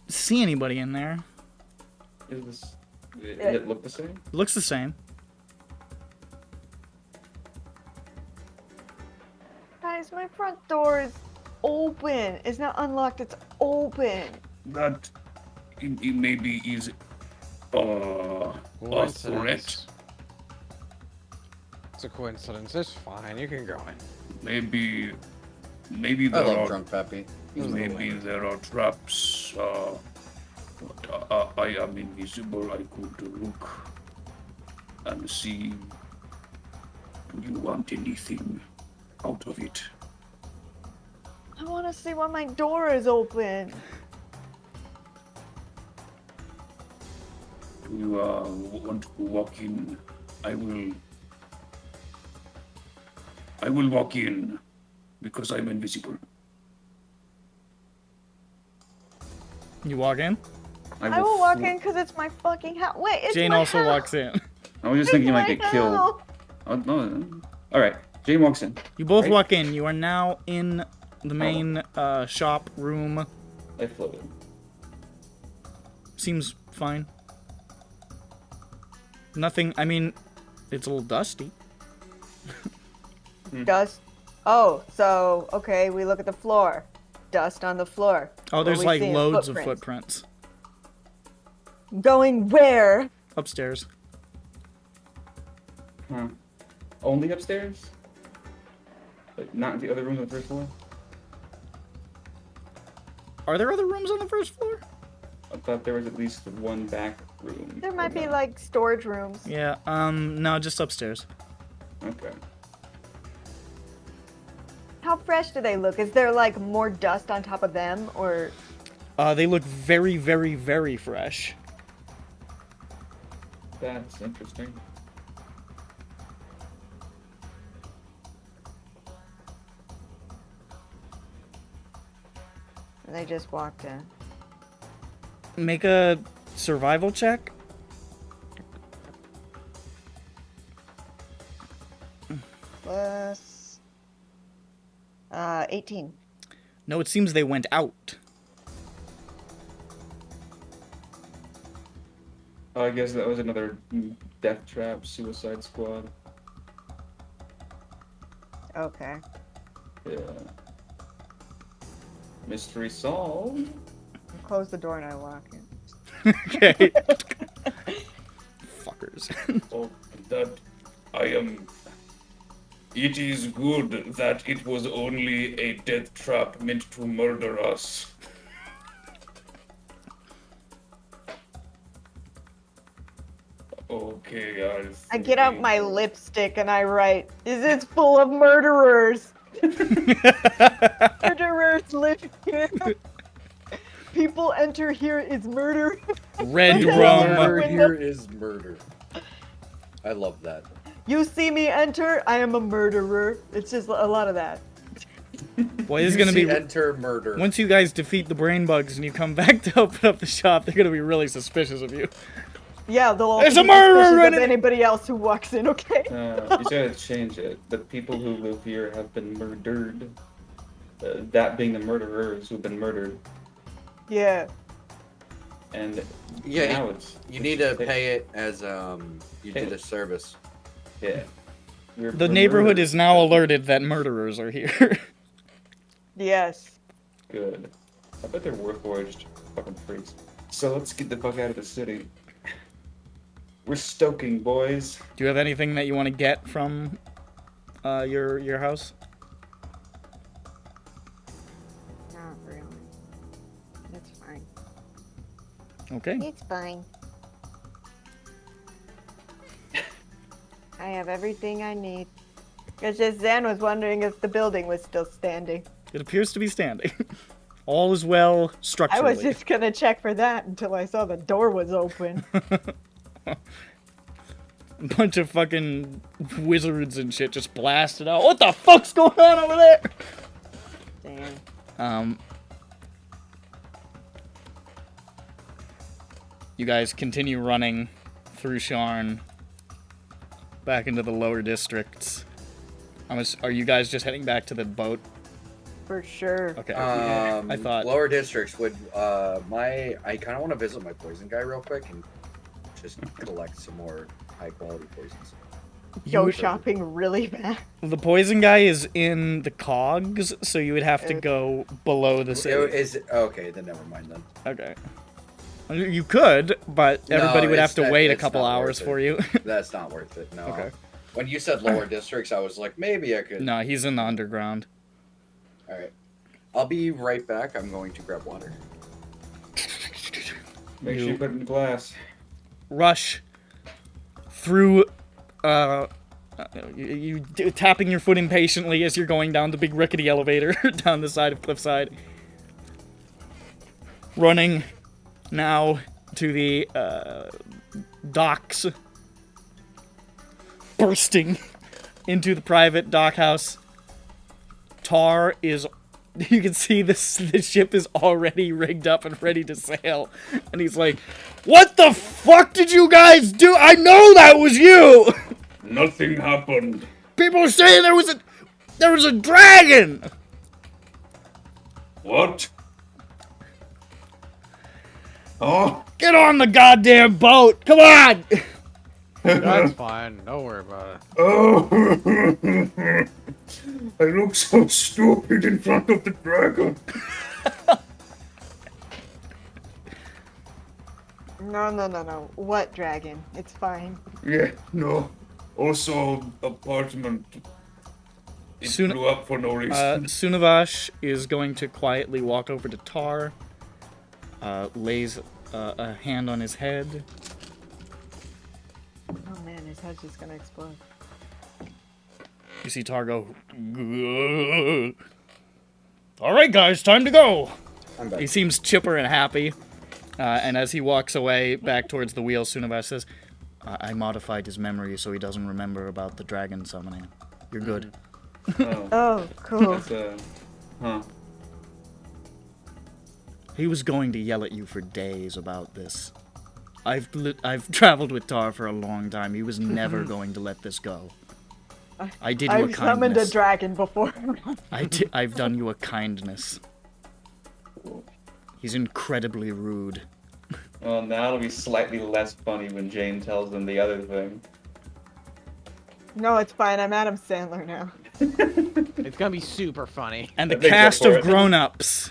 see anybody in there. Does it look the same? It looks the same. Guys, my front door is open. It's not unlocked, it's open. that it maybe is a threat. It's a coincidence. It's fine. You can go in. Maybe I there love are drunk Peppy. maybe there are traps. But I am invisible. I could look and see. Do you want anything out of it? I want to see why my door is open. Do you want to walk in? I will walk in because I'm invisible. You walk in. I will walk in because it's my fucking house. Wait, it's Jane my also house. walks in. I was just thinking you might get killed. house. Oh, no. Alright, Jane walks in. You both Right? walk in. You are now in the main shop room. I floated. Seems fine. Nothing, I mean, it's a little dusty. Dust. Oh, so, okay, we look at the floor. Dust on the floor. Oh, What there's we like seeing? loads of footprints. Going where? Upstairs. Huh. Only upstairs? Like, not in the other room on the first floor? Are there other rooms on the first floor? I thought there was at least one back room. There might Or be no? like storage rooms. Yeah, no, just upstairs. Okay. How fresh do they look? Is there like more dust on top of them or They look very, very, very fresh. That's interesting. they just walked in? Make a survival check. Plus 18. No, it seems they went out. I guess that was another death trap, suicide squad. Okay. Yeah. Mystery solved. Close the door and I walk in. Okay. Fuckers. Oh, that I am. It is good that it was only a death trap meant to murder us. Okay, I get out my lipstick and I write, "Is it full of murderers?" Murderers live here. People enter here is murder. Red Murder rum. here is murder. I love that. You see me enter, I am a murderer. It's just a lot of that. Boy, this is You gonna see be. enter murder. Once you guys defeat the brain bugs and you come back to open up the shop, they're gonna be really suspicious of you. Yeah, they'll all There's be a murderer suspicious of running- anybody else who walks in, okay? You gotta change it. The people who live here have been murdered. That being the murderers who've been murdered. Yeah. And Yeah, now it's You need to pay it as you did a service. Yeah. The neighborhood is now alerted that murderers are here. Yes. Good. I bet they're warforged fucking freaks. So let's get the fuck out of the city. We're stoking, boys. Do you have anything that you want to get from your house? Not really. Okay. It's fine. I have everything I need. It's just Zan was wondering if the building was still standing. It appears to be standing. All is well I structurally. was just gonna check for that until I saw the door was open. A bunch of fucking wizards and shit just blasted out. What the fuck's going on over there? Damn. You guys continue running through Sharn back into the lower districts. Are you guys just heading back to the boat? For sure. Okay. I thought lower districts would I kind of want to visit my poison guy real quick and just collect some more high quality poisons. Go shopping really bad. the poison guy is in the cogs, so you would have to go below the city. Okay, then never mind then. Okay. You could, but everybody would have to wait a couple not hours worth for it. you. That's not worth it. No. Okay. When you said lower districts, I was like, maybe I could. No, he's in the underground. All right. I'll be right back. I'm going to grab water. Make sure you put it in glass. Rush through, you tapping your foot impatiently as you're going down the big rickety elevator down the side of Cliffside. Running now to the docks. Bursting into the private dock house. Tar is... You can see the ship is already rigged up and ready to sail. And he's like, what the fuck did you guys do? I know that was you! Nothing happened. People are saying there was a dragon! What? Oh. Get on the goddamn boat! Come on! That's fine. Don't worry about it. Oh. I look so stupid in front of the dragon. No. What dragon? It's fine. Yeah, no. Also, apartment. It blew up for no reason. Sunavash is going to quietly walk over to Tar, lays a hand on his head. Oh man, his head's just gonna explode. You see Tar go, "Gah." All right, guys, time to go. I'm back. He seems chipper and happy. And as he walks away back towards the wheel, Sunavash says, I modified his memory so he doesn't remember about the dragon summoning. You're good. Oh, cool. That's, huh. He was going to yell at you for days about this. I've traveled with Tar for a long time. He was never going to let this go. I did you a kindness. I've summoned a dragon before. I've done you a kindness. He's incredibly rude. Well, now it'll be slightly less funny when Jain tells them the other thing. No, it's fine. I'm Adam Sandler now. It's gonna be super funny. And the cast of grown-ups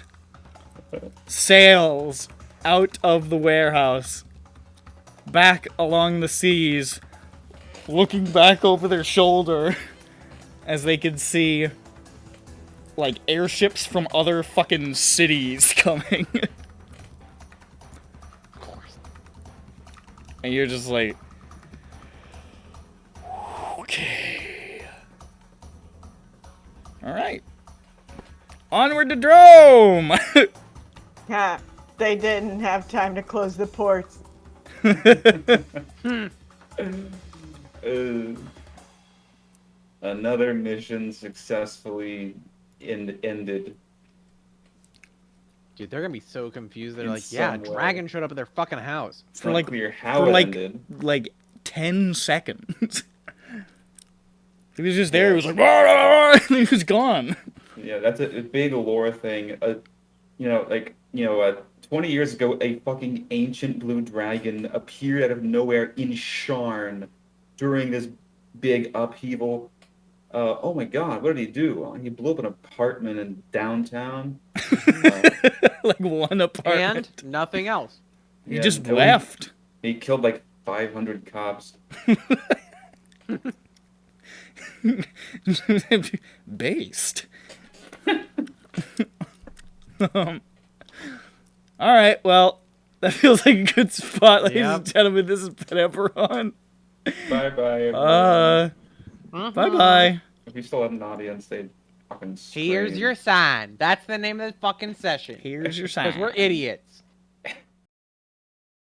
sails out of the warehouse, back along the seas, looking back over their shoulder as they can see, like, airships from other fucking cities coming. Of course. And you're just like, okay. Alright. Onward to Droaam! Ha! They didn't have time to close the ports. Another mission successfully ended. Dude, they're gonna be so confused. They're In like, yeah, some way. dragon showed up at their fucking house. It's not clear how it ended. like 10 seconds. He was just there, he was like, and he was gone. Yeah, that's a big lore thing. 20 years ago, a fucking ancient blue dragon appeared out of nowhere in Sharn during this big upheaval. Oh my god, what did he do? He blew up an apartment in downtown. Like one apartment. And nothing else. He just left. He killed like 500 cops. Based. Alright, well, That feels like a good spot, ladies Yep. and gentlemen. This has been EBERRON. Bye bye. Bye bye. If you still have an audience, they'd fucking scream. Here's your sign. That's the name of the fucking session. Here's your Because sign. we're idiots.